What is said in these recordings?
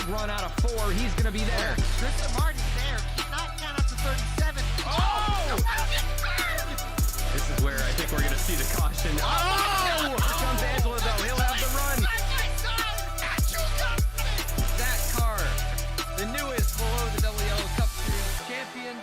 big run out of 4. He's going to be there. Tristan Martin's there. Cannot count up to 37. Oh! This is where I think we're going to see the caution. Oh! Here comes Angela, though. He'll have the run. That car, the newest below the Double Yellow Cup Series champion.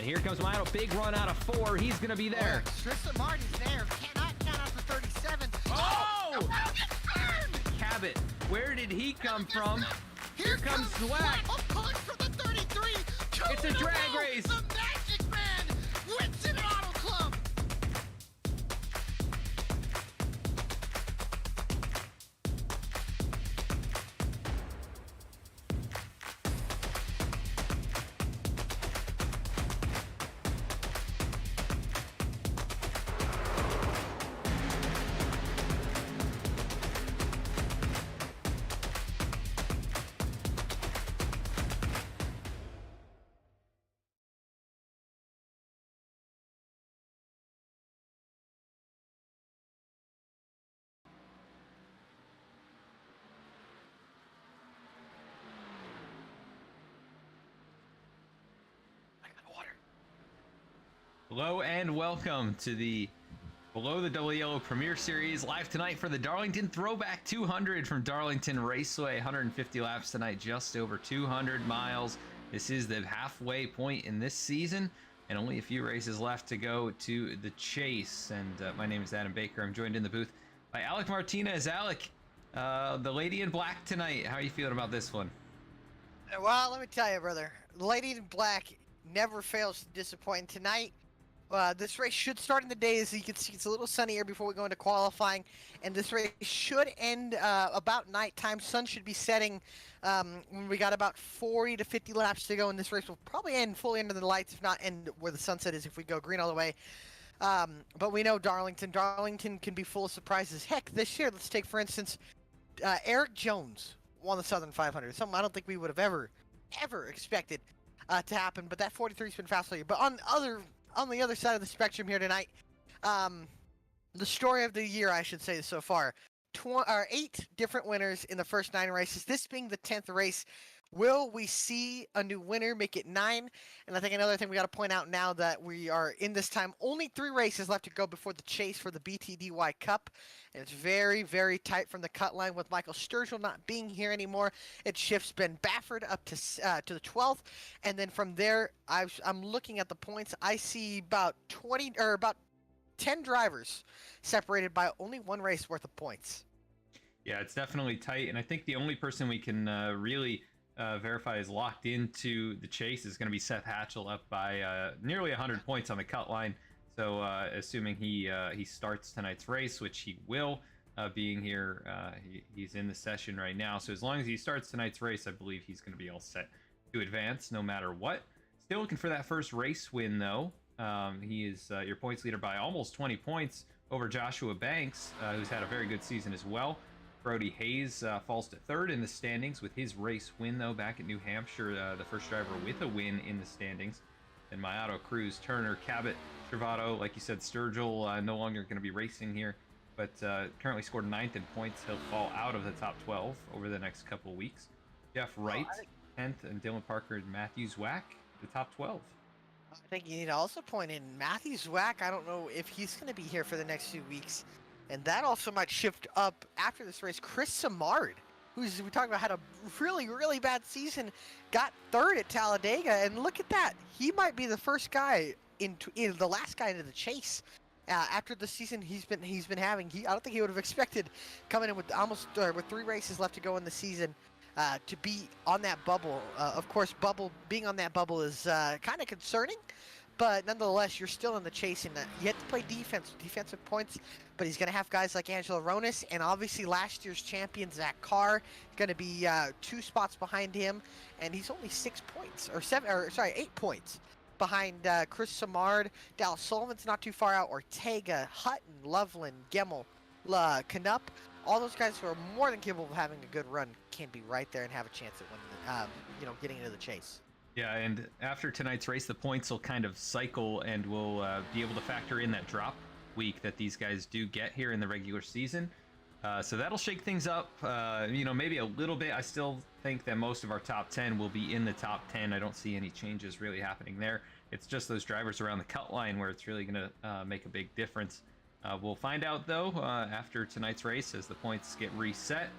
Here comes Milo, big run out of 4. He's going to be there. Tristan Martin's there. Cannot count up to 37. Oh! Cabot, where did he come from? Here comes Zwack. A push for the 33. It's a drag race. The Magic Man wins an Auto Club. Hello and welcome to the Below the Double Yellow Premier Series, live tonight for the Darlington Throwback 200 from Darlington Raceway. 150 laps tonight, just over 200 miles. This is the halfway point in this season, and only a few races left to go to the chase. And my name is Adam Baker. I'm joined in the booth by Alec Martinez. Alec, the lady in black tonight. How are you feeling about this one? Well, let me tell you, brother. The Lady in Black never fails to disappoint. Tonight, this race should start in the day. As you can see, it's a little sunnier before we go into qualifying, and this race should end about nighttime. Sun should be setting when we got about 40 to 50 laps to go, and this race will probably end fully under the lights, if not end where the sunset is if we go green all the way. But we know Darlington can be full of surprises. Heck, this year, let's take for instance Eric Jones won the Southern 500. Something I don't think we would have ever expected to happen. But that 43's been fast all year. But on the other side of the spectrum here tonight, the story of the year, I should say, so far, 8 different winners in the first 9 races. This being the 10th race, will we see a new winner, make it 9? And I think another thing we got to point out now that we are in this time, only 3 races left to go before the chase for the BTDY Cup. And it's very, very tight from the cut line with Michael Sturgill not being here anymore. It shifts Ben Bafford up to the 12th. And then from there, I'm looking at the points. I see about 10 drivers separated by only 1 race worth of points. Yeah, it's definitely tight. And I think the only person we can really verify is locked into the chase is going to be Seth Hatchell, up by nearly 100 points on the cut line. So assuming he starts tonight's race, which he will, being here, he's in the session right now. So as long as he starts tonight's race, I believe he's going to be all set to advance no matter what. Still looking for that first race win, though. He is your points leader by almost 20 points over Joshua Banks, who's had a very good season as well. Brody Hayes falls to 3rd in the standings with his race win, though, back at New Hampshire, the first driver with a win in the standings. And Mayato, Cruz, Turner, Cabot, Travato, like you said, Sturgill no longer going to be racing here, but currently scored 9th in points. He'll fall out of the top 12 over the next couple of weeks. Jeff Wright, 10th, and Dylan Parker and Matthew Zwack, the top 12. I think you need to also point in Matthew Zwack. I don't know if he's going to be here for the next few weeks. And that also might shift up after this race. Chris Samard, who's we talked about, had a really, really bad season, got 3rd at Talladega. And look at that. He might be the first guy the last guy into the chase after the season he's been having. I don't think he would have expected coming in with with 3 races left to go in the season to be on that bubble. Of course, being on that bubble is kind of concerning, But nonetheless, you're still in the chase, and you have to play defense, defensive points. But he's going to have guys like Angelo Ronis, and obviously last year's champion Zach Carr going to be 2 spots behind him, and he's only 6 points or 8 points behind Chris Samard. Dallas Sullivan's not too far out. Ortega, Hutton, Loveland, Gemmel, Canup. All those guys who are more than capable of having a good run can be right there and have a chance at winning, getting into the chase. Yeah, and after tonight's race, the points will kind of cycle, and we'll be able to factor in that drop week that these guys do get here in the regular season. So that'll shake things up, maybe a little bit. I still think that most of our top 10 will be in the top 10. I don't see any changes really happening there. It's just those drivers around the cut line where it's really going to make a big difference. We'll find out, though, after tonight's race as the points get reset,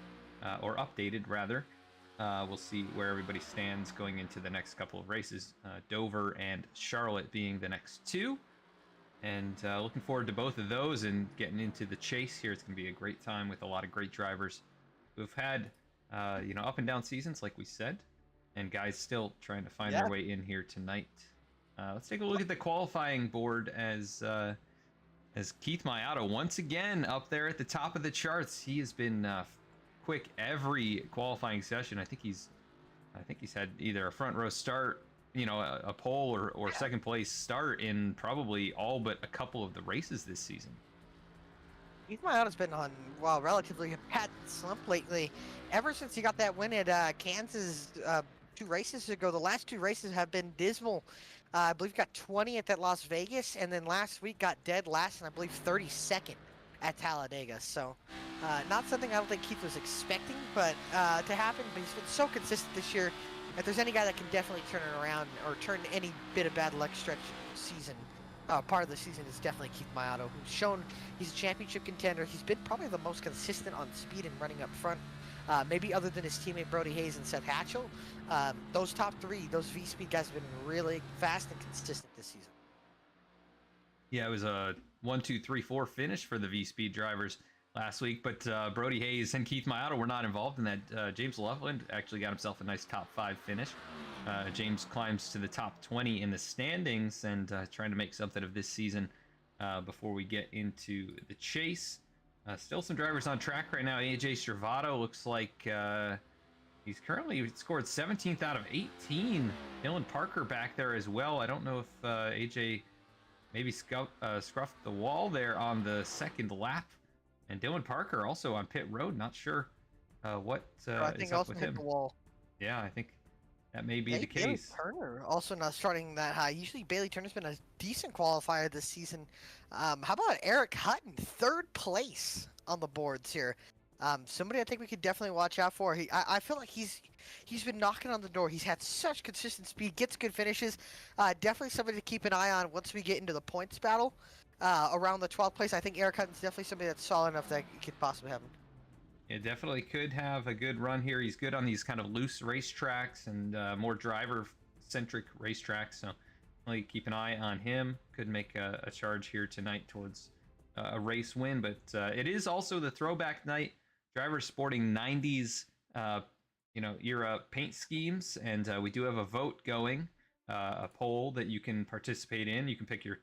or updated, rather. We'll see where everybody stands going into the next couple of races. Dover and Charlotte being the next 2. And looking forward to both of those and getting into the chase here. It's going to be a great time with a lot of great drivers who've had, up and down seasons, like we said. And guys still trying to find their way in here tonight. Let's take a look at the qualifying board as Keith Mayato once again up there at the top of the charts. He has been quick every qualifying session. I think he's had either a front row start, a pole or second place start in probably all but a couple of the races this season. Keith Mayato's been on, relatively bad slump lately. Ever since he got that win at Kansas 2 races ago, the last 2 races have been dismal. I believe he got 20 at that Las Vegas, and then last week got dead last, and I believe 32nd at Talladega. So not something I don't think Keith was expecting but to happen, but he's been so consistent this year. If there's any guy that can definitely turn it around or turn any bit of bad luck stretch season, part of the season, is definitely Keith Mayato, who's shown he's a championship contender. He's been probably the most consistent on speed and running up front, maybe other than his teammate Brody Hayes and Seth Hatchell. Those top 3, those V-Speed guys have been really fast and consistent this season. Yeah, it was a 1, 2, 3, 4 finish for the V-Speed drivers last week, but Brody Hayes and Keith Mayato were not involved in that. James Loveland actually got himself a nice top 5 finish. James climbs to the top 20 in the standings and trying to make something of this season before we get into the chase. Still some drivers on track right now. AJ Stravato looks like he's currently scored 17th out of 18. Dylan Parker back there as well. I don't know if AJ maybe scruffed the wall there on the second lap. And Dylan Parker also on pit road. Not sure what is up with him. Hit the wall. Yeah, I think that may be the case. Bailey Turner also not starting that high. Usually Bailey Turner's been a decent qualifier this season. How about Eric Hutton, 3rd place on the boards here? Somebody I think we could definitely watch out for. I feel like he's been knocking on the door. He's had such consistent speed, gets good finishes. Definitely somebody to keep an eye on once we get into the points battle. Around the 12th place, I think Eric Hutton's definitely somebody that's solid enough that could possibly have him. Yeah, definitely could have a good run here. He's good on these kind of loose racetracks and more driver-centric racetracks. So really keep an eye on him. Could make a charge here tonight towards a race win. But it is also the throwback night. Drivers sporting 90s, era paint schemes, and we do have a vote going, a poll that you can participate in. You can pick your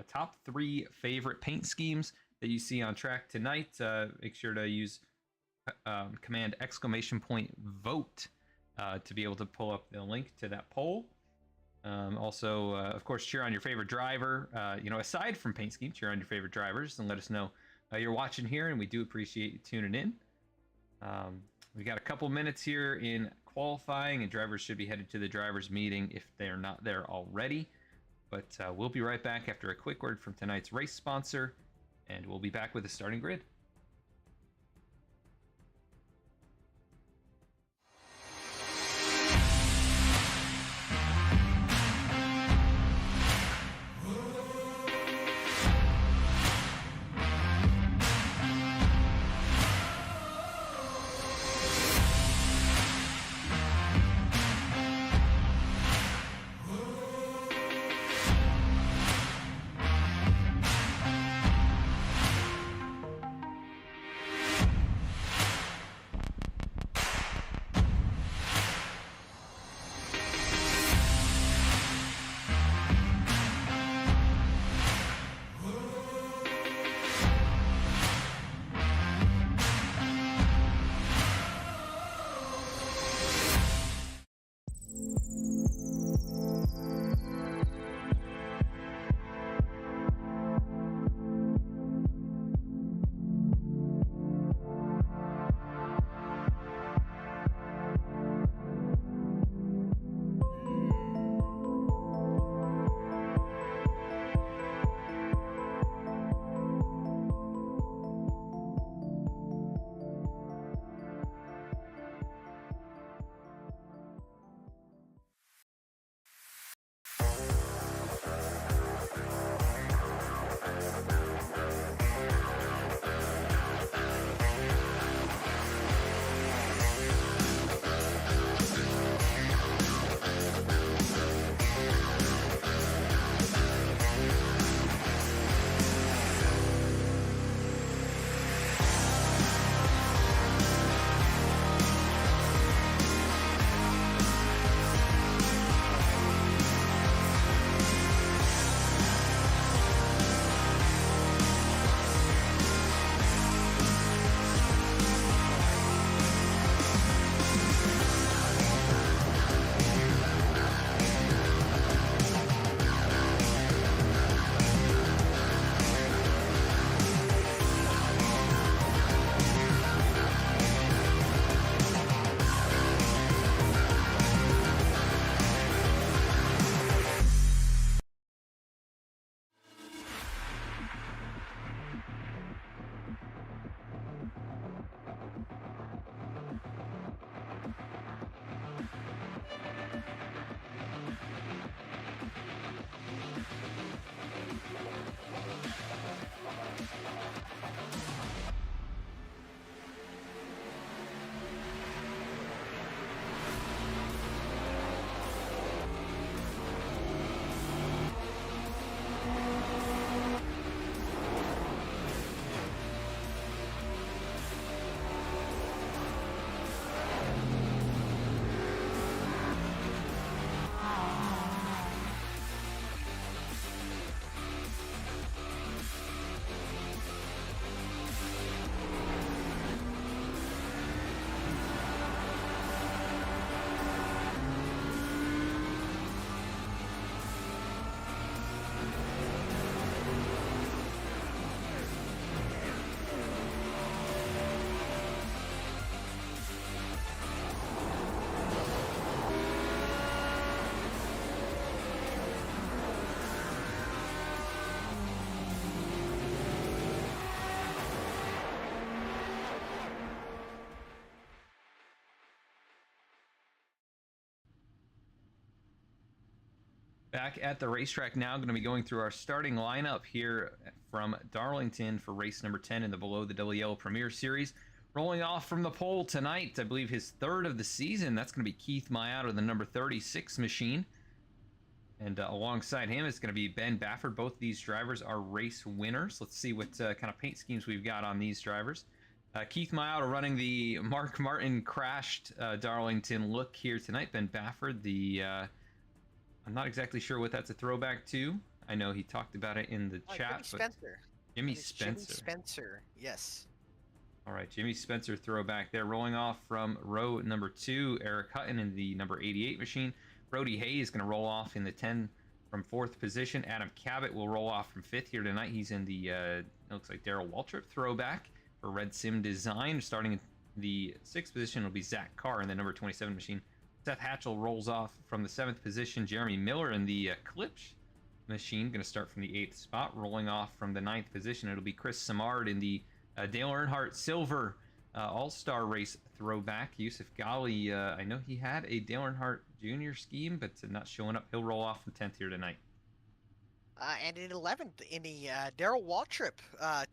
top 3 favorite paint schemes that you see on track tonight. Make sure to use command !vote to be able to pull up the link to that poll. Also, of course, cheer on your favorite driver. Aside from paint scheme, cheer on your favorite drivers and let us know you're watching here, and we do appreciate you tuning in. We got a couple minutes here in qualifying, and drivers should be headed to the drivers meeting if they're not there already. But we'll be right back after a quick word from tonight's race sponsor, and we'll be back with the starting grid. Back at the racetrack now, going to be going through our starting lineup here from Darlington for race number 10 in the Below the Double Yellow Premier Series. Rolling off from the pole tonight, I believe his third of the season, that's going to be Keith Mayato, the number 36 machine. And alongside him is going to be Ben Bafford. Both these drivers are race winners. Let's see what kind of paint schemes we've got on these drivers. Keith Mayato running the Mark Martin crashed Darlington look here tonight. Ben Bafford, the... I'm not exactly sure what that's a throwback to. I know he talked about it in the chat. Jimmy Spencer. Jimmy Spencer. Jimmy Spencer, yes. All right, Jimmy Spencer throwback there. Rolling off from row number 2, Eric Hutton in the number 88 machine. Brody Hayes is going to roll off in the 10 from 4th position. Adam Cabot will roll off from 5th here tonight. He's in the, it looks like Darrell Waltrip throwback for Red Sim Design. Starting in the 6th position will be Zach Carr in the number 27 machine. Seth Hatchell rolls off from the 7th position. Jeremy Miller in the Klipsch machine, going to start from the 8th spot. Rolling off from the 9th position, it'll be Chris Samard in the Dale Earnhardt Silver All-Star Race throwback. Yusuf Ghali, I know he had a Dale Earnhardt Jr. scheme, but not showing up. He'll roll off from 10th here tonight. And in 11th, in the Darrell Waltrip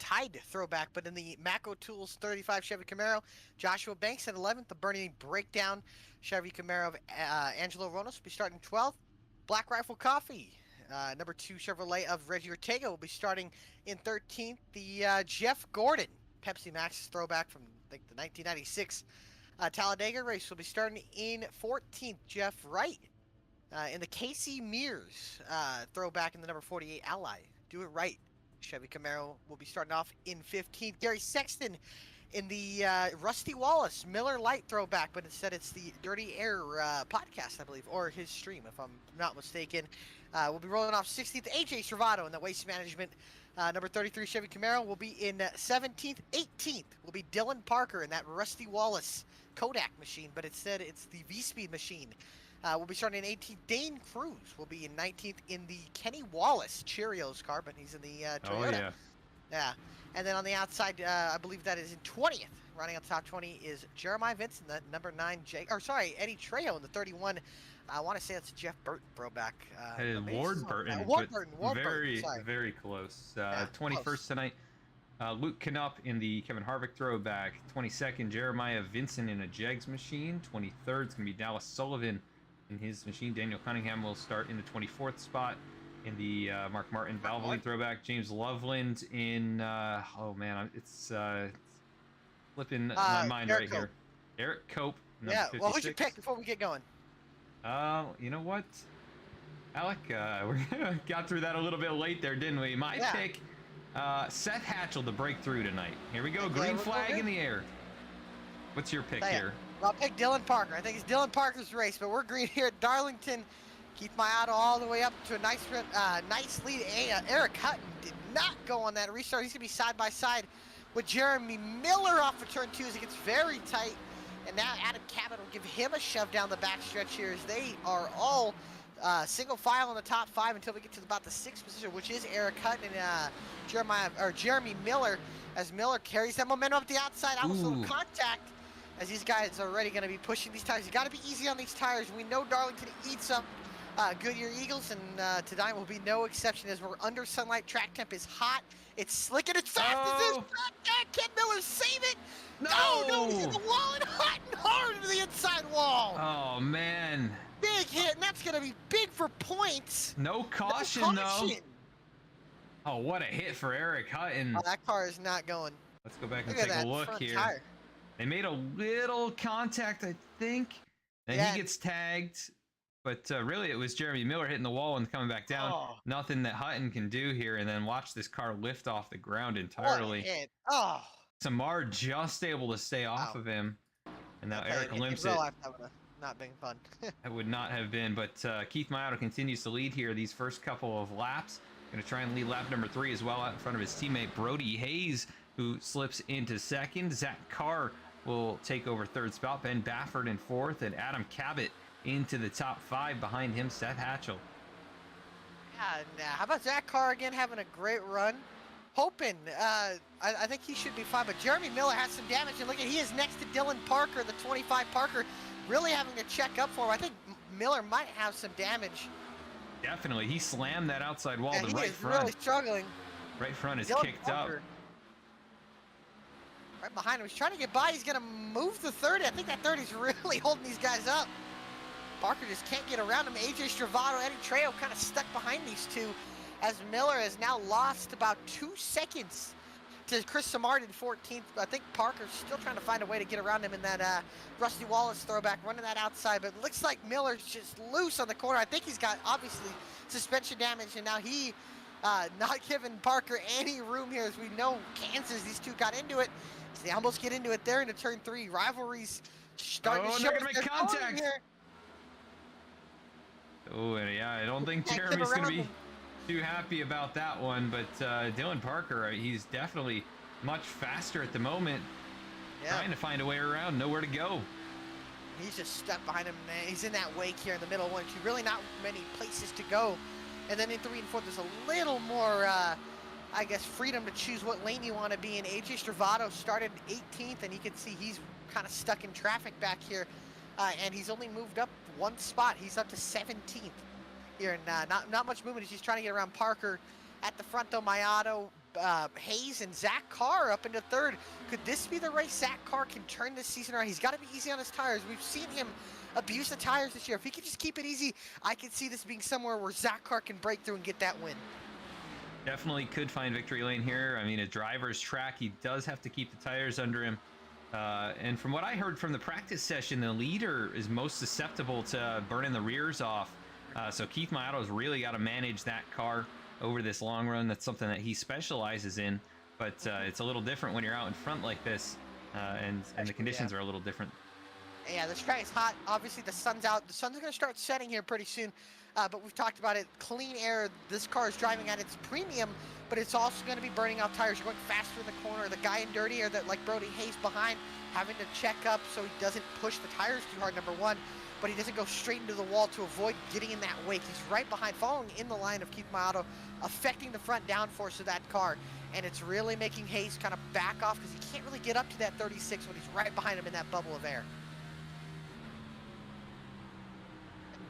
tied throwback, but in the Maco Tools 35 Chevy Camaro, Joshua Banks at 11th. The Bernie Breakdown Chevy Camaro of Angelo Ronos will be starting 12th. Black Rifle Coffee, number 2 Chevrolet of Reggie Ortega will be starting in 13th. The Jeff Gordon Pepsi Max throwback from I think the 1996 Talladega race will be starting in 14th. Jeff Wright. In the Casey Mears throwback in the number 48 Ally. Do it right. Chevy Camaro will be starting off in 15th. Gary Sexton in the Rusty Wallace Miller Lite throwback, but instead it's the Dirty Air podcast, I believe, or his stream, if I'm not mistaken. We'll be rolling off 16th. AJ Servato in the Waste Management number 33 Chevy Camaro will be in 17th. 18th will be Dylan Parker in that Rusty Wallace Kodak machine, but instead it's the VSPEED machine. We'll be starting in 18th. Dane Cruz will be in 19th in the Kenny Wallace Cheerios car, but he's in the Toyota. Oh, yeah. Yeah. And then on the outside, I believe that is in 20th. Running on top 20 is Jeremiah Vincent, the number 9 Eddie Trejo in the 31. I want to say that's Jeff Burton throwback. Ward Burton. Ward Burton, very close. Yeah, 21st close. tonight. Luke Knupp in the Kevin Harvick throwback. 22nd, Jeremiah Vincent in a Jegs machine. 23rd is going to be Dallas Sullivan in his machine. Daniel Cunningham will start in the 24th spot in the Mark Martin Valvoline throwback. James Loveland in oh man, it's flipping my mind Eric right here. Eric Cope. Yeah, 56. well, who's your pick before we get going? You know what, Alec, we got through that a little bit late there, didn't we? My pick, Seth Hatchell to break through tonight. Here we go, green flag in the air. What's your pick here? I'll pick Dylan Parker. I think it's Dylan Parker's race, but we're green here at Darlington. Keith Mayato all the way up to a nice lead. Eric Hutton did not go on that restart. He's going to be side by side with Jeremy Miller off of turn 2 as it gets very tight. And now Adam Cabot will give him a shove down the backstretch here as they are all single file in the top 5 until we get to about the 6th position, which is Eric Hutton and Jeremy Miller, as Miller carries that momentum up the outside. Almost a little contact, as these guys are already going to be pushing these tires. You got to be easy on these tires. We know Darlington eats up Goodyear Eagles, and tonight will be no exception as we're under sunlight. Track temp is hot. It's slick and it's fast as this. Ken Miller, save it. No, he's in the wall and hot and hard into the inside wall. Oh, man. Big hit, and that's going to be big for points. No caution, though. Oh, what a hit for Eric Hutton. Oh, that car is not going. Let's go back and take a look here. Tire. They made a little contact, I think. And he gets tagged. But really, it was Jeremy Miller hitting the wall and coming back down. Oh. Nothing that Hutton can do here. And then watch this car lift off the ground entirely. What a hit. Oh. Samar just able to stay off of him. And now Eric limps it. That would have not been fun. That would not have been. But Keith Mayato continues to lead here these first couple of laps. Going to try and lead lap number 3 as well out in front of his teammate Brody Hayes, who slips into 2nd. Zach Carr will take over 3rd spot. Ben Bafford in 4th, and Adam Cabot into the top 5. Behind him, Seth Hatchell. Yeah, how about Zach Carr again having a great run? Hoping, I think he should be fine, but Jeremy Miller has some damage, and look at, he is next to Dylan Parker, the 25 Parker, really having to check up for him. I think Miller might have some damage Definitely, he slammed that outside wall. Yeah, The he right is front, really struggling. right front is Dylan kicked up. Parker, right behind him. He's trying to get by. He's going to move the 30. I think that 30 is really holding these guys up. Parker just can't get around him. AJ Stravato, Eddie Trejo kind of stuck behind these two as Miller has now lost about 2 seconds to Chris Samard in 14th. I think Parker's still trying to find a way to get around him in that Rusty Wallace throwback, running that outside, but it looks like Miller's just loose on the corner. I think he's got, obviously, suspension damage, and now he not giving Parker any room here. As we know, Kansas, these two got into it. So they almost get into it there into turn 3. Rivalries starting to show they're gonna make their tone contact. here. Oh, and yeah, I don't think Can't get Jeremy's gonna around be him. too happy about that one, but Dylan Parker, he's definitely much faster at the moment, trying to find a way around, nowhere to go. He's just stuck behind him. He's in that wake here in the middle one, two. Really not many places to go. And then in 3 and 4, there's a little more, I guess, freedom to choose what lane you want to be in. AJ Stravato started 18th, and you can see he's kind of stuck in traffic back here. And he's only moved up 1 spot. He's up to 17th here, and not much movement. He's just trying to get around Parker. At the front, though, Mayato, Hayes, and Zach Carr up into 3rd. Could this be the race Zach Carr can turn this season around? He's got to be easy on his tires. We've seen him abuse the tires this year. If he can just keep it easy, I can see this being somewhere where Zach Carr can break through and get that win. Definitely could find victory lane here. I mean, a driver's track, he does have to keep the tires under him. And from what I heard from the practice session, the leader is most susceptible to burning the rears off. So Keith Mayato's really got to manage that car over this long run. That's something that he specializes in, but it's a little different when you're out in front like this, and the conditions are a little different. Yeah, this track is hot. Obviously, the sun's out. The sun's going to start setting here pretty soon, but we've talked about it. Clean air. This car is driving at its premium, but it's also going to be burning out tires. You're going faster in the corner. The guy in dirty air, that like Brody Hayes behind, having to check up so he doesn't push the tires too hard, number 1, but he doesn't go straight into the wall to avoid getting in that wake. He's right behind, following in the line of Keith Mayato, affecting the front downforce of that car, and it's really making Hayes kind of back off because he can't really get up to that 36 when he's right behind him in that bubble of air.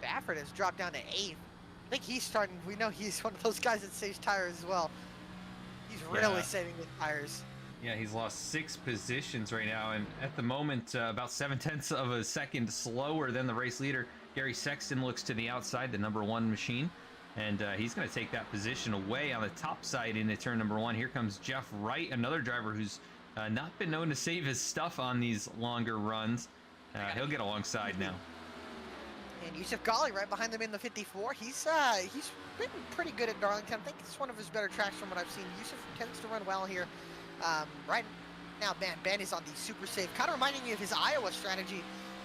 Baffert has dropped down to 8th. I think he's starting, we know he's one of those guys that saves tires as well. He's really saving the tires. Yeah, he's lost 6 positions right now, and at the moment, about 7/10 of a second slower than the race leader. Gary Sexton looks to the outside, the number 1 machine, and he's going to take that position away on the top side into turn number 1. Here comes Jeff Wright, another driver who's not been known to save his stuff on these longer runs. He'll get alongside now. And Yusuf Ghali right behind them in the 54. He's been pretty good at Darlington. I think it's one of his better tracks from what I've seen. Yusuf tends to run well here. Right now, Ben is on the super safe. Kind of reminding me of his Iowa strategy.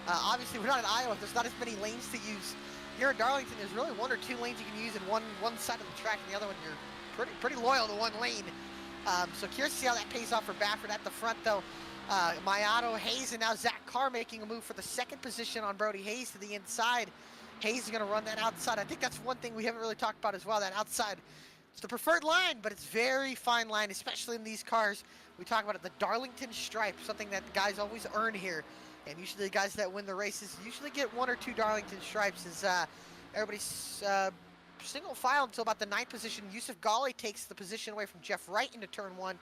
Obviously, we're not in Iowa. There's not as many lanes to use. Here at Darlington, there's really 1 or 2 lanes you can use in one side of the track, and the other one you're pretty loyal to 1 lane. So curious to see how that pays off for Baffert at the front, though. Mayato, Hayes, and now Zach Carr making a move for the 2nd position on Brody Hayes to the inside. Hayes is going to run that outside. I think that's one thing we haven't really talked about as well, that outside. It's the preferred line, but it's very fine line, especially in these cars. We talk about it, the Darlington stripe, something that guys always earn here. And usually the guys that win the races usually get 1 or 2 Darlington stripes, as everybody's single file until about the 9th position. Yusuf Ghali takes the position away from Jeff Wright into turn 1.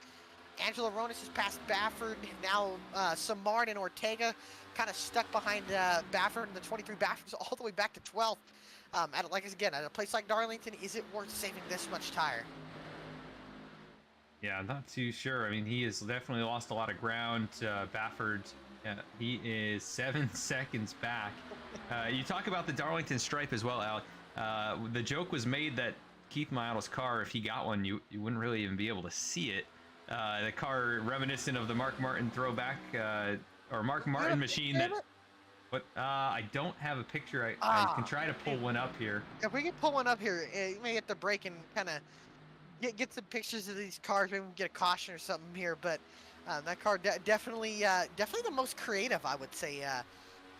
Angelo Ronis has passed Baffert. Now Samard and Ortega kind of stuck behind Baffert in the 23. Baffert's all the way back to 12th. At a place like Darlington, is it worth saving this much tire? Yeah, I'm not too sure. I mean, he has definitely lost a lot of ground. Baffert, he is 7 seconds back. You talk about the Darlington stripe as well, Alec. The joke was made that Keith Mayato's car, if he got one, you wouldn't really even be able to see it. The car reminiscent of the Mark Martin throwback, or Mark Martin machine that... But I don't have a picture. I can try to pull one up here. If we can pull one up here, you may have to break and kind of get some pictures of these cars. Maybe we can get a caution or something here. But that car definitely the most creative, I would say.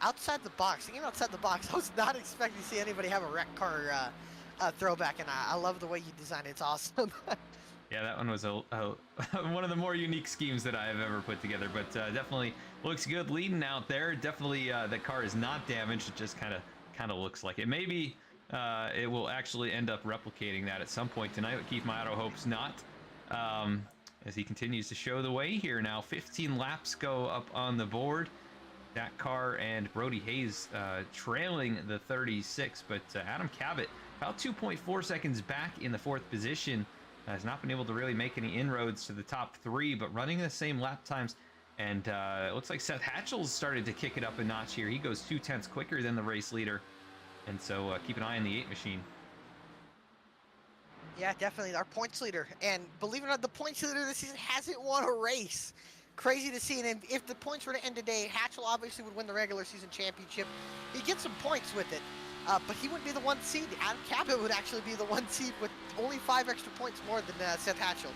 Outside the box, thinking outside the box, I was not expecting to see anybody have a wreck car throwback, and I love the way you designed it. It's awesome. Yeah, that one was one of the more unique schemes that I have ever put together, but definitely looks good leading out there. Definitely that car is not damaged. It just kind of looks like it. Maybe it will actually end up replicating that at some point tonight. But Keith Mayato hopes not, as he continues to show the way here now. 15 laps go up on the board. Zach Carr and Brody Hayes trailing the 36, but Adam Cabot about 2.4 seconds back in the 4th position. Has not been able to really make any inroads to the top 3, but running the same lap times. And it looks like Seth Hatchell's started to kick it up a notch here. He goes 0.2 quicker than the race leader. And so keep an eye on the 8 machine. Yeah, definitely our points leader. And believe it or not, the points leader this season hasn't won a race. Crazy to see. And if the points were to end today, Hatchell obviously would win the regular season championship. He'd get some points with it. But he wouldn't be the 1 seed. Adam Cabot would actually be the 1 seed with only 5 extra points more than Seth Hatchell.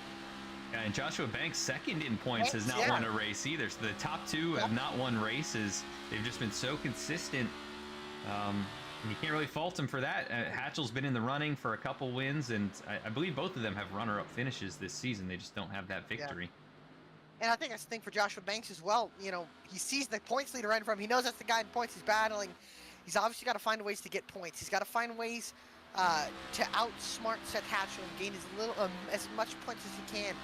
Yeah, and Joshua Banks, second in points, has not won a race either. So the top 2 have not won races. They've just been so consistent. And you can't really fault him for that. Hatchell's been in the running for a couple wins, and I believe both of them have runner-up finishes this season. They just don't have that victory. Yeah. And I think that's the thing for Joshua Banks as well. You know, he sees the points leader right in front of him. He knows that's the guy in points he's battling. He's obviously got to find ways to get points. He's got to find ways to outsmart Seth Hatchell and gain as much points as he can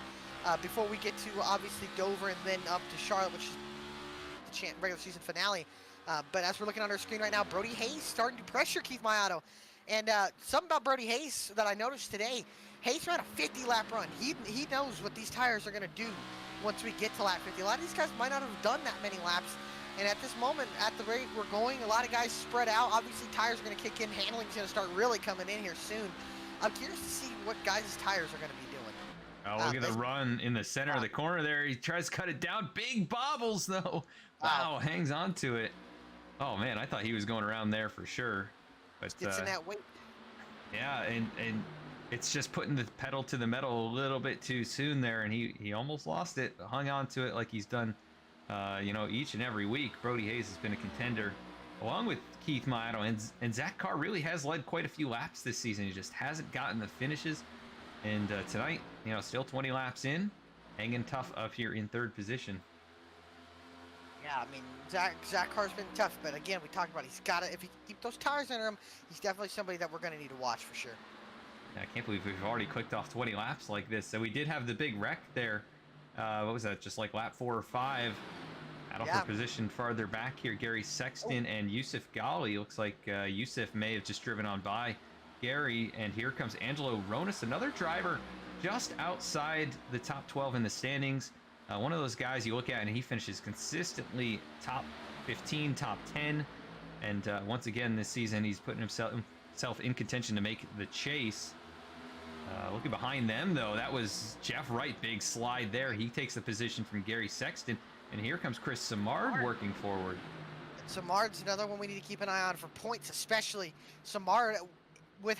before we get to obviously Dover and then up to Charlotte, which is the regular season finale. But as we're looking on our screen right now, Brody Hayes starting to pressure Keith Mayato. And something about Brody Hayes that I noticed today, Hayes ran a 50-lap run. He knows what these tires are going to do once we get to lap 50. A lot of these guys might not have done that many laps. And at this moment, at the rate we're going, a lot of guys spread out. Obviously, tires are going to kick in. Handling's going to start really coming in here soon. I'm curious to see what guys' tires are going to be doing. Oh, look at the run in the center of the corner there. He tries to cut it down. Big bobbles, though. Wow, hangs on to it. Oh, man, I thought he was going around there for sure. But it's in that weight. Yeah, and it's just putting the pedal to the metal a little bit too soon there, and he almost lost it, hung on to it like he's done, you know, each and every week. Brody Hayes has been a contender, along with Keith Mayato, and Zach Carr really has led quite a few laps this season. He just hasn't gotten the finishes, and tonight, you know, still 20 laps in, hanging tough up here in 3rd position. Yeah, I mean, Zach Carr's been tough, but again, we talked about if he keep those tires under him, he's definitely somebody that we're going to need to watch for sure. I can't believe we've already clicked off 20 laps like this. So we did have the big wreck there. What was that? Just like lap 4 or 5. Battle for position farther back here. Gary Sexton and Yusuf Ghali. Looks like Yusuf may have just driven on by Gary. And here comes Angelo Ronas, another driver just outside the top 12 in the standings. One of those guys you look at and he finishes consistently top 15, top 10. And once again this season he's putting himself in contention to make the chase. Looking behind them, though, that was Jeff Wright. Big slide there. He takes the position from Gary Sexton. And here comes Chris Samard working forward. Samard's another one we need to keep an eye on for points, especially Samard with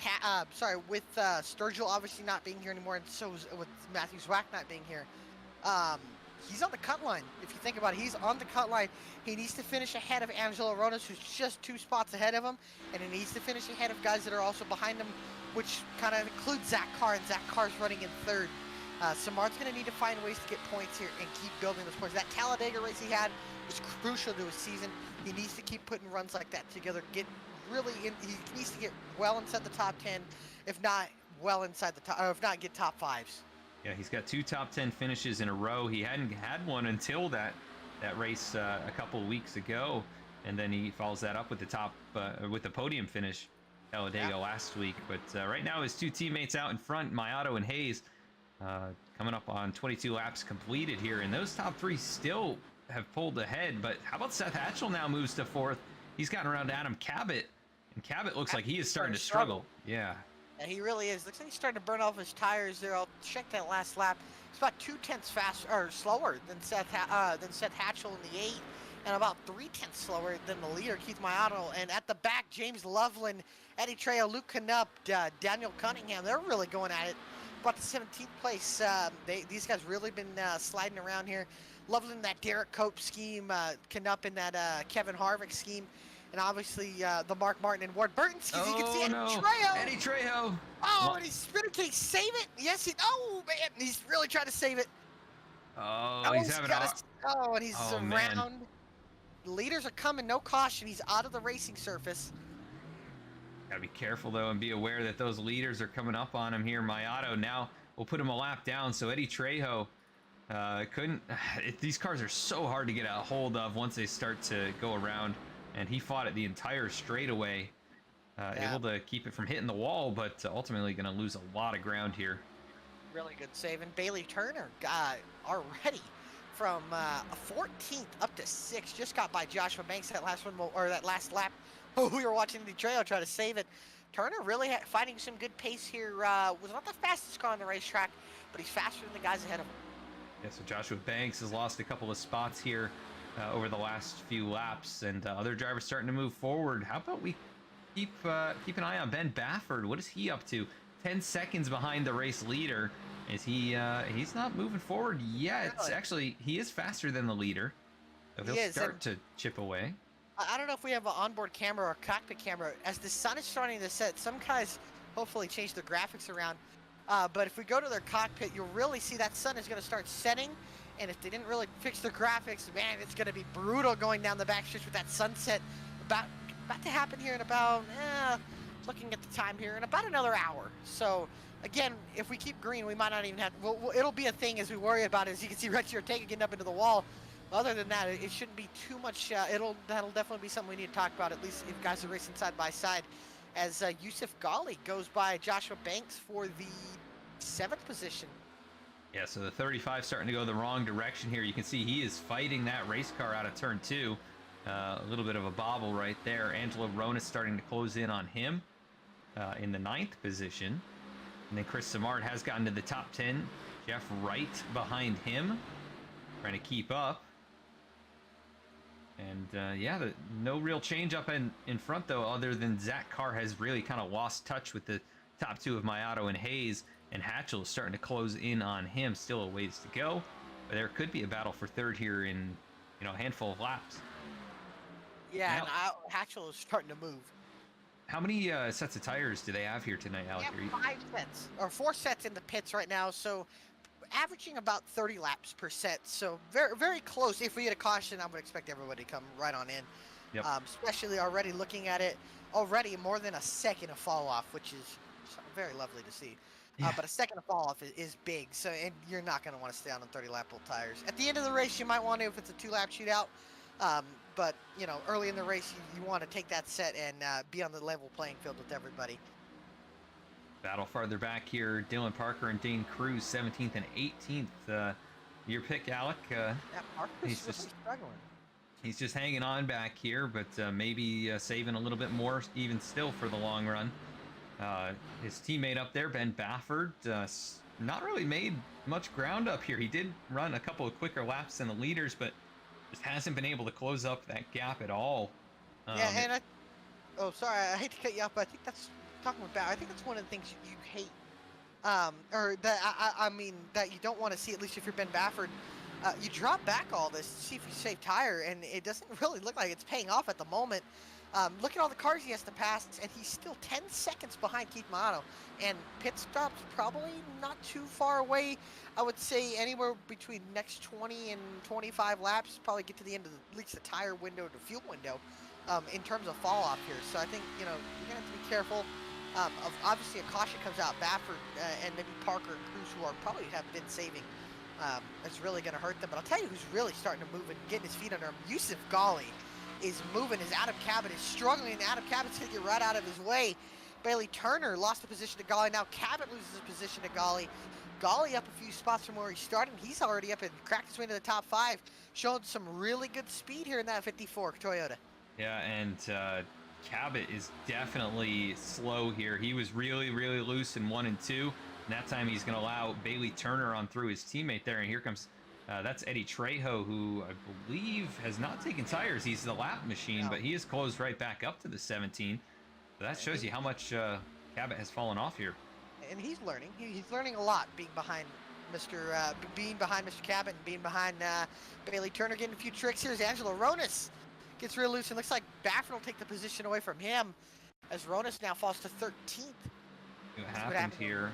Sturgill obviously not being here anymore, and so with Matthew Zwack not being here. He's on the cut line. If you think about it, he's on the cut line. He needs to finish ahead of Angelo Ronas, who's just 2 spots ahead of him, and he needs to finish ahead of guys that are also behind him, which kind of includes Zach Carr, and Zach Carr's running in 3rd. Samard's going to need to find ways to get points here and keep building those points. That Talladega race he had was crucial to his season. He needs to keep putting runs like that together. He needs to get well inside the top 10, if not well inside the top, or if not get top 5s. Yeah, he's got 2 top 10 finishes in a row. He hadn't had one until that race a couple of weeks ago, and then he follows that up with the podium finish Talladega last week. But right now his 2 teammates out in front, Mayato and Hayes, coming up on 22 laps completed here, and those top 3 still have pulled ahead. But how about Seth Hatchell now moves to 4th? He's gotten around Adam Cabot, and Cabot looks like he is starting to struggle. Yeah. And he really is. Looks like he's starting to burn off his tires there. I'll check that last lap. It's about 0.2 faster or slower than Seth Hatchell in the 8, and about 0.3 slower than the leader, Keith Mayato. And at the back, James Loveland, Eddie Trejo, Luke Knupp, Daniel Cunningham. They're really going at it. About the 17th place. These guys really been sliding around here. Loveland, that Derek Cope scheme, Knupp in that Kevin Harvick scheme. And obviously the Mark Martin and Ward Burton schemes. You can see Eddie Trejo. Oh, and he's spinning. Can he save it? Yes, oh, man. He's really trying to save it. Oh, he's having and he's around. Man. The leaders are coming. No caution. He's out of the racing surface. Gotta be careful though and be aware that those leaders are coming up on him here. Mayato now will put him a lap down, so Eddie Trejo couldn't. These cars are so hard to get a hold of once they start to go around, and he fought it the entire straightaway, able to keep it from hitting the wall, but ultimately going to lose a lot of ground here. Really good save, and Bailey Turner got already from 14th up to 6th. Just got by Joshua Banks that last one, or that last lap. We were watching the trail try to save it. Turner really finding some good pace here. Was not the fastest car on the racetrack, but he's faster than the guys ahead of him. Yeah, so Joshua Banks has lost a couple of spots here over the last few laps, and other drivers starting to move forward. How about we keep an eye on Ben Bafford? What is he up to? 10 seconds behind the race leader. Is he? He's not moving forward yet. Really? Actually, he is faster than the leader. So he'll start to chip away. I don't know if we have an onboard camera or cockpit camera. As the sun is starting to set, some guys hopefully change their graphics around. But if we go to their cockpit, you'll really see that sun is going to start setting. And if they didn't really fix their graphics, man, it's going to be brutal going down the backstretch with that sunset. About to happen here in about, looking at the time here, in about another hour. So, again, if we keep green, we might not even have, it'll be a thing as we worry about it. As you can see right here, taking it up into the wall. Other than that, it shouldn't be too much. That'll definitely be something we need to talk about, at least if guys are racing side by side. As Yusuf Ghali goes by Joshua Banks for the 7th position. Yeah, so the 35 starting to go the wrong direction here. You can see he is fighting that race car out of turn 2. A little bit of a bobble right there. Angelo Ronas starting to close in on him in the 9th position. And then Chris Samard has gotten to the top 10. Jeff Wright behind him, trying to keep up. And yeah, no real change up in front though, other than Zach Carr has really kind of lost touch with the top 2 of Mayato and Hayes, and Hatchell is starting to close in on him. Still a ways to go, but there could be a battle for 3rd here in a handful of laps. Yeah, now, and Hatchell is starting to move. How many sets of tires do they have here tonight, Alec? We have 5 sets, or 4 sets in the pits right now, so averaging about 30 laps per set, so very, very close. If we get a caution, I would expect everybody to come right on in. Yep. Especially already looking at it, already more than a second of fall off, which is very lovely to see. Yeah. But a second of fall off is big, so and you're not going to want to stay on 30 lap tires. At the end of the race, you might want to if it's a 2-lap shootout. But early in the race, you want to take that set and be on the level playing field with everybody. Battle farther back here, Dylan Parker and Dane Cruz, 17th and 18th. Your pick, Alec. Parker's just struggling. He's just hanging on back here, but maybe saving a little bit more even still for the long run. His teammate up there, Ben Bafford, not really made much ground up here. He did run a couple of quicker laps than the leaders, but just hasn't been able to close up that gap at all. Yeah, and sorry, I hate to cut you off, but I think that's talking about. I think that's one of the things you hate, or that I mean that you don't want to see. At least if you're Ben Bafford, you drop back all this to see if you save tire, and it doesn't really look like it's paying off at the moment. Look at all the cars he has to pass, and he's still 10 seconds behind Keith Mato. And pit stop's probably not too far away. I would say anywhere between next 20 and 25 laps, probably get to the end of at least the tire window to fuel window in terms of fall off here. So I think, you're going to have to be careful. Obviously, a caution comes out. Bafford and maybe Parker and Cruz, who are probably have been saving, it's really going to hurt them. But I'll tell you who's really starting to move and getting his feet under him. Yusuf Ghali is moving. His Adam Cabot is struggling. Adam Cabot's going to get right out of his way. Bailey Turner lost the position to Ghali. Now Cabot loses his position to Ghali. Ghali up a few spots from where he started. He's already up and cracked his way into the top 5, showing some really good speed here in that 54 Toyota. Yeah, and Cabot is definitely slow here. He was really, really loose in 1 and 2. And that time he's going to allow Bailey Turner on through his teammate there. And here comes, that's Eddie Trejo, who I believe has not taken tires. He's the lap machine, but he is closed right back up to the 17. So that shows you how much Cabot has fallen off here. And he's learning. He's learning a lot being behind Mr. Cabot and being behind Bailey Turner, getting a few tricks. Here's Angelo Ronas. Gets real loose and looks like Baffin will take the position away from him as Ronas now falls to 13th. What happened here?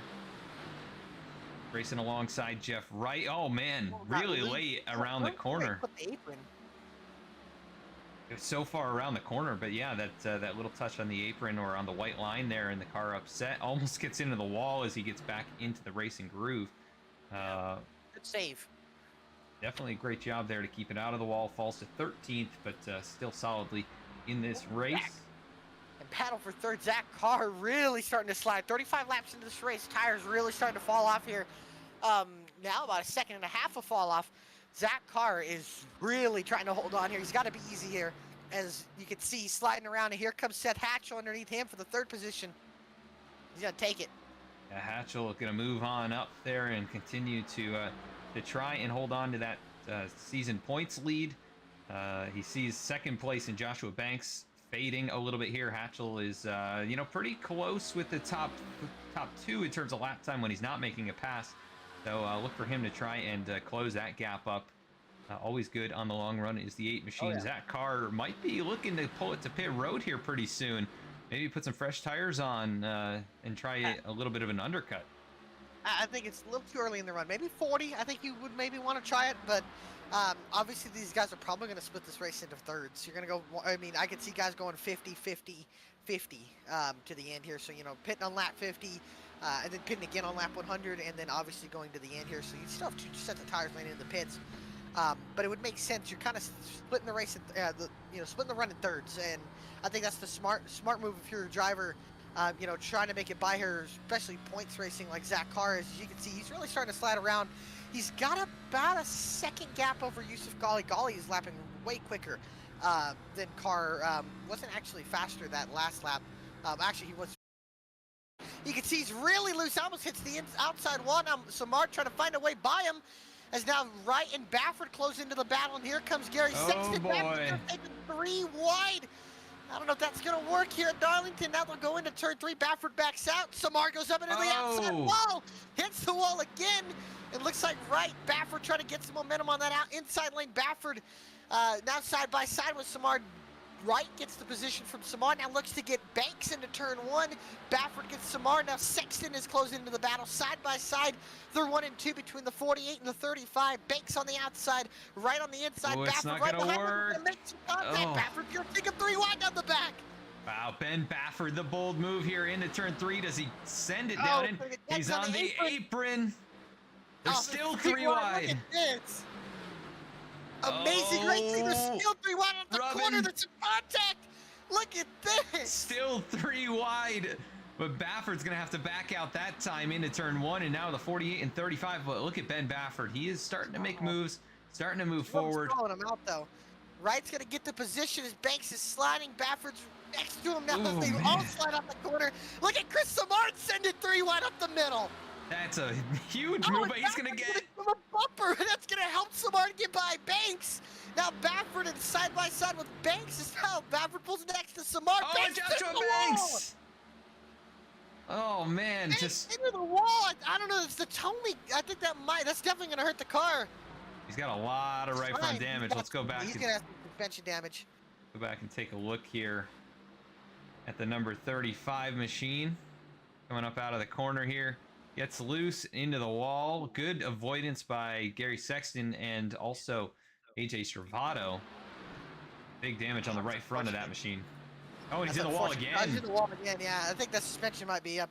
Racing alongside Jeff Wright. Oh man, really late around the corner. so far around the corner, but yeah, that little touch on the apron or on the white line there, and the car upset almost gets into the wall as he gets back into the racing groove. Good save. Definitely a great job there to keep it out of the wall. Falls to 13th, but still solidly in this race. And battle for third, Zach Carr really starting to slide. 35 laps into this race, tires really starting to fall off here. Now about a second and a half of fall off. Zach Carr is really trying to hold on here. He's got to be easy here. As you can see, sliding around, and here comes Seth Hatchell underneath him for the third position. He's going to take it. Yeah, Hatchell going to move on up there and continue to try and hold on to that season points lead. He sees second place in Joshua Banks fading a little bit here. Hatchell is, pretty close with the top two in terms of lap time when he's not making a pass. So look for him to try and close that gap up. Always good on the long run is the 8 machine. Zach Carr might be looking to pull it to pit road here pretty soon. Maybe put some fresh tires on and try a little bit of an undercut. I think it's a little too early in the run. Maybe 40. I think you would maybe want to try it, but obviously these guys are probably going to split this race into thirds. You're going to go, I mean, I could see guys going 50, 50, 50 to the end here. So, pitting on lap 50 and then pitting again on lap 100 and then obviously going to the end here. So you still have 2 sets of tires laying in the pits. But it would make sense. You're kind of splitting the race, splitting the run in thirds. And I think that's the smart move if you're a driver, trying to make it by here, especially points racing like Zach Carr is. As you can see, he's really starting to slide around. He's got about a second gap over Yusuf Ghali. Ghali is lapping way quicker than Carr. Wasn't actually faster that last lap. Actually, he was. You can see he's really loose. Almost hits the outside wall. Now Samar trying to find a way by him. As now Wright and Baffert close into the battle, and here comes Gary Sexton. Baffert taking 3 wide. I don't know if that's going to work here at Darlington. Now they'll go into turn 3. Baffert backs out. Samar goes up into the outside wall. Hits the wall again. It looks like Wright. Baffert trying to get some momentum on that inside lane. Baffert now side by side with Samar. Wright gets the position from Samar. Now looks to get Banks into turn 1. Baffert gets Samar. Now Sexton is closing into the battle side by side. They're 1 and 2 between the 48 and the 35. Banks on the outside, Wright on the inside. Oh, Baffert right behind him. Make some contact. Baffert, you're taking 3 wide down the back. Wow, Ben Baffert, the bold move here into turn 3. Does he send it down in? He's on the apron. They're still 3 wide. Look at this. Amazing racing. There's still 3 wide on the corner. There's some contact. Look at this. Still 3 wide. But Baffert's going to have to back out that time into turn 1. And now the 48 and 35. But look at Ben Baffert. He is starting to make moves. Starting to move forward. Throwing him out, though. Wright's going to get the position as Banks is sliding. Baffert's next to him now. They all slide up the corner. Look at Chris Samard send it 3 wide up the middle. That's a huge move, but he's going to get a bumper. That's going to help Samard get by Banks. Now Baffert is side by side with Banks. Is now Baffert pulls next to Samard. Oh, Banks Joshua Banks! Oh man, just into the wall. I don't know. It's the Tony. I think that's definitely going to hurt the car. He's got a lot of right front damage. Let's go back. He's going to have some suspension damage. Go back and take a look here at the number 35 machine coming up out of the corner here. Gets loose into the wall. Good avoidance by Gary Sexton and also AJ Servato. Big damage on the right front of that machine. Oh, and he's in the wall again. He's in the wall again, yeah. I think the suspension might be up,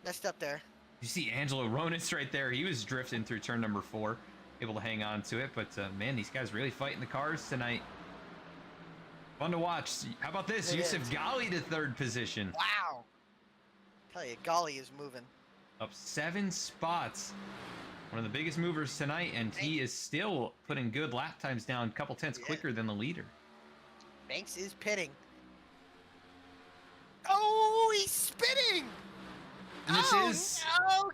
messed up there. You see Angelo Ronis right there. He was drifting through turn number 4, able to hang on to it. But, man, these guys really fighting the cars tonight. Fun to watch. How about this? Yusuf Ghali to 3rd position. Wow. I tell you, Ghali is moving. Up 7 spots. One of the biggest movers tonight, and he is still putting good lap times down, a couple tenths quicker than the leader. Banks is pitting. Oh, he's spinning! No,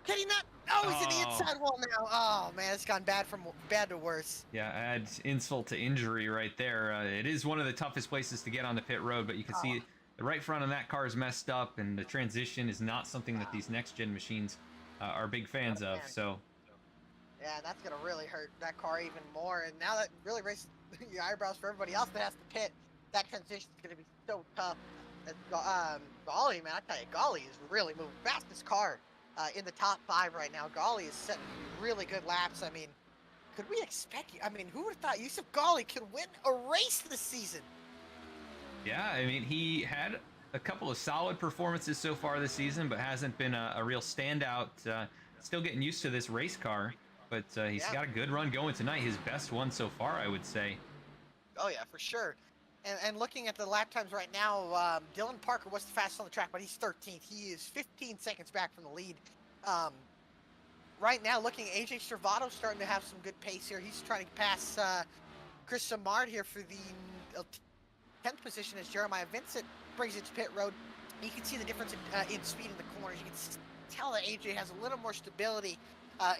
can he not? Oh, he's in the inside wall now. Oh, man, it's gone bad from bad to worse. Yeah, add insult to injury right there. It is one of the toughest places to get on the pit road, but you can see the right front of that car is messed up, and the transition is not something that these next-gen machines are big fans of. So, yeah, that's going to really hurt that car even more. And now that really raises your eyebrows for everybody else that has to pit. That transition is going to be so tough. Ghali, man, I tell you, Ghali is really moving. Fastest car in the top 5 right now. Ghali is setting really good laps. I mean, could we expect? I mean, who would have thought Yusuf Ghali could win a race this season? Yeah, I mean, he had a couple of solid performances so far this season, but hasn't been a real standout. Still getting used to this race car, but he's Yeah. got a good run going tonight. His best one so far, I would say. Oh yeah, for sure. And looking at the lap times right now, Dylan Parker was the fastest on the track, but he's 13th. He is 15 seconds back from the lead. Um, right now, looking at AJ Servato starting to have some good pace here. He's trying to pass Chris Samard here for the 10th position as Jeremiah Vincent brings it to pit road. You can see the difference in speed in the corners. You can tell that AJ has a little more stability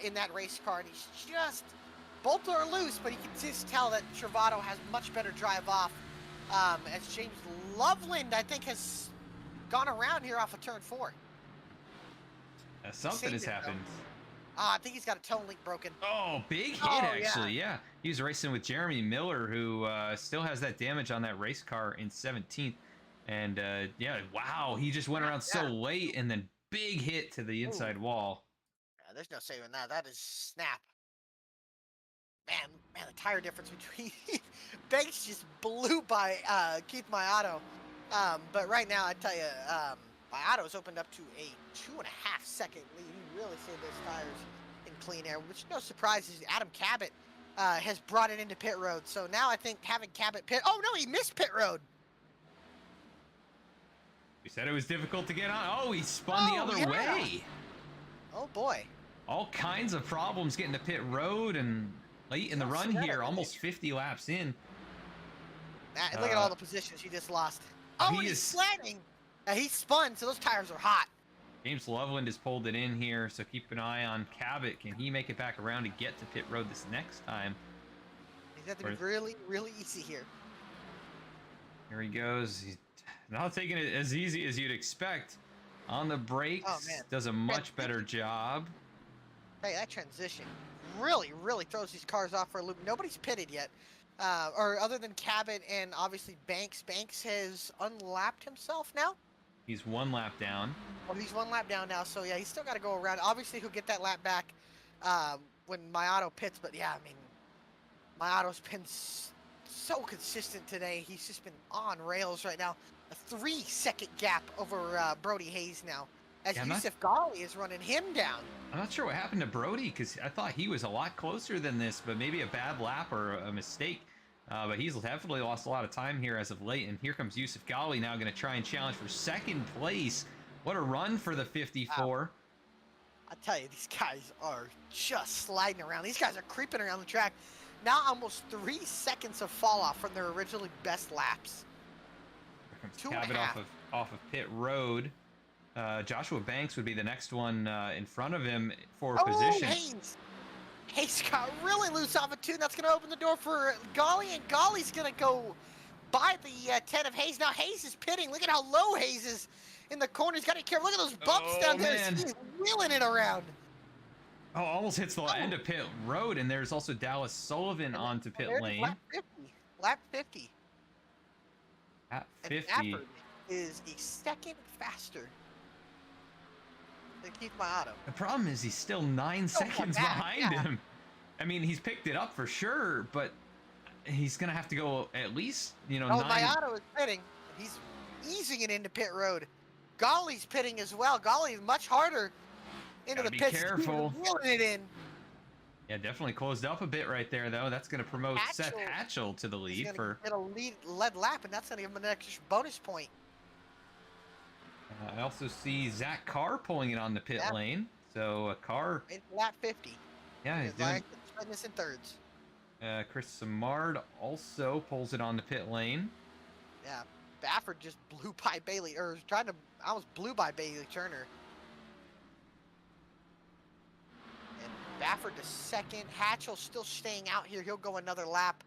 in that race car, and he's just bolt or loose, but you can just tell that Travato has much better drive off. As James Loveland, I think, has gone around here off of turn 4. Something has happened. I think he's got a toe link broken. Oh, big hit, actually. Yeah. He was racing with Jeremy Miller, who still has that damage on that race car in 17th. And yeah, wow, he just went around so late and then big hit to the inside wall. Yeah, there's no saving that. That is snap. Man, the tire difference between Banks just blew by Keith Mayato. But right now, I tell you, Mayato's opened up to a 2.5 second lead. He really saved those tires in clean air, which no surprise is Adam Cabot has brought it into pit road. So now I think having Cabot pit. Oh no, he missed pit road. We said it was difficult to get on. Oh, he spun the other way. Oh boy. All kinds of problems getting to pit road and late in the run here, almost 50 laps in. Look at all the positions he just lost. Oh, he's sliding. He spun, so those tires are hot. James Loveland has pulled it in here, so keep an eye on Cabot. Can he make it back around to get to pit road this next time? He's got to be really, really easy here. Here he goes. He's not taking it as easy as you'd expect. On the brakes, does a much better job. Hey, that transition really, really throws these cars off for a loop. Nobody's pitted yet. Or other than Cabot and obviously Banks. Banks has unlapped himself now. He's 1 lap down. Well, he's 1 lap down now, so yeah, he's still got to go around. Obviously, he'll get that lap back when Mayato pits, but yeah, I mean, Mayato's been so consistent today. He's just been on rails right now. A 3-second gap over Brody Hayes now, as Yusuf Ghali is running him down. I'm not sure what happened to Brody, because I thought he was a lot closer than this, but maybe a bad lap or a mistake. But he's definitely lost a lot of time here as of late. And here comes Yusuf Ghali now going to try and challenge for 2nd place. What a run for the 54. Wow. I tell you, these guys are just sliding around. These guys are creeping around the track. Now almost 3 seconds of fall off from their originally best laps. Here comes Cabot off of pit road. Joshua Banks would be the next one in front of him for position. Hayes got really loose off of 2. That's going to open the door for Ghali, and Ghali's going to go by the 10 of Hayes. Now Hayes is pitting. Look at how low Hayes is in the corner. He's got to be careful. Look at those bumps down there. He's wheeling it around. Oh, almost hits the end of pit road, and there's also Dallas Sullivan onto pit lane. Lap 50. At 50. And Stafford is a second faster than Keith Mayato. The problem is he's still 9 seconds behind him. I mean, he's picked it up for sure, but he's going to have to go at least, 9. Mayato is pitting. He's easing it into pit road. Ghali's pitting as well. Ghali is much harder into the pits. Be careful. Wheeling it in. Yeah, definitely closed up a bit right there, though. That's going to promote Seth Hatchell to the lead for. Get a lead lap, and that's going to give him an extra bonus point. I also see Zach Carr pulling it on the pit lane. So Carr. It's lap 50. Yeah, he's doing. This in thirds. Chris Samard also pulls it on the pit lane. Yeah, Baffert just blew by Bailey, or almost blew by Bailey Turner. And Baffert to 2nd. Hatchell still staying out here. He'll go another lap.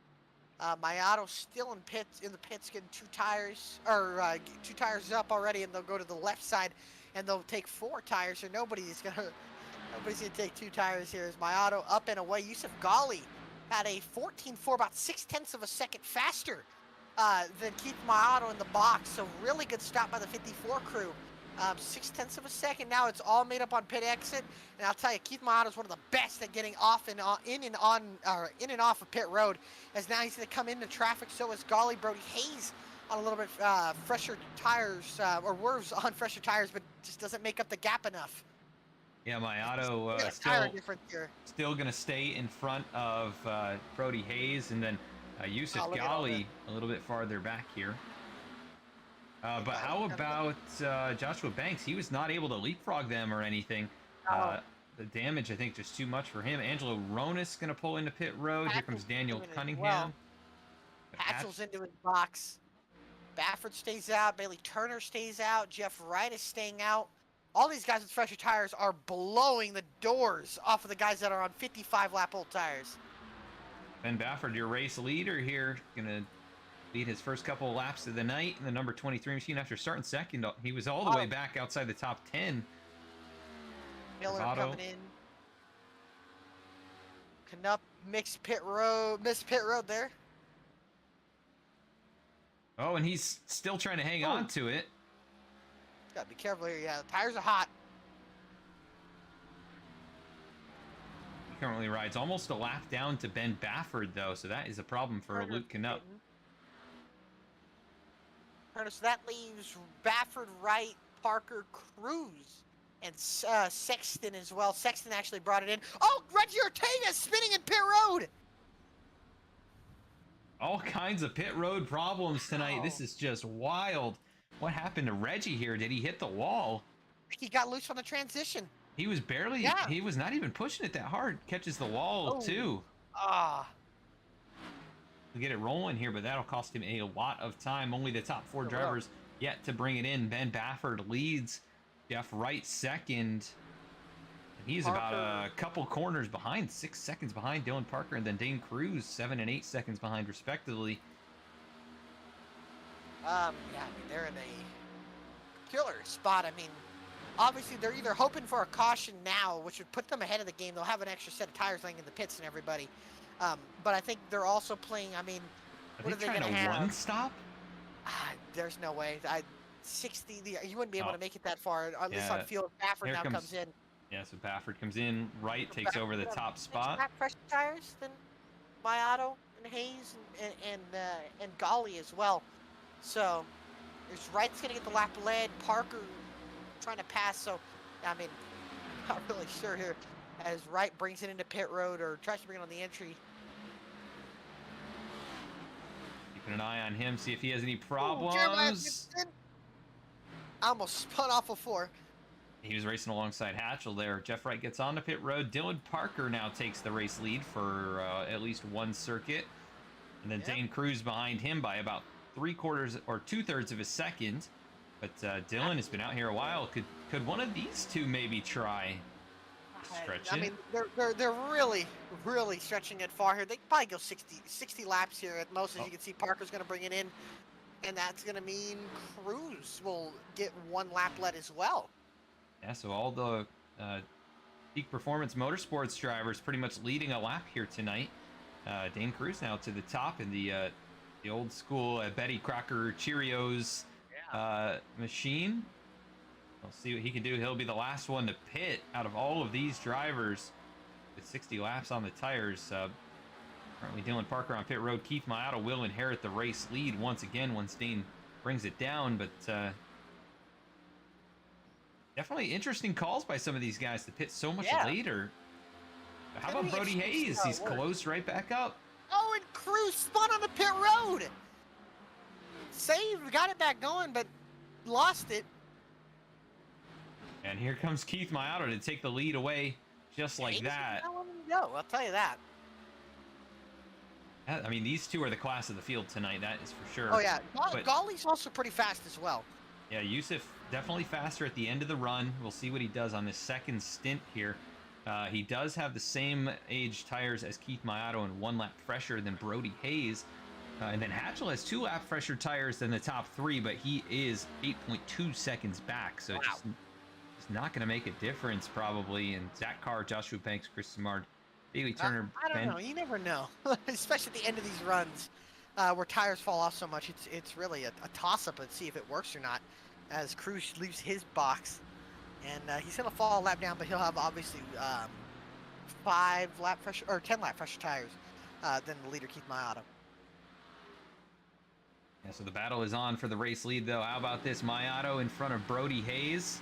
Mayato still in the pits, getting 2 tires, or 2 tires up already, and they'll go to the left side, and they'll take 4 tires. So nobody's gonna take 2 tires here. As Mayato up and away. Yusuf Ghali had a 14.4, about 0.6 of a second faster than Keith Mayato in the box. So really good stop by the 54 crew. 0.6 of a second. Now it's all made up on pit exit, and I'll tell you, Keith Mayato is one of the best at getting off and in and off of pit road. As now he's going to come into traffic. So is Ghali. Brody Hayes on a little bit fresher tires, or Werves on fresher tires, but just doesn't make up the gap enough. Yeah, my auto Look at the tire difference here. still going to stay in front of Brody Hayes, and then Yusuf look at all Ghali a little bit farther back here. But how kind of about Joshua Banks? He was not able to leapfrog them or anything. Oh. The damage, I think, just too much for him. Angelo Ronis going to pull into pit road. Here comes Hatchell's Daniel doing it as Cunningham. well. Hatchell's into his box. Baffert stays out. Bailey Turner stays out. Jeff Wright is staying out. All these guys with fresher tires are blowing the doors off of the guys that are on 55-lap-old tires. Ben Baffert, your race leader here, going to lead his first couple of laps of the night in the number 23 machine. After starting second, he was all the way back outside the top 10. Miller coming in. Canup missed pit road there. Oh, and he's still trying to hang on to it. Gotta be careful here. Yeah, the tires are hot. He currently rides almost a lap down to Ben Baffert, though, so that is a problem for Luke Canup. So that leaves Baffert, Wright, Parker, Cruz, and Sexton as well. Sexton actually brought it in. Oh, Reggie Ortega spinning in pit road. All kinds of pit road problems tonight. This is just wild. What happened to Reggie here? Did he hit the wall? He got loose on the transition. He was barely, he was not even pushing it that hard. Catches the wall, too. We'll get it rolling here, but that'll cost him a lot of time. Only the top 4 drivers yet to bring it in. Ben Baffert leads. Jeff Wright second. And he's about a couple corners behind, 6 seconds behind Dylan Parker, and then Dane Cruz 7 and 8 seconds behind, respectively. Yeah, I mean, they're in a killer spot. I mean, obviously they're either hoping for a caution now, which would put them ahead of the game. They'll have an extra set of tires laying in the pits and everybody. But I think they're also playing. I mean, what are they going to have? One stop? There's no way. 60. You wouldn't be able to make it that far. At least on field. Baffert now comes in. Yeah, so Baffert comes in. Wright takes over the top spot. Fresher tires than Mayato and Hayes and Ghali as well. So there's Wright's going to get the lap led. Parker trying to pass. So I mean, not really sure here as Wright brings it into pit road or tries to bring it on the entry. Keeping an eye on him, see if he has any problems. I almost spun off of 4. He was racing alongside Hatchell there. Jeff Wright gets on the pit road. Dylan Parker now takes the race lead for at least one circuit. And then Dane Cruz behind him by about 3/4 or 2/3 of a second. But Dylan has been out here a while. Could one of these two maybe try stretch it? I mean, they're really stretching it far here. They probably go 60 laps here at most. As you can see, Parker's going to bring it in. And that's going to mean Cruz will get 1 lap led as well. Yeah, so all the Peak Performance Motorsports drivers pretty much leading a lap here tonight. Dane Cruz now to the top in the old school Betty Crocker Cheerios machine. We'll see what he can do. He'll be the last one to pit out of all of these drivers with 60 laps on the tires. Currently Dylan Parker on pit road. Keith Mayato will inherit the race lead once again once Dane brings it down, but definitely interesting calls by some of these guys to pit so much later. How about Brody Hayes? He's closed right back up. Oh, and Cruz spun on the pit road. Saved, got it back going, but lost it. And here comes Keith Mayato to take the lead away just like that. Go, I'll tell you that. I mean, these two are the class of the field tonight, that is for sure. Oh, yeah. Ghali's also pretty fast as well. Yeah, Yusuf definitely faster at the end of the run. We'll see what he does on this second stint here. He does have the same age tires as Keith Mayato and 1 lap fresher than Brody Hayes. And then Hatchell has 2 lap fresher tires than the top 3, but he is 8.2 seconds back. So it's not going to make a difference probably. And Zach Carr, Joshua Banks, Chris Simard, Bailey Turner. I don't know. You never know, especially at the end of these runs where tires fall off so much. It's really a toss-up to see if it works or not as Cruz leaves his box. And he's going to fall a lap down, but he'll have obviously 10 lap fresher tires than the leader, Keith Mayato. Yeah, so the battle is on for the race lead, though. How about this? Mayato in front of Brody Hayes.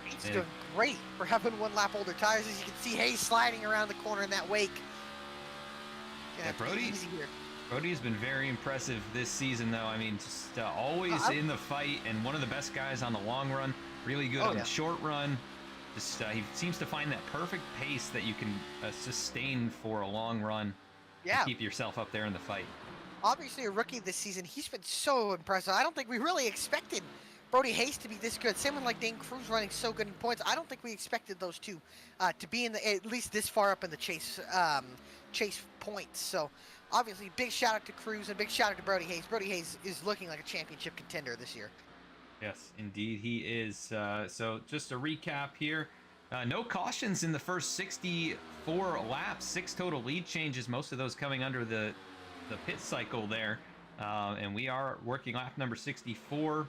He's doing great for having one lap older tires. As you can see, Hayes sliding around the corner in that wake. Yeah, Brody has been very impressive this season, though. I mean, just always in the fight and one of the best guys on the long run. Really good on the short run. Just he seems to find that perfect pace that you can sustain for a long run. Yeah. To keep yourself up there in the fight. Obviously a rookie this season. He's been so impressive. I don't think we really expected Brody Hayes to be this good. Same with like Dane Cruz running so good in points. I don't think we expected those two to be in the at least this far up in the chase points. So obviously big shout out to Cruz and big shout out to Brody Hayes. Brody Hayes is looking like a championship contender this year. Yes, indeed he is. So just a recap here. No cautions in the first 64 laps, 6 total lead changes, most of those coming under the pit cycle there. And we are working lap number 64.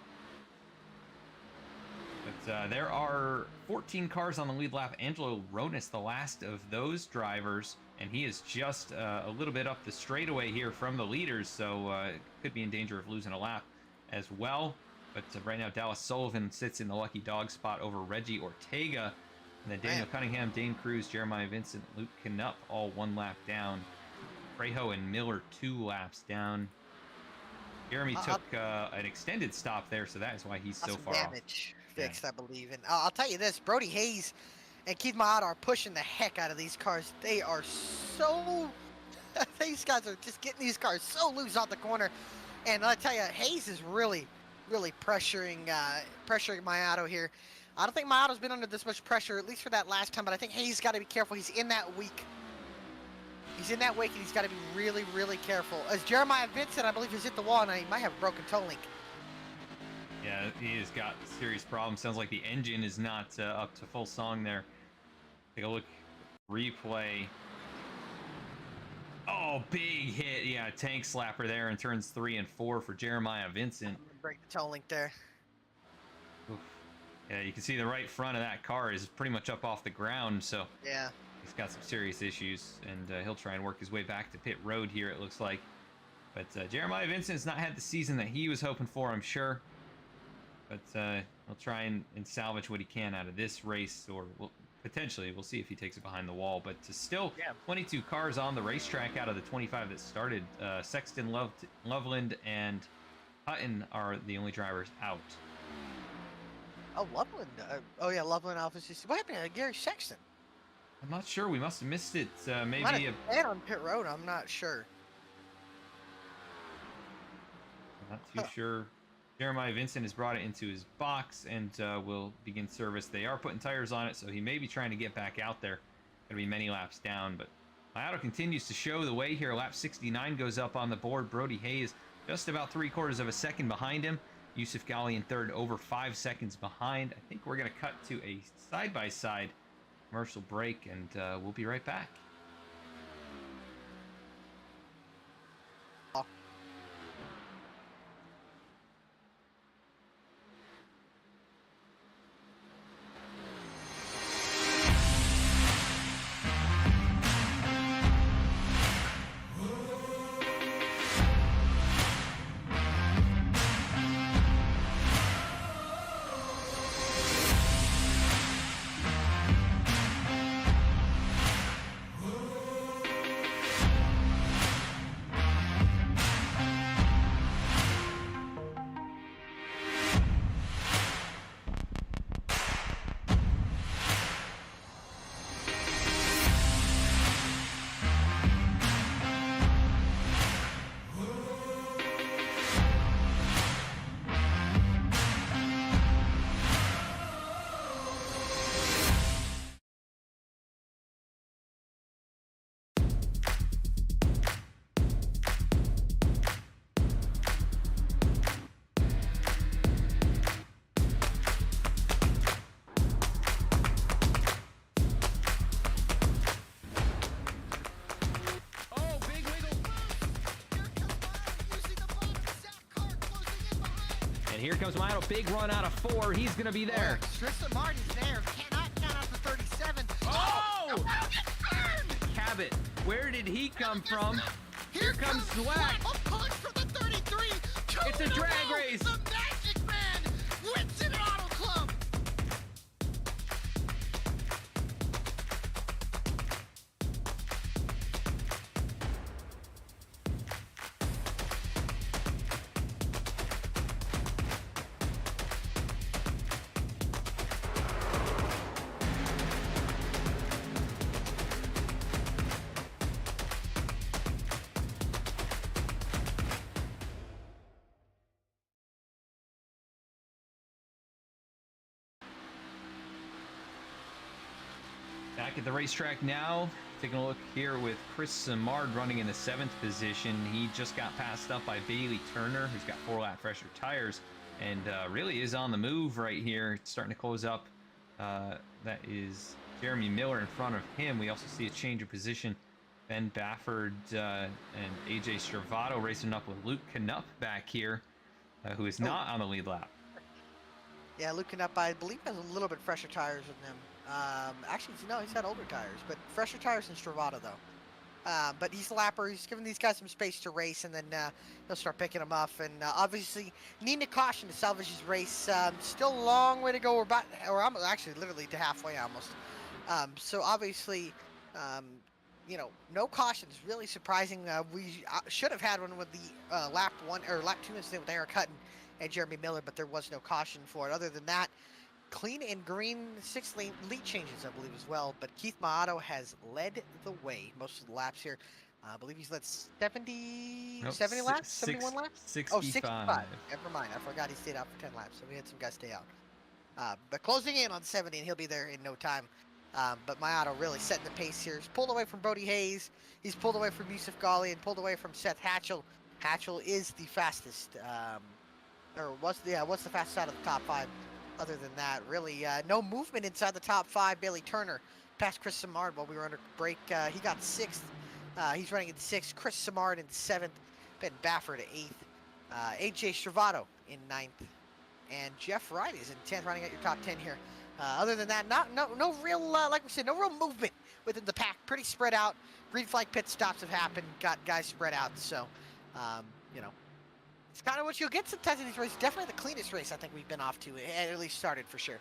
But there are 14 cars on the lead lap. Angelo Ronis, the last of those drivers, and he is just a little bit up the straightaway here from the leaders, so could be in danger of losing a lap as well. But right now, Dallas Sullivan sits in the lucky dog spot over Reggie Ortega. And then Daniel Cunningham, Dane Cruz, Jeremiah Vincent, Luke Knupp, all 1 lap down. Trejo and Miller 2 laps down. Jeremy took an extended stop there, so that is why he's so far damage fixed, I believe. And I'll tell you this, Brody Hayes and Keith Maada are pushing the heck out of these cars. They are so... these guys are just getting these cars so loose off the corner. And I'll tell you, Hayes is really pressuring Mayato here. I don't think Mayato's been under this much pressure, at least for that last time, but I think Hayes got to be careful. He's in that week. He's in that wake, and he's got to be really careful. As Jeremiah Vincent, I believe, has hit the wall, and he might have a broken toe link. Yeah, he has got serious problems. Sounds like the engine is not up to full song there. Take a look. Replay. Oh, big hit. Yeah, tank slapper there in turns 3 and 4 for Jeremiah Vincent. Break the toe link there. Oof. Yeah, you can see the right front of that car is pretty much up off the ground, so yeah, he's got some serious issues, and he'll try and work his way back to pit road here, it looks like. But Jeremiah Vincent's not had the season that he was hoping for, I'm sure. But he'll try and salvage what he can out of this race, or potentially we'll see if he takes it behind the wall. But still, 22 cars on the racetrack out of the 25 that started. Sexton, Loveland, and Hutton are the only drivers out. Oh, Loveland. Oh, yeah, Loveland Office. What happened to Gary Sexton? I'm not sure. We must have missed it. Maybe a bad on pit road. I'm not sure. I'm not too sure. Jeremiah Vincent has brought it into his box and will begin service. They are putting tires on it, so he may be trying to get back out there. Going to be many laps down, but Mayato continues to show the way here. Lap 69 goes up on the board. Brody Hayes just about 3/4 of a second behind him. Yusuf Ghali in third, over 5 seconds behind. I think we're going to cut to a side-by-side commercial break, and we'll be right back. And here comes Mayato, big run out of 4. He's going to be there. Tristan Martin's there. Cannot count out the 37. Oh! Cabot, where did he come from? Here comes Swack. A punch for the 33. It's a drag race. The Magic Man wins in Auto Club. Back at the racetrack now, taking a look here with Chris Simard running in the 7th position. He just got passed up by Bailey Turner, who's got 4-lap fresher tires, and really is on the move right here. It's starting to close up. That is Jeremy Miller in front of him. We also see a change of position. Ben Bafford and AJ Stravato racing up with Luke Knupp back here, who is not on the lead lap. Yeah, Luke Knupp, I believe, has a little bit fresher tires than them. Actually, no, he's had older tires, but fresher tires than Stravato, though. But he's a lapper. He's giving these guys some space to race, and then he'll start picking them off. And obviously, needing a caution to salvage his race. Still a long way to go. We're about, or I'm actually literally to halfway almost. So obviously, you know, no cautions. Really surprising. We should have had one with the lap 1 or lap 2 incident with Eric Hutton and Jeremy Miller, but there was no caution for it. Other than that, clean and green 6-lane lead changes, I believe, as well. But Keith Maato has led the way most of the laps here. I believe he's led 70 laps, 71 laps? 65. Oh, 65. Never mind. I forgot he stayed out for 10 laps, so we had some guys stay out. But closing in on 70, and he'll be there in no time. But Maato really setting the pace here. He's pulled away from Brody Hayes. He's pulled away from Yusuf Ghali and pulled away from Seth Hatchell. Hatchell is the fastest, what's the fastest out of the top 5. Other than that, really no movement inside the top 5. Bailey Turner passed Chris Simard while we were under break. He got 6th. He's running in 6th. Chris Simard in 7th. Ben Baffert at 8th. AJ Stravato in 9th. And Jeff Wright is in 10th, running at your top 10 here. Other than that, no real, like we said, no real movement within the pack. Pretty spread out. Green flag pit stops have happened. Got guys spread out. So, you know, it's kind of what you'll get sometimes in these races. Definitely the cleanest race I think we've been off to, at least started for sure.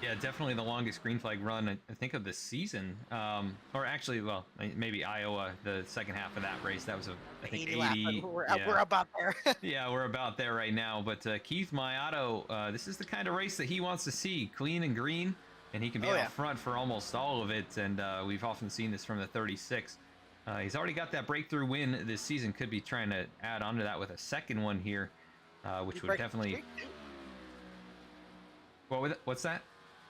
Yeah, definitely the longest green flag run, I think, of the season. Or actually, well, maybe Iowa, the second half of that race. That was, I think, 80. We're about there. Yeah, we're about there right now. But Keith Maato, this is the kind of race that he wants to see. Clean and green, and he can be out front for almost all of it. And we've often seen this from the 36. He's already got that breakthrough win this season. Could be trying to add on to that with a second one here, which would definitely... What's that?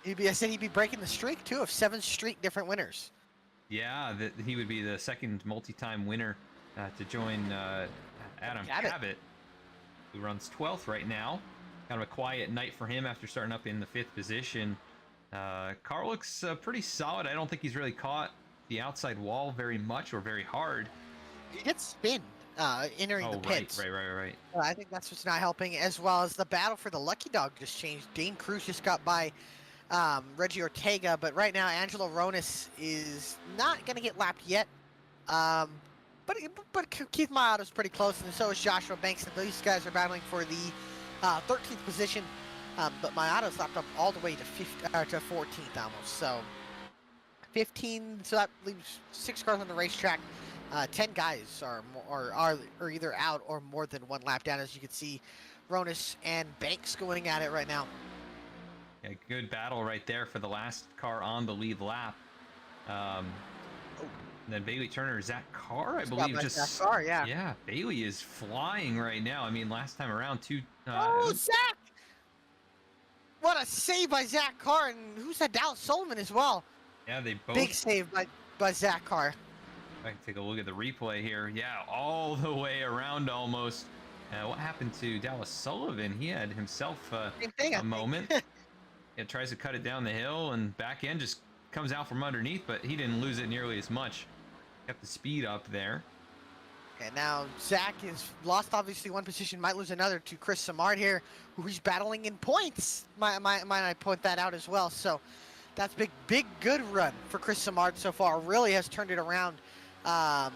I said he'd be breaking the streak, too, of 7 straight different winners. Yeah, he would be the second multi-time winner to join Adam Cabot, who runs 12th right now. Kind of a quiet night for him after starting up in the 5th position. Car looks pretty solid. I don't think he's really caught the outside wall very much or very hard. He gets spin entering the pits. Right. I think that's what's not helping, as well as the battle for the lucky dog just changed. Dane Cruz just got by Reggie Ortega, but right now Angelo Ronis is not going to get lapped yet. But Keith Maato's pretty close, and so is Joshua Banks. And these guys are battling for the 13th position. But Maato's lapped up all the way to 14th almost. So 15. So that leaves 6 cars on the racetrack. 10 guys are either out or more than 1 lap down, as you can see. Ronis and Banks going at it right now. Yeah, good battle right there for the last car on the lead lap. And then Bailey Turner, Zach Carr, I believe, just Zach Carr, yeah. Yeah, Bailey is flying right now. I mean, last time around, Zach! What a save by Zach Carr, and who's that? Dallas Sullivan as well. Yeah, they both. Big save by Zach Carr. I can take a look at the replay here. Yeah, all the way around almost. What happened to Dallas Sullivan? He had himself a moment. It tries to cut it down the hill, and back end just comes out from underneath, but he didn't lose it nearly as much. Kept the speed up there. And now Zach is lost, obviously, 1 position, might lose another to Chris Simard here, who he's battling in points. Might I point that out as well. So that's big good run for Chris Simard so far. Really has turned it around. Ever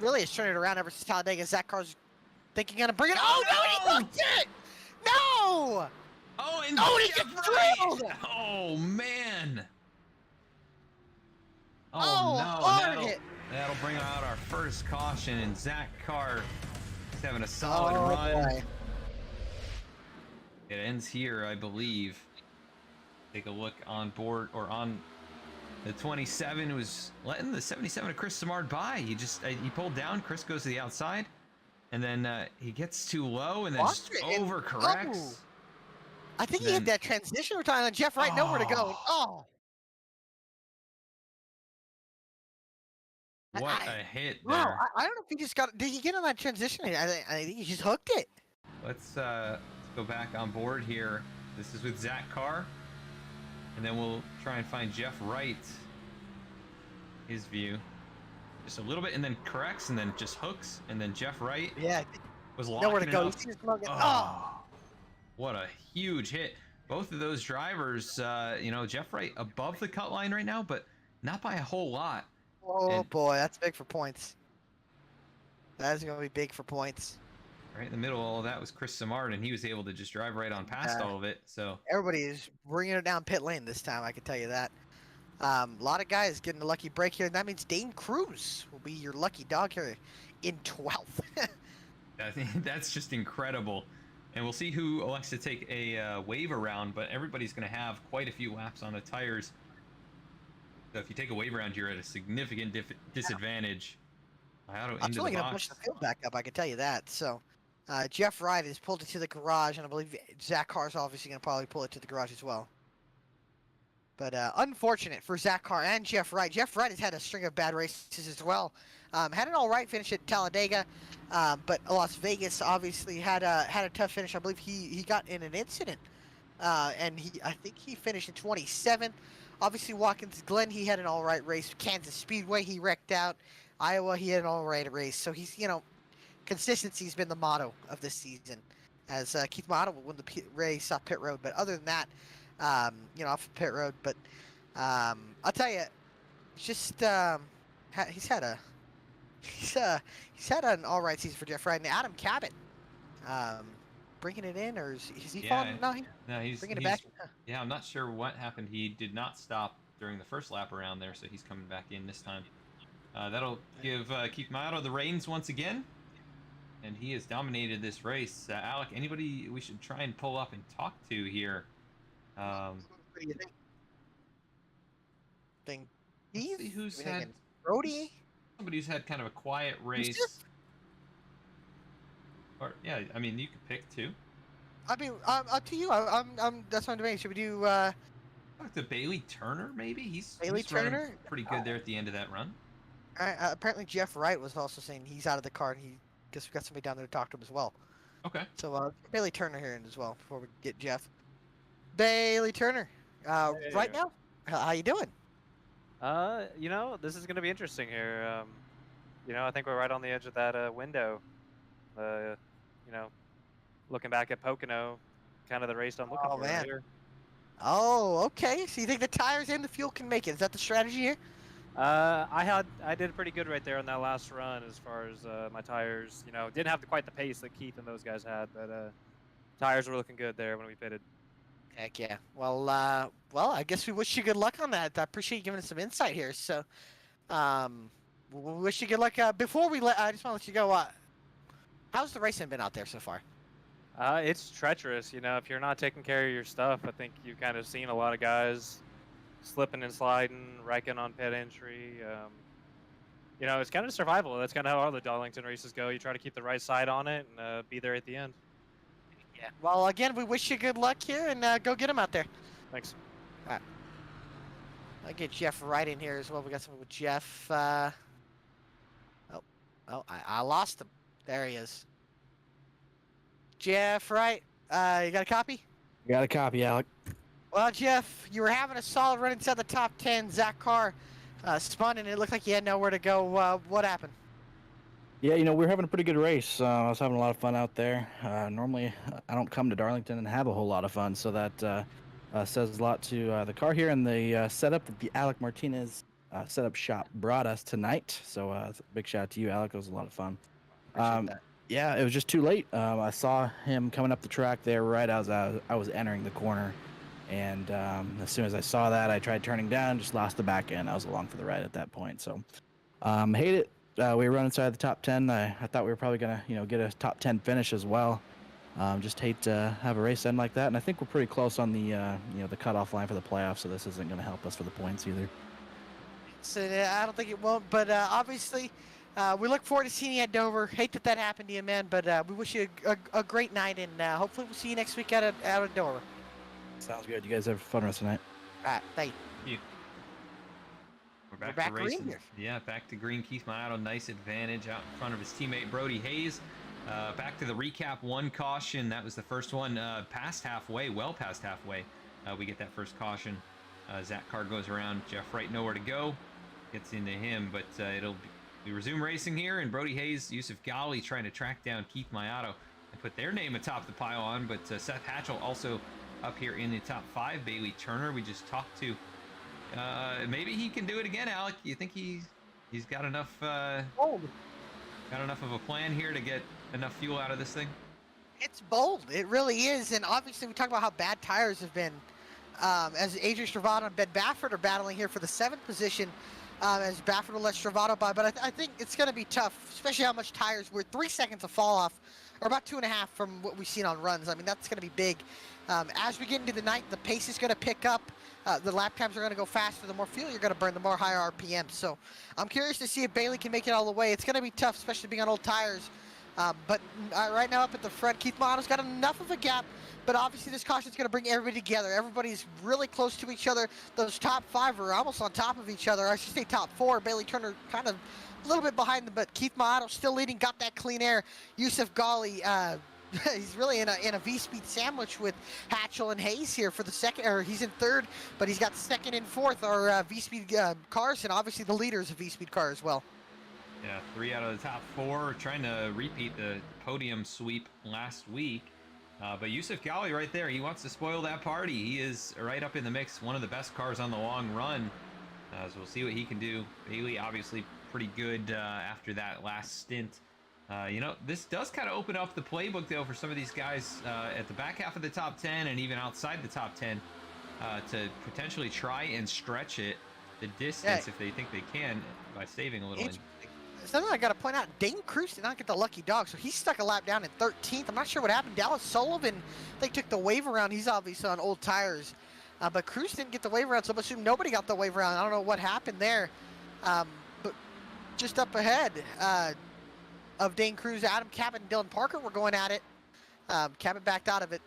since Talladega. Zach Carr's Think you're gonna bring it? Oh no, he hooked it! No! Oh, and Oh, he Jeff gets Wright! drilled! Oh man! Oh, Oh, no, hard and hit. that'll bring out our first caution, and Zach Carr is having a solid run. Boy. It ends here, I believe. Take a look on board, or on the 27 was letting the 77 of Chris Samard by. He pulled down. Chris goes to the outside, and then he gets too low, and then just overcorrects. Oh. I think he hit that transition we're talking on. Jeff Wright nowhere to go. Oh. What a hit Wow, there. I don't know if he just got. Did he get on that transition? I think he just hooked it. Let's go back on board here. This is with Zach Carr, and then we'll try and find Jeff Wright. His view, just a little bit, and then corrects, and then just hooks, and then Jeff Wright. Yeah. Was locking Nowhere to go. it up. Oh. What a huge hit. Both of those drivers, Jeff Wright above the cut line right now, but not by a whole lot. Oh boy, that's big for points. That is going to be big for points. Right in the middle of all of that was Chris Samard, and he was able to just drive right on past all of it. So everybody is bringing it down pit lane this time, I can tell you that. A lot of guys getting a lucky break here, and that means Dane Cruz will be your lucky dog here in 12th. that's just incredible. And we'll see who elects to take a wave around, but everybody's going to have quite a few laps on the tires. So if you take a wave around, you're at a significant disadvantage. I'm still going to push the field back up, I can tell you that. So Jeff Wright has pulled it to the garage, and I believe Zach Carr's obviously going to probably pull it to the garage as well. But unfortunate for Zach Carr and Jeff Wright. Jeff Wright has had a string of bad races as well. Had an all right finish at Talladega, but Las Vegas obviously had a tough finish. I believe he got in an incident, and I think he finished in 27. Obviously, Watkins Glen, he had an all right race. Kansas Speedway, he wrecked out. Iowa, he had an all right race. So he's, consistency's been the motto of this season. As Keith Motto will win the race off pit road, but other than that, off the pit road. But I'll tell you, it's just he's had an all right season for Jeff Wright. And Adam Cabot, bringing it in, or is he falling? No, he's bringing it back. Yeah, I'm not sure what happened. He did not stop during the first lap around there, so he's coming back in this time. That'll give Keith Motto the reins once again, and he has dominated this race. Alec, anybody we should try and pull up and talk to here? What do you think? See who's had Brody? Somebody who's had kind of a quiet race. Or yeah, I mean you could pick two. I mean, up to you. That's what I'm doing. Should we do? Talk to Bailey Turner, maybe. He's Turner, pretty good there at the end of that run. Apparently Jeff Wright was also saying he's out of the car, and he guess we got somebody down there to talk to him as well. Okay. So Bailey Turner here as well before we get Jeff. Bailey Turner, right now, how you doing? This is gonna be interesting here. I think we're right on the edge of that window. Looking back at Pocono, kind of the race I'm looking for here. Oh, okay. So you think the tires and the fuel can make it? Is that the strategy here? I did pretty good right there on that last run as far as my tires. Didn't have quite the pace that Keith and those guys had, but tires were looking good there when we pitted. Heck yeah. Well, I guess we wish you good luck on that. I appreciate you giving us some insight here. So, we wish you good luck. Before I just want to let you go. How's the racing been out there so far? It's treacherous. If you're not taking care of your stuff, I think you've kind of seen a lot of guys slipping and sliding, wrecking on pit entry. It's kind of survival. That's kind of how all the Darlington races go. You try to keep the right side on it and be there at the end. Yeah. Well, again, we wish you good luck here, and go get him out there. Thanks. All right. I'll get Jeff right in here as well. We got something with Jeff. I lost him. There he is. Jeff, right? You got a copy? Got a copy, Alec. Well, Jeff, you were having a solid run inside the top 10. Zach Carr spun, and it looked like you had nowhere to go. What happened? Yeah, we were having a pretty good race. I was having a lot of fun out there. Normally, I don't come to Darlington and have a whole lot of fun, so that says a lot to the car here and the setup that the Alec Martinez setup shop brought us tonight. So big shout out to you, Alec. It was a lot of fun. Yeah, it was just too late. I saw him coming up the track there right as I was entering the corner. And as soon as I saw that, I tried turning down, just lost the back end. I was along for the ride at that point. So hate it. We were running inside the top 10. I thought we were probably going to, get a top 10 finish as well. Just hate to have a race end like that. And I think we're pretty close on the, the cutoff line for the playoffs. So this isn't going to help us for the points either. So I don't think it won't, but obviously we look forward to seeing you at Dover. Hate that happened to you, man, but we wish you a great night, and hopefully we'll see you next week out of Dover. Sounds good. You guys have fun rest of the night. All right, thank you. We're back back to racing. green. Yeah, back to green. Keith Mato, nice advantage out in front of his teammate Brody Hayes. Back to the recap. One caution. That was the first one. Past halfway, well past halfway. We get that first caution. Zach Carr goes around. Jeff Wright nowhere to go. Gets into him, but we resume racing here, and Brody Hayes, Yusuf Ghali trying to track down Keith Mayato and put their name atop the pile on, but Seth Hatchell also up here in the top 5. Bailey Turner, we just talked to. Maybe he can do it again, Alec. You think he's got enough got enough of a plan here to get enough fuel out of this thing? It's bold. It really is, and obviously we talk about how bad tires have been. As Adrian Stravado and Ben Baffert are battling here for the 7th position, as Baffert will let Stravado by, but I think it's going to be tough, especially how much tires. We're 3 seconds of fall off, or about 2.5 from what we've seen on runs. I mean, that's going to be big. As we get into the night, the pace is going to pick up. The lap times are going to go faster. The more fuel you're going to burn, the more higher RPM. So I'm curious to see if Bailey can make it all the way. It's going to be tough, especially being on old tires. But right now up at the front, Keith Milano's got enough of a gap. But obviously this caution is going to bring everybody together. Everybody's really close to each other. Those top 5 are almost on top of each other. I should say top 4. Bailey Turner kind of a little bit behind them, but Keith Milano still leading, got that clean air. Yusuf Ghali, he's really in a V-Speed sandwich with Hatchell and Hayes here for the second, or he's in 3rd, but he's got 2nd and 4th are V-Speed cars, and obviously the leader is a V-Speed car as well. Yeah, 3 out of the top 4 trying to repeat the podium sweep last week. But Yusuf Ghali right there, he wants to spoil that party. He is right up in the mix, one of the best cars on the long run. So we'll see what he can do. Bailey obviously pretty good after that last stint. This does kind of open up the playbook, though, for some of these guys at the back half of the top 10 and even outside the top 10 to potentially try and stretch it the distance if they think they can by saving a little. Something I got to point out, Dane Cruz did not get the lucky dog, so he stuck a lap down in 13th. I'm not sure what happened. Dallas Sullivan, they took the wave around. He's obviously on old tires. But Cruz didn't get the wave around, so I'm assuming nobody got the wave around. I don't know what happened there. But just up ahead of Dane Cruz, Adam Cabot and Dylan Parker were going at it. Cabot backed out of it.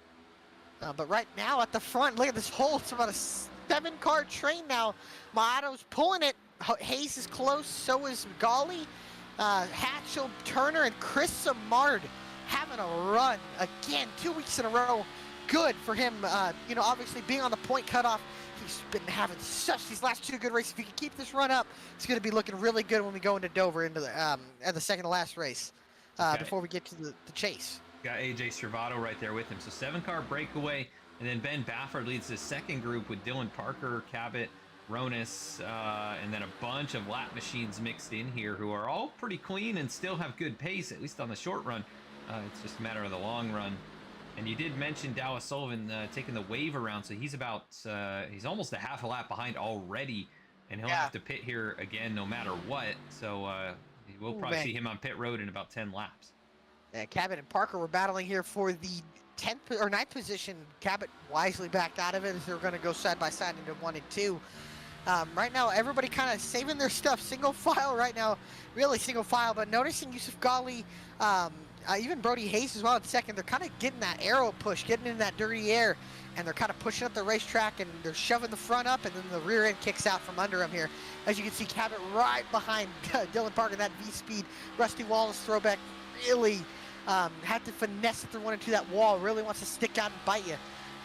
But right now at the front, look at this hole. It's about a 7-car train now. Maato's pulling it. Hayes is close, so is Ghali. Hatchell, Turner, and Chris Samard having a run again 2 weeks in a row. Good for him. Obviously being on the point cutoff, he's been having such these last 2 good races. If he can keep this run up, it's going to be looking really good when we go into Dover into the at the second to last race before we get to the chase. Got AJ Stravado right there with him. So 7-car breakaway, and then Ben Baffert leads the second group with Dylan Parker, Cabot, Ronis, and then a bunch of lap machines mixed in here who are all pretty clean and still have good pace, at least on the short run. It's just a matter of the long run. And you did mention Dallas Sullivan taking the wave around, so he's he's almost a half a lap behind already, and he'll have to pit here again no matter what. So we'll probably see him on pit road in about 10 laps. Yeah, Cabot and Parker were battling here for the 10th or 9th position. Cabot wisely backed out of it as they're going to go side by side into 1 and 2. Right now, everybody kind of saving their stuff, single file right now, really single file, but noticing Yusuf Ghali, even Brody Hayes as well in second, they're kind of getting that arrow push, getting in that dirty air, and they're kind of pushing up the racetrack, and they're shoving the front up, and then the rear end kicks out from under them here. As you can see, Cabot right behind Dylan Parker, that V-Speed, Rusty Wallace throwback, really had to finesse it through 1 and 2. That wall really wants to stick out and bite you.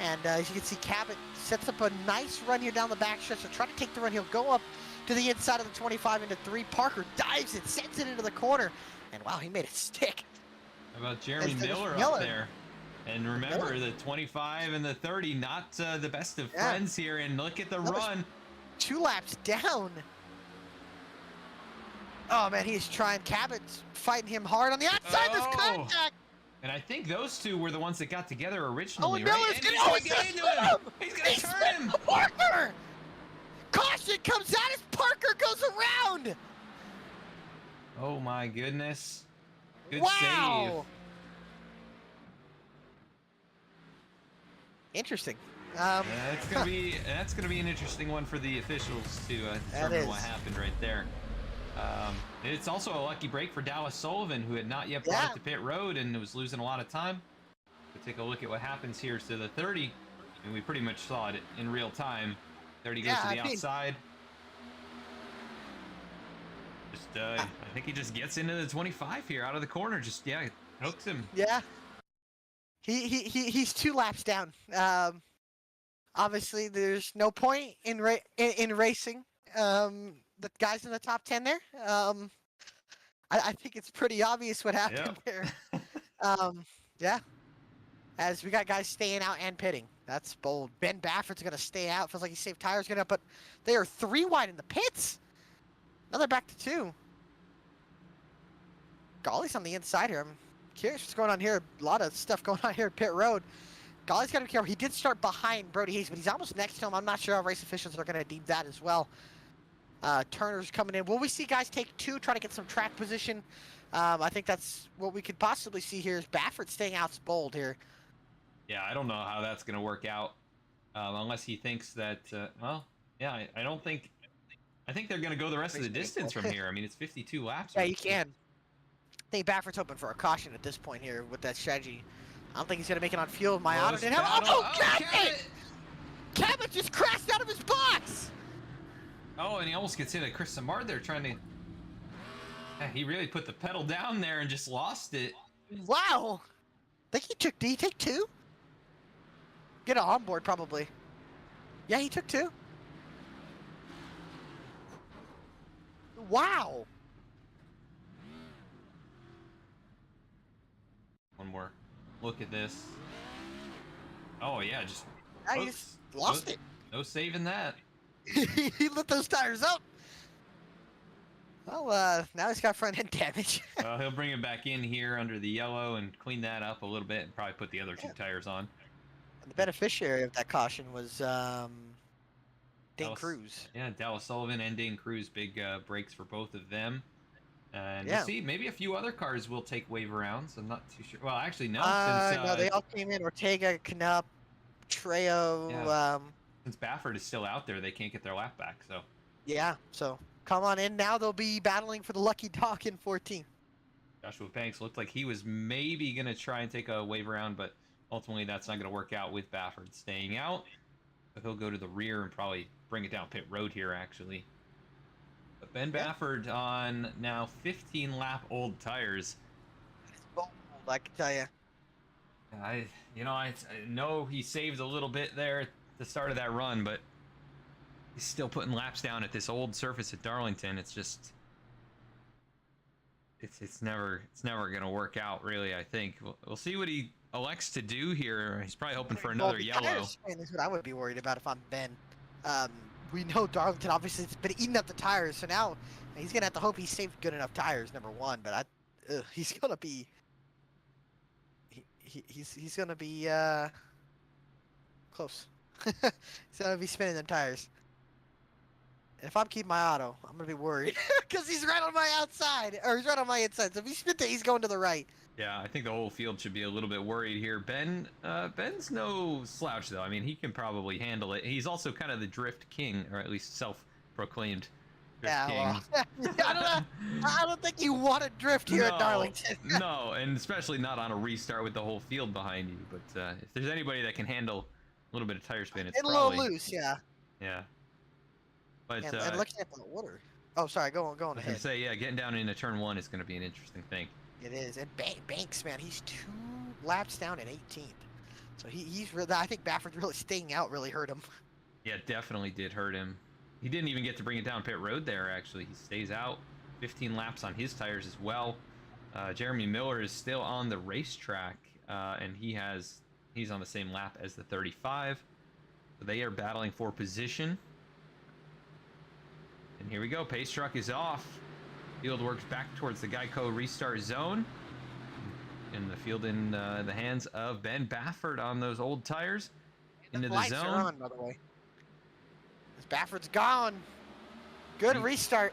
And as you can see, Cabot sets up a nice run here down the back stretch. So try to take the run. He'll go up to the inside of the 25 into 3. Parker dives it, sends it into the corner. And wow, he made it stick. How about Jeremy Miller up there? And remember, the 25 and the 30, not the best of friends here. And look at the run. 2 laps down. Oh man, he's trying. Cabot's fighting him hard on the outside. There's Oh. contact. And I think those two were the ones that got together Oh, originally, Miller's right? And gonna, he's gonna he's get gonna into spin him. him. He's gonna He's turn spinning him. Parker. Caution comes out as Parker goes around. Oh my goodness. Good Wow. Interesting. That's gonna be an interesting one for the officials to determine what is. happened right there. It's also a lucky break for Dallas Sullivan, who had not yet brought Yeah. it to pit road and was losing a lot of time. We'll take a look at what happens here to the 30, and we pretty much saw it in real time. 30 goes to the outside. Just, I think he just gets into the 25 here out of the corner. Just hooks him. Yeah. He's 2 laps down. Obviously, there's no point in racing. The guys in the top 10 there. I think it's pretty obvious what happened there. Yeah. As we got guys staying out and pitting. That's bold. Ben Bafford's gonna stay out. Feels like he saved tires gonna, but they are 3 wide in the pits. Now they're back to 2. Golly's on the inside here. I'm curious what's going on here. A lot of stuff going on here at pit road. Golly's got to be careful. He did start behind Brody Hayes, but he's almost next to him. I'm not sure how race officials are going to deem that as well. Turner's coming in. Will we see guys take 2, try to get some track position? I think that's what we could possibly see here is Baffert staying out's bold here. Yeah, I don't know how that's going to work out unless he thinks that, I don't think, I think they're going to go the rest of the distance from here. I mean, it's 52 laps. Yeah, you can. I think Baffert's hoping for a caution at this point here with that strategy. I don't think he's going to make it on fuel. My auto didn't have. Oh, Cabot! Cabot just crashed out of his box! Oh, and he almost gets hit at Chris Samard there trying to... Yeah, he really put the pedal down there and just lost it. Wow! I think he took... Did he take 2? Get an onboard, probably. Yeah, he took 2. Wow! One more look at this. Oh, yeah, just... I just lost it. No saving that. He lit those tires up. Well, now he's got front end damage. He'll bring it back in here under the yellow and clean that up a little bit and probably put the other 2 tires on. And the beneficiary of that caution was Dane Cruz. Yeah, Dallas Sullivan and Dane Cruz, big breaks for both of them. And Yeah. we'll see, maybe a few other cars will take wave rounds. I'm not too sure. Well, actually, no. No, they all came in. Ortega, Knupp, Trejo. Yeah. Since Baffert is still out there, they can't get their lap back. So Yeah, so come on in. Now they'll be battling for the lucky dog in 14. Joshua Banks looked like he was maybe going to try and take a wave around, but ultimately that's not going to work out with Baffert staying out. So he'll go to the rear and probably bring it down pit road here, actually. But Ben Baffert on now 15-lap old tires. It's bold, I can tell you. I know he saved a little bit there at the start of that run, but he's still putting laps down at this old surface at Darlington. It's just, it's never gonna work out, really. I think we'll see what he elects to do here. He's probably hoping for another yellow. Tires, man, that's what I would be worried about if I'm Ben. We know Darlington obviously has been eating up the tires, so now he's gonna have to hope he saved good enough tires. Number 1, but he's gonna be. He's gonna be close. He's gonna be spinning them tires. And if I'm keeping my auto, I'm gonna be worried because he's right on my outside, or he's right on my inside. So if he spins it, he's going to the right. Yeah, I think the whole field should be a little bit worried here. Ben's no slouch though. I mean, he can probably handle it. He's also kind of the drift king, or at least self-proclaimed drift king. Well, I don't think you want to drift here at Darlington. No, and especially not on a restart with the whole field behind you. But if there's anybody that can handle a little bit of tire spin, it's probably... a little loose, yeah. Yeah. But and looking at the order. Oh, sorry, go on I was ahead. gonna say, yeah, getting down into turn 1 is going to be an interesting thing. It is, and Banks, man, he's 2 laps down at 18th. So he's really, I think Baffert really staying out really hurt him. Yeah, definitely did hurt him. He didn't even get to bring it down pit road there, actually. He stays out. 15 laps on his tires as well. Jeremy Miller is still on the racetrack, and he's on the same lap as the 35. So they are battling for position. And here we go. Pace truck is off. Field works back towards the Geico restart zone. And the field in the hands of Ben Baffert on those old tires. Into the lights zone. are on, by the way. As Baffert's gone. Good restart.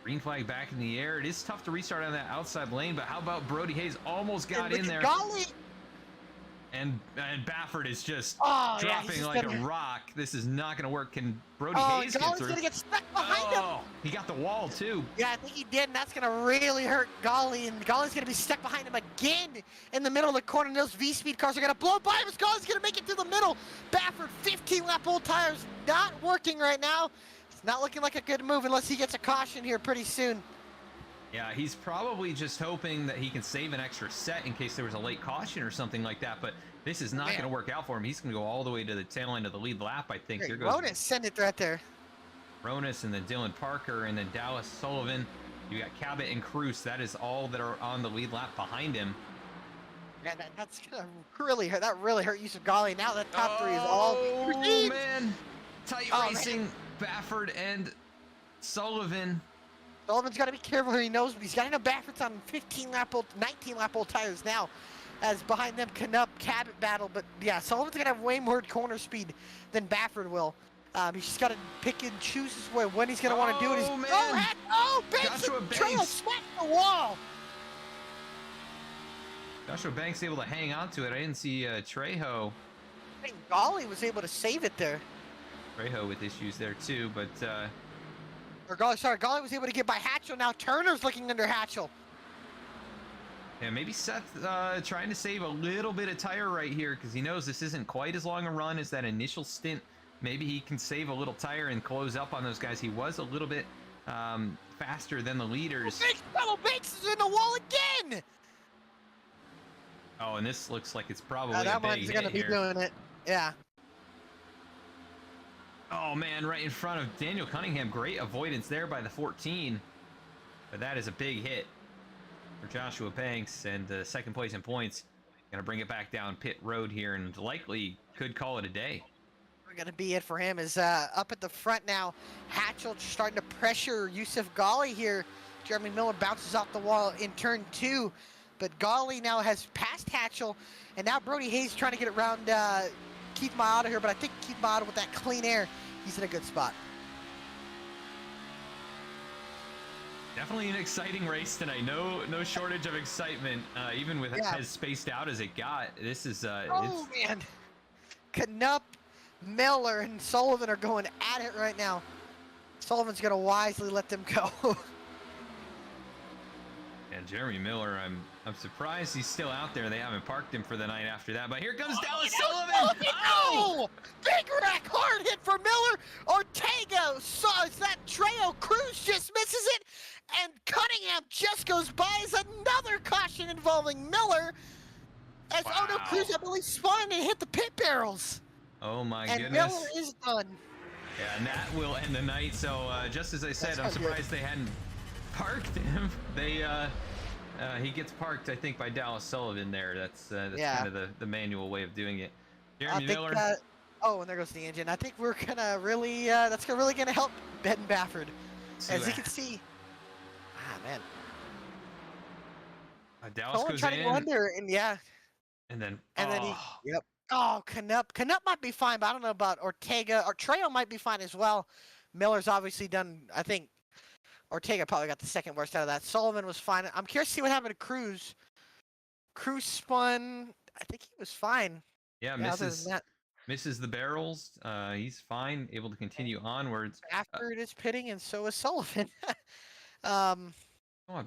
Green flag back in the air. It is tough to restart on that outside lane, but how about Brody Hayes almost got in there. Golly. And Baffert is just Oh, dropping yeah, like a rock. This is not going to work. Can Brody Hayes get Golly's through? gonna get stuck behind him. He got the wall too. Yeah, I think he did, and that's gonna really hurt Golly, and Golly's gonna be stuck behind him again in the middle of the corner. And those V-Speed cars are gonna blow by him. Golly's gonna make it through the middle. Baffert, 15-lap old tires, not working right now. It's not looking like a good move unless he gets a caution here pretty soon. Yeah, he's probably just hoping that he can save an extra set in case there was a late caution or something like that. But this is not going to work out for him. He's going to go all the way to the tail end of the lead lap, I think. Here goes Ronis, send it right there. Ronis, and then Dylan Parker, and then Dallas Sullivan. You got Cabot and Cruz. That is all that are on the lead lap behind him. Yeah, that's gonna really hurt. That really hurt Yusuf Ghali. Now the top three is all. Oh man, tight racing. Man. Baffert and Sullivan. Sullivan's got to be careful here. He knows, but he's got to know Baffert's on 19-lap old tires now. As behind them, Canup, Cabot battle. But yeah, Sullivan's going to have way more corner speed than Baffert will. He's just got to pick and choose his way when he's going to want to do it. Benson Trail smacked the wall. Joshua Banks able to hang on to it. I didn't see Trejo. I think Ghali was able to save it there. Trejo with issues there too, but Ghali was able to get by Hatchell. Now Turner's looking under Hatchell. Yeah, maybe Seth trying to save a little bit of tire right here because he knows this isn't quite as long a run as that initial stint. Maybe he can save a little tire and close up on those guys. He was a little bit faster than the leaders. Banks is in the wall again. Oh, and this looks like it's probably a that big one's hit gonna be here. doing it. Yeah. Oh man, right in front of Daniel Cunningham. Great avoidance there by the 14. But that is a big hit for Joshua Banks, and second place in points. Gonna bring it back down pit road here, and likely could call it a day. We're gonna be it for him. Is up at the front now. Hatchell starting to pressure Yusuf Ghali here. Jeremy Miller bounces off the wall in turn 2, but Ghali now has passed Hatchell, and now Brody Hayes trying to get around Keith Maada here, but I think Keith Maada with that clean air, he's in a good spot. Definitely an exciting race tonight. No shortage of excitement, even with as spaced out as it got. This is oh man, Canup, Miller, and Sullivan are going at it right now. Sullivan's gonna wisely let them go. And Jeremy Miller, I'm surprised he's still out there. They haven't parked him for the night after that. But here comes Dallas Sullivan. Oh! Big rack, hard hit for Miller. Ortega saw that Trejo. Cruz just misses it, and Cunningham just goes by as another caution involving Miller. As Cruz, I believe, spun and hit the pit barrels. Oh my and goodness. Miller is done. Yeah, and that will end the night. So just as I said, I'm surprised they hadn't parked him. He gets parked, I think, by Dallas Sullivan there. That's kind of the manual way of doing it. Jeremy Miller. And there goes the engine. I think we're gonna really that's really gonna help Ben Baffert, as you can see. Man. Dallas goes trying to go under, and then Canup might be fine, but I don't know about Ortega. Or Trejo might be fine as well. Miller's obviously done. I think Ortega probably got the second worst out of that. Sullivan was fine. I'm curious to see what happened to Cruz. Cruz spun. I think he was fine. Yeah, misses the barrels. He's fine, able to continue onwards. After it is pitting, and so is Sullivan. I'm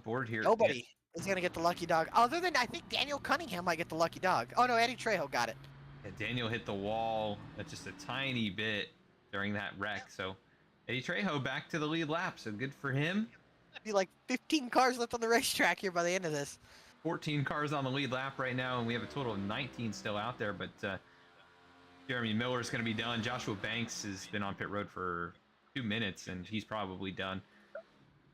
bored here. Nobody is going to get the lucky dog. Other than, I think Daniel Cunningham might get the lucky dog. Oh, no, Eddie Trejo got it. Yeah, Daniel hit the wall just a tiny bit during that wreck, so Eddie Trejo back to the lead lap, so good for him. There'll be like 15 cars left on the racetrack here by the end of this. 14 cars on the lead lap right now, and we have a total of 19 still out there, but Jeremy Miller's going to be done. Joshua Banks has been on pit road for 2 minutes, and he's probably done.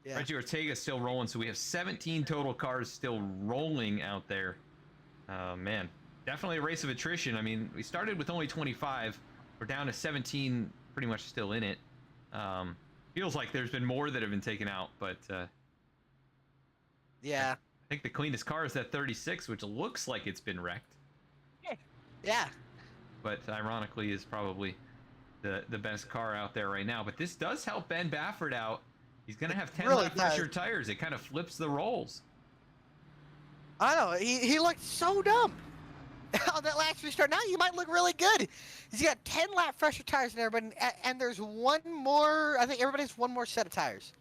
Yeah. Reggie Ortega's still rolling, so we have 17 total cars still rolling out there. Man, definitely a race of attrition. I mean, we started with only 25. We're down to 17, pretty much still in it. Feels like there's been more that have been taken out, but Yeah. I think the cleanest car is that 36, which looks like it's been wrecked, Yeah. but ironically is probably the best car out there right now. But this does help Ben Baffert out. He's going to have 10 really lap does. pressure tires. It kind of flips the roles. I know. He looked so dumb on that last restart. Now you might look really good. He's got 10 lap fresher tires in there, but and there's one more. I think everybody has one more set of tires.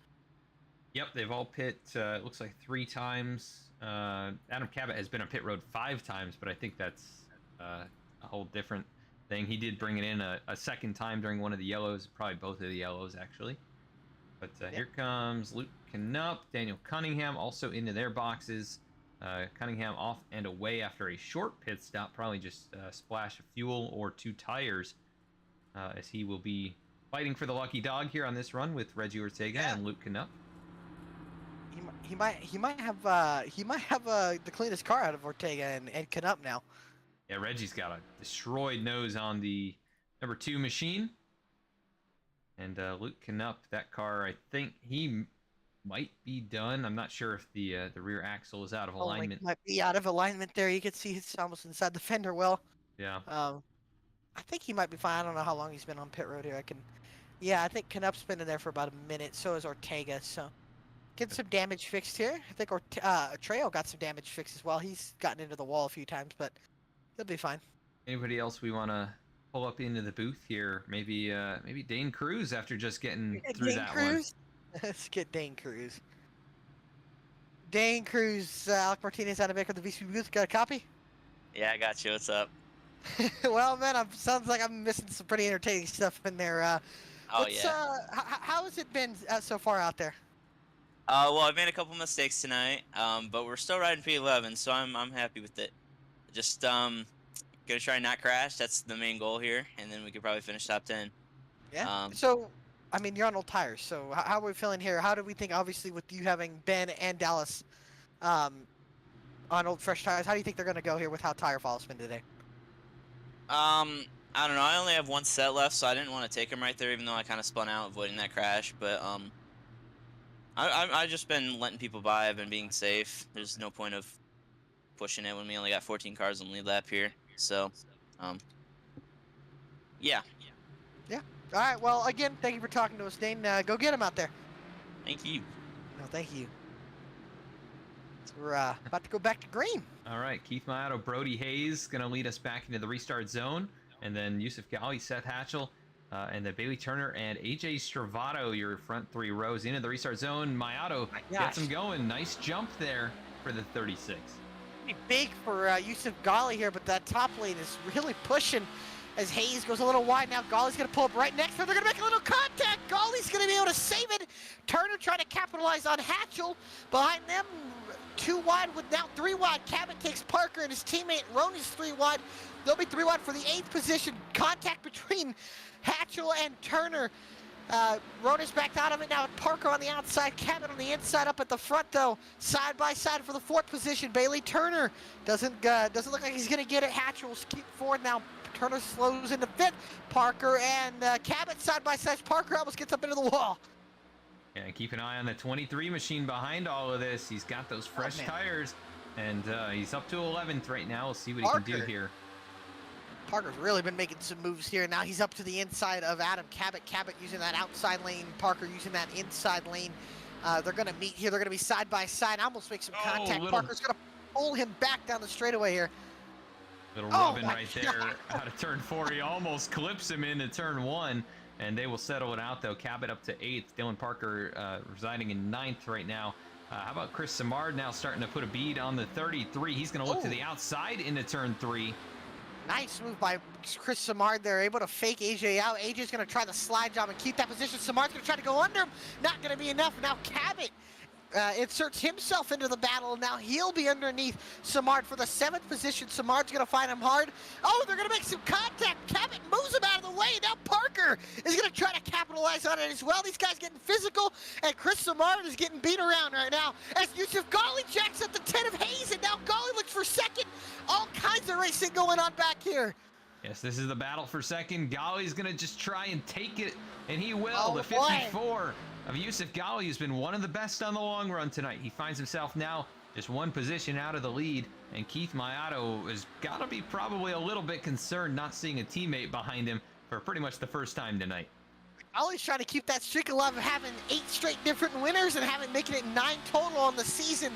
Yep, they've all pit, it looks like 3 times. Adam Cabot has been on pit road 5 times, but I think that's a whole different thing. He did bring it in a second time during one of the yellows, probably both of the yellows, actually. But here comes Luke Knupp, Daniel Cunningham also into their boxes. Cunningham off and away after a short pit stop, probably just a splash of fuel or 2 tires, as he will be fighting for the lucky dog here on this run with Reggie Ortega and Luke Knupp. He might have the cleanest car out of Ortega and Knupp now. Yeah, Reggie's got a destroyed nose on the number 2 machine. And Luke Knupp, that car, I think he might be done. I'm not sure if the rear axle is out of alignment. Might be out of alignment there. You can see it's almost inside the fender well. Yeah. I think he might be fine. I don't know how long he's been on pit road here. Yeah, I think Knupp's been in there for about a minute. So is Ortega. So getting some damage fixed here. I think Trejo got some damage fixed as well. He's gotten into the wall a few times, but he'll be fine. Anybody else we want to pull up into the booth here? Maybe Dane Cruz after just getting through that one. Let's get Dane Cruz. Dane Cruz, Alec Martinez out of Baker, the VSPEED booth. Got a copy? Yeah, I got you. What's up? Well, man, sounds like I'm missing some pretty entertaining stuff in there. Yeah. How has it been so far out there? Well, I've made a couple mistakes tonight, but we're still riding P11, so I'm happy with it. Just gonna try and not crash. That's the main goal here, and then we could probably finish top 10. Yeah. So, I mean, you're on old tires. So, how are we feeling here? How do we think, obviously, with you having Ben and Dallas on old fresh tires, how do you think they're gonna go here with how tire fall's been today? I don't know. I only have 1 set left, so I didn't want to take him right there, even though I kind of spun out avoiding that crash. But I've just been letting people by. I've been being safe. There's no point of pushing it when we only got 14 cars on lead lap here. So, yeah. Yeah. All right. Well, again, thank you for talking to us, Dane. Go get him out there. Thank you. No, thank you. So we're about to go back to green. All right, Keith Mayato, Brody Hayes going to lead us back into the restart zone. And then Yusuf Ghali, Seth Hatchell, and then Bailey Turner and AJ Stravato, your front 3 rows into the restart zone. Mayato gets him going. Nice jump there for the 36. Big for Yusuf Ghali here, but that top lane is really pushing as Hayes goes a little wide. Now Ghali's going to pull up right next to him. They're going to make a little contact. Ghali's going to be able to save it. Turner trying to capitalize on Hatchell. Behind them, 2 wide with now 3 wide. Cabot takes Parker and his teammate Roney's 3 wide. They'll be 3 wide for the 8th position. Contact between Hatchell and Turner. Roney's backed out of it now. Parker on the outside, Cabot on the inside. Up at the front though, side by side for the 4th position. Bailey Turner doesn't look like he's gonna get it. Hatchell will keep forward now. Turner slows into 5th. Parker and Cabot side by side. Parker almost gets up into the wall. Yeah, and keep an eye on the 23 machine behind all of this. He's got those fresh tires, and he's up to 11th right now. We'll see what he can do here. Parker's really been making some moves here. Now he's up to the inside of Adam Cabot. Cabot using that outside lane. Parker using that inside lane. They're going to meet here. They're going to be side by side. Almost make some contact. Parker's going to pull him back down the straightaway here. Little rubbing right there out of turn 4. He almost clips him into turn 1, and they will settle it out though. Cabot up to 8th. Dylan Parker residing in 9th right now. How about Chris Samard now starting to put a bead on the 33? He's going to look to the outside into turn 3. Nice move by Chris Samard there, able to fake AJ out. AJ's going to try the slide job and keep that position. Samard's going to try to go under him. Not going to be enough. Now Cabot inserts himself into the battle. Now he'll be underneath Samard for the 7th position. Samard's going to find him hard. Oh, they're going to make some contact. Cabot moves him out of the way. Now Parker is going to try to capitalize on it as well. These guys getting physical, and Chris Samard is getting beat around right now as Yusuf Ghali jacks up the 10 of Hayes, and now Ghali looks for 2nd. All kinds of racing going on back here. Yes, this is the battle for second. Ghali's going to just try and take it, and he will. Oh, the boy. 54 of Yusuf Ghali has been one of the best on the long run tonight. He finds himself now just one position out of the lead, and Keith Mayato has got to be probably a little bit concerned not seeing a teammate behind him for pretty much the first time tonight. Ollie's trying to keep that streak alive of having 8 straight different winners and making it 9 total on the season.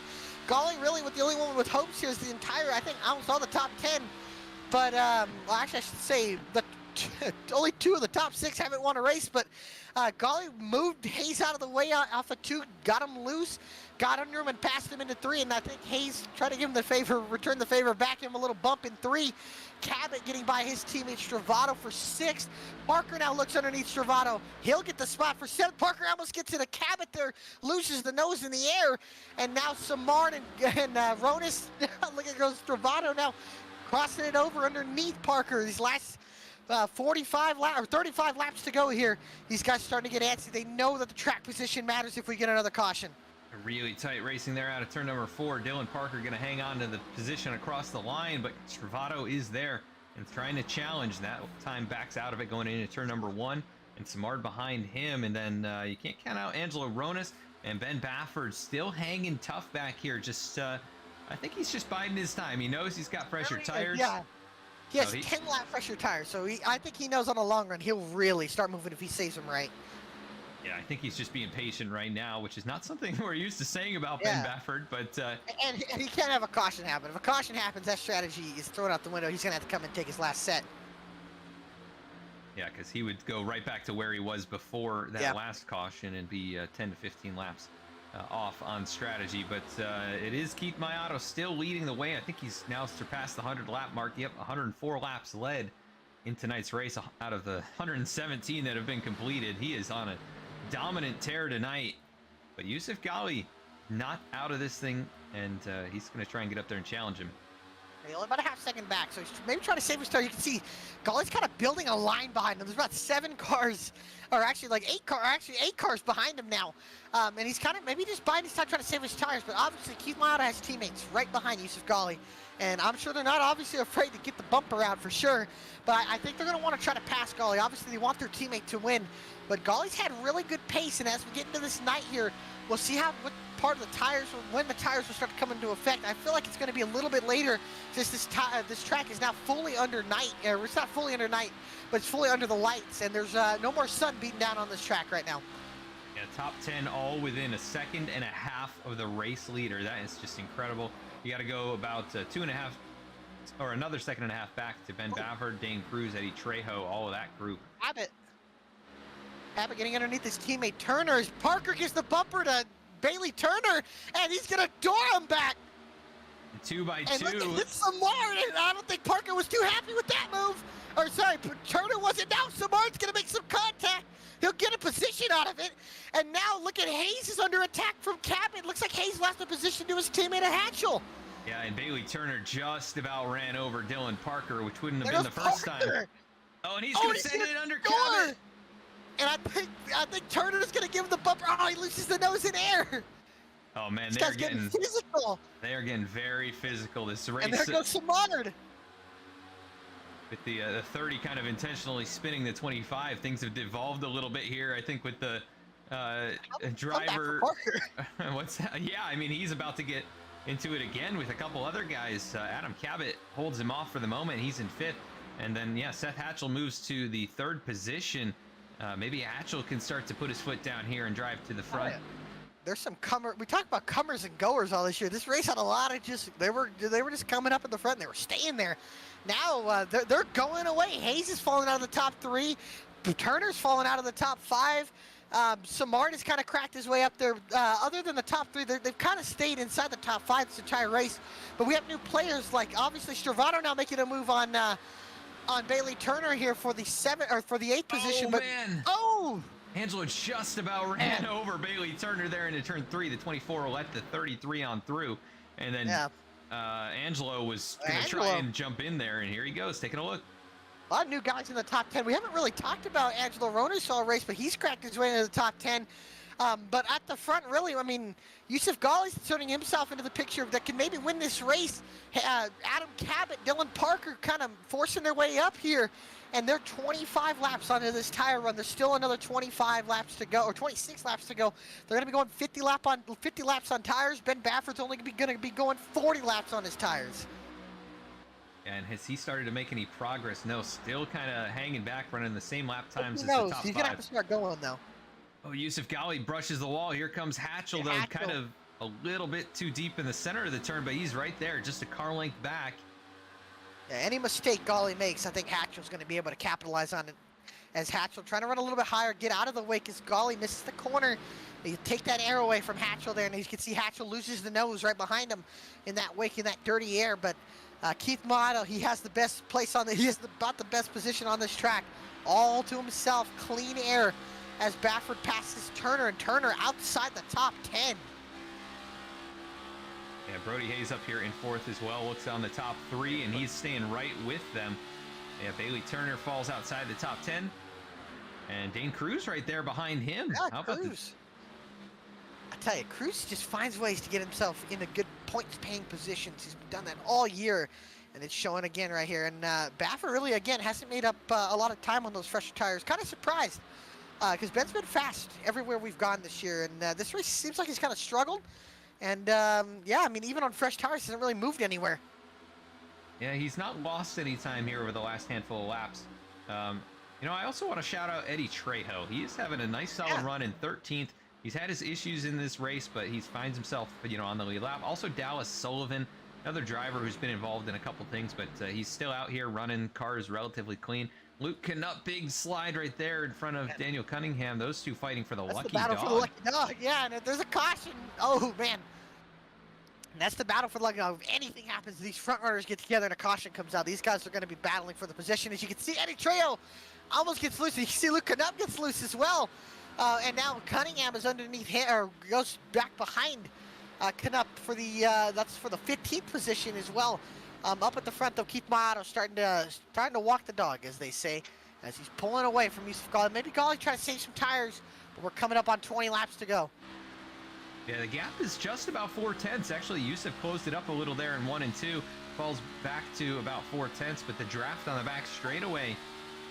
Ghali really with the only one with hopes here is the entire, I think, almost all the top 10. But, well, actually, I should say the only 2 of the top 6 haven't won a race, but Ghali moved Hayes out of the way off of 2, got him loose, got under him and passed him into 3, and I think Hayes tried to give him the favor, return the favor, back him a little bump in 3. Cabot getting by his teammate Stravato for 6th. Parker now looks underneath Stravato. He'll get the spot for 7th. Parker almost gets to the Cabot there, loses the nose in the air, and now Samard and Ronis, look at goes Stravato now crossing it over underneath Parker. These last 45 laps or 35 laps to go here. These guys starting to get antsy. They know that the track position matters if we get another caution. A really tight racing there out of turn number 4. Dylan Parker going to hang on to the position across the line, but Stravato is there and trying to challenge. That time backs out of it going into turn number 1, and Samard behind him. And then you can't count out Angelo Ronis, and Ben Bafford still hanging tough back here. Just I think he's just biding his time. He knows he's got fresher tires. Yeah. He has So 10 lap fresher tires, so I think he knows on the long run he'll really start moving if he saves them right. Yeah, I think he's just being patient right now, which is not something we're used to saying about Ben Bafford, but And he can't have a caution happen. If a caution happens, that strategy is thrown out the window. He's going to have to come and take his last set. yeah, because he would go right back to where he was before that last caution and be 10 to 15 laps off on strategy. But it is Keith Mayato still leading the way. I think he's now surpassed the 100 lap mark. Yep, 104 laps led in tonight's race out of the 117 that have been completed. He is on a dominant tear tonight, but Yusuf Ghali not out of this thing, and he's going to try and get up there and challenge him. He's about a half second back, so he's maybe trying to save his tire. You can see Ghali's kind of building a line behind him. There's about 7 cars, or actually like 8 cars behind him now, and he's kind of maybe just biding his time trying to save his tires. But obviously Keith Mayato has teammates right behind Yusuf Ghali, and I'm sure they're not obviously afraid to get the bumper out for sure. But I think they're going to want to try to pass Ghali. Obviously they want their teammate to win, but Ghali's had really good pace, and as we get into this night here, we'll see what part of the tires, when the tires will start to come into effect. I feel like it's going to be a little bit later, since this track is now fully under night. It's not fully under night, but it's fully under the lights, and there's no more sun beating down on this track right now. Yeah, top 10 all within a second and a half of the race leader. That is just incredible. You got to go about 2.5 or another second and a half back to Ben Bafford, Dane Cruz, Eddie Trejo, all of that group. Abbott getting underneath his teammate Turner as Parker gives the bumper to Bailey Turner, and he's gonna door him back. 2 by 2. And look at Samard, and I don't think Parker was too happy with that move. Or sorry, Turner wasn't. Now Samard's gonna make some contact. He'll get a position out of it. And now look at Hayes is under attack from Cabot. Looks like Hayes lost the position to his teammate Hatchell. Yeah, and Bailey Turner just about ran over Dylan Parker, which wouldn't have been the first time. Oh, and he's gonna send it under Cabot. And I think Turner's gonna give him the bumper. Oh, he loses the nose in air. Oh man, This guy's getting physical. They are getting very physical. This race. And there goes Samard. With the 30 kind of intentionally spinning the 25, things have devolved a little bit here. I think with the driver. What's that? Yeah, I mean he's about to get into it again with a couple other guys. Adam Cabot holds him off for the moment. He's in 5th, and then Seth Hatchell moves to the 3rd position. Maybe Hatchell can start to put his foot down here and drive to the front. There's some we talk about comers and goers all this year. This race had a lot of they were just coming up in the front and they were staying there. Now they're going away. Hayes is falling out of the top 3. Turner's falling out of the top 5. Samard has kind of cracked his way up there. Other than the top 3, they've kind of stayed inside the top 5 this entire race. But we have new players like obviously Stravato now making a move on Bailey Turner here for the 8th position. Angelo just about ran over Bailey Turner there into turn 3. The 24 will let the 33 on through, and then Angelo was going to try and jump in there, and here he goes taking a look. A lot of new guys in the top 10. We haven't really talked about Angelo Ronis all race, but he's cracked his way into the top 10. But at the front, really, I mean, Yusuf Ghali's turning himself into the picture that can maybe win this race. Adam Cabot, Dylan Parker kind of forcing their way up here. And they're 25 laps onto this tire run. There's still another 25 laps to go, or 26 laps to go. They're going to be going 50 laps on tires. Ben Bafford's only going to be going 40 laps on his tires. And has he started to make any progress? No, still kind of hanging back, running the same lap times as Who the knows? top He's going to have to start going, though. Oh, Yusuf Ghali brushes the wall. Here comes Hatchell, though, kind of a little bit too deep in the center of the turn, but he's right there, just a car length back. Yeah, any mistake Ghali makes, I think Hatchell's going to be able to capitalize on it. As Hatchell trying to run a little bit higher, get out of the way, because Ghali misses the corner. You take that air away from Hatchell there, and you can see Hatchell loses the nose right behind him in that wake, in that dirty air. But Keith Motto, he has the best place on he has about the best position on this track, all to himself, clean air, as Bafford passes Turner, and Turner outside the top 10. Yeah, Brody Hayes up here in fourth as well, looks on the top 3, and he's staying right with them. Yeah, Bailey Turner falls outside the top 10, and Dane Cruz right there behind him. Yeah, How about Cruz. I tell you, Cruz just finds ways to get himself into good points-paying positions. He's done that all year, and it's showing again right here. And Bafford really, again, hasn't made up a lot of time on those fresher tires. Kind of surprised, because Ben's been fast everywhere we've gone this year, and this race seems like he's kind of struggled. And, yeah, I mean, even on fresh tires, he hasn't really moved anywhere. Yeah, he's not lost any time here over the last handful of laps. You know, I also want to shout out Eddie Trejo. He's having a nice solid run in 13th. He's had his issues in this race, but he finds himself, you know, on the lead lap. Also, Dallas Sullivan, another driver who's been involved in a couple things, but he's still out here running cars relatively clean. Luke Canutt, big slide right there in front of Daniel Cunningham. Those two fighting for the lucky the battle dog. for the lucky dog. Yeah, and if there's a caution, oh man. And that's the battle for the lucky dog. If anything happens, these front runners get together and a caution comes out. These guys are going to be battling for the position. As you can see, Eddie Trejo almost gets loose. You can see Luke Canutt gets loose as well. And now Cunningham is underneath him, or goes back behind Canutt for the that's for the 15th position as well. Up at the front though, Keith Motto starting to walk the dog, as they say, as he's pulling away from Yusuf Ghali. Maybe Ghali trying to save some tires, but we're coming up on 20 laps to go. Yeah, the gap is just about 4/10. Actually, Yusuf closed it up a little there in 1 and 2. Falls back to about 4/10, but the draft on the back straightaway,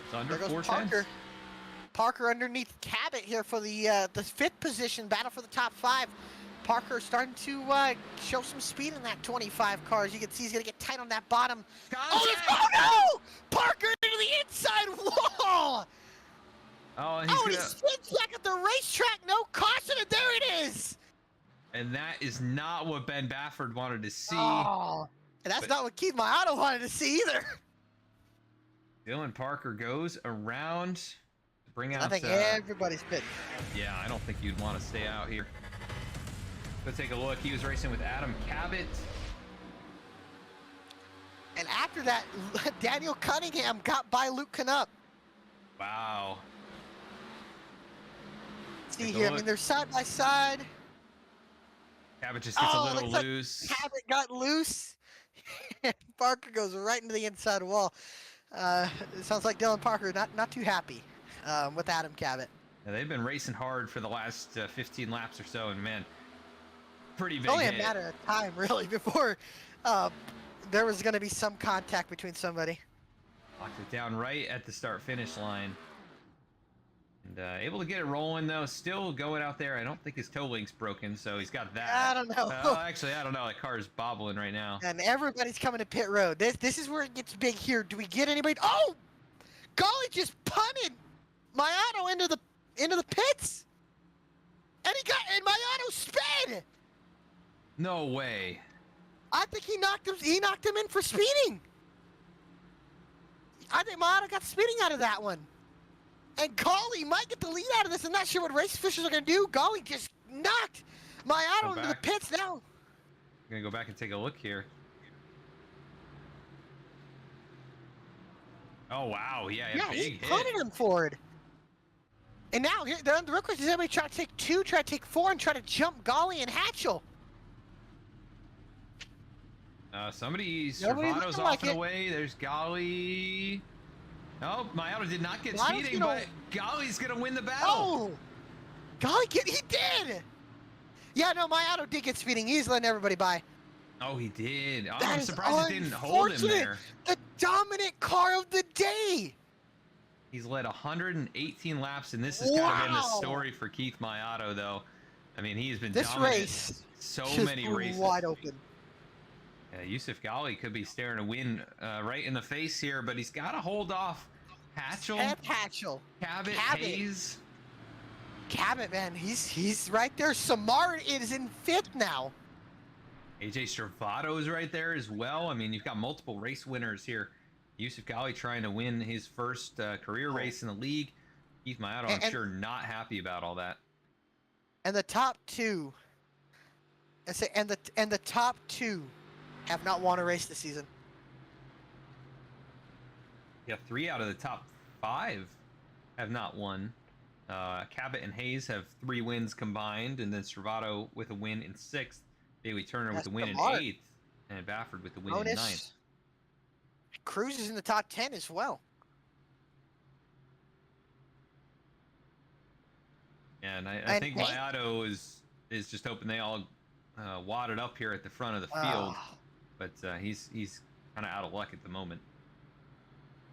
it's under 4/10. Parker underneath Cabot here for the 5th position, battle for the top 5. Parker starting to show some speed in that 25 car. As you can see, he's going to get tight on that bottom. Oh no! Parker into the inside wall! Oh, and he spins back at the racetrack. No caution, and there it is! And that is not what Ben Bafford wanted to see. Oh, and that's not what Keith Motto wanted to see either. Dylan Parker goes around to bring out... I think everybody's pitting. Yeah, I don't think you'd want to stay out here. Let's take a look. He was racing with Adam Cabot. And after that, Daniel Cunningham got by Luke Canutt. Wow. See here, I mean, they're side by side. Cabot just gets a little loose. Cabot got loose. And Parker goes right into the inside wall. It sounds like Dylan Parker not too happy with Adam Cabot. Yeah, they've been racing hard for the last 15 laps or so, and man, pretty big It's only hit. a matter of time, really, before there was going to be some contact between somebody. Locked it down right at the start-finish line. And able to get it rolling, though. Still going out there. I don't think his toe link's broken, so he's got that. I don't know. Actually, I don't know. That car is bobbling right now. And everybody's coming to pit road. This is where it gets big here. Do we get anybody? Oh! Ghali just punted Maiano into the pits! And Maiano sped! No way. I think he knocked him in for speeding. I think Maiano got speeding out of that one. And Ghali might get the lead out of this. I'm not sure what race officials are going to do. Ghali just knocked Maiano into the pits now. I'm going to go back and take a look here. Oh, wow. Yeah, big he hit. punted him forward. And now, the real question is, everybody try to take 2, try to take 4, and try to jump Ghali and Hatchell. Servato's off and away. There's Ghali. Oh, Maiano did not get speeding, but Ghali's going to win the battle. Oh! Golly, he did! Yeah, no, my auto did get speeding. He's letting everybody by. Oh, he did. Oh, That I'm is surprised it didn't hold him unfortunate. there. The dominant car of the day. He's led 118 laps, and this has kind of been the Wow. story for Keith Mayato, though. I mean, he has been This dominant race so just many blew races. wide open. Yeah, Yusuf Ghali could be staring a win right in the face here, but he's got to hold off Hatchel, Hatchel. Cabot, Cabot. Hayes. Cabot, man, he's right there. Samard is in 5th now. AJ Stravato is right there as well. I mean, you've got multiple race winners here. Yusuf Ghali trying to win his first career race in the league. Keith Mayato, I'm And- sure, not happy about all that. And the top two, and the top two have not won a race this season. Yeah, 3 out of the top 5 have not won. Cabot and Hayes have 3 wins combined, and then Stravato with a win in 6th. Bailey Turner with That's a win in smart. 8th, and Bafford with the win in 9th. Bonus. Cruz is in the top 10 as well. Yeah, and I And think Hay- Mayato is just hoping they all wadded up here at the front of the field, Ah, but he's kind of out of luck at the moment.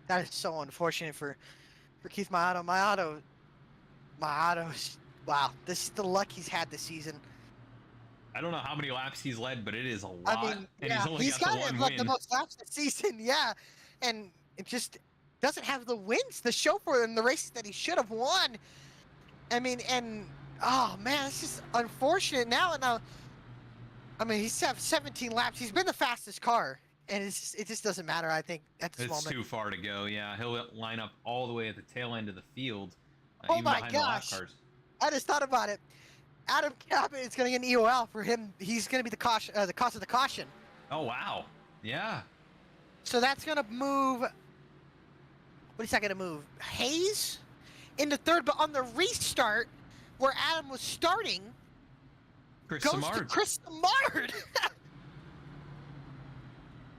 that is so unfortunate for Keith Mayato. Mayato's wow. This is the luck he's had this season. I don't know how many laps he's led, but it is a lot, I mean, and yeah, he's only got got the one like the win. most laps this season. Yeah, and it just doesn't have the wins to show for him in the races that he should have won. I mean, and oh man, it's just unfortunate now. And now, I mean, he's had 17 laps. He's been the fastest car, and it just doesn't matter. I think at this It's moment. too far to go. Yeah, he'll line up all the way at the tail end of the field, Oh even my behind the lap gosh. cars. I just thought about it. Adam Cabot is going to get an EOL for him. He's going to be the cost of the caution. Oh wow, yeah. So that's going to move. What is that going to move? Hayes into 3rd, but on the restart where Adam was starting, Chris goes to Samard. Chris Samard.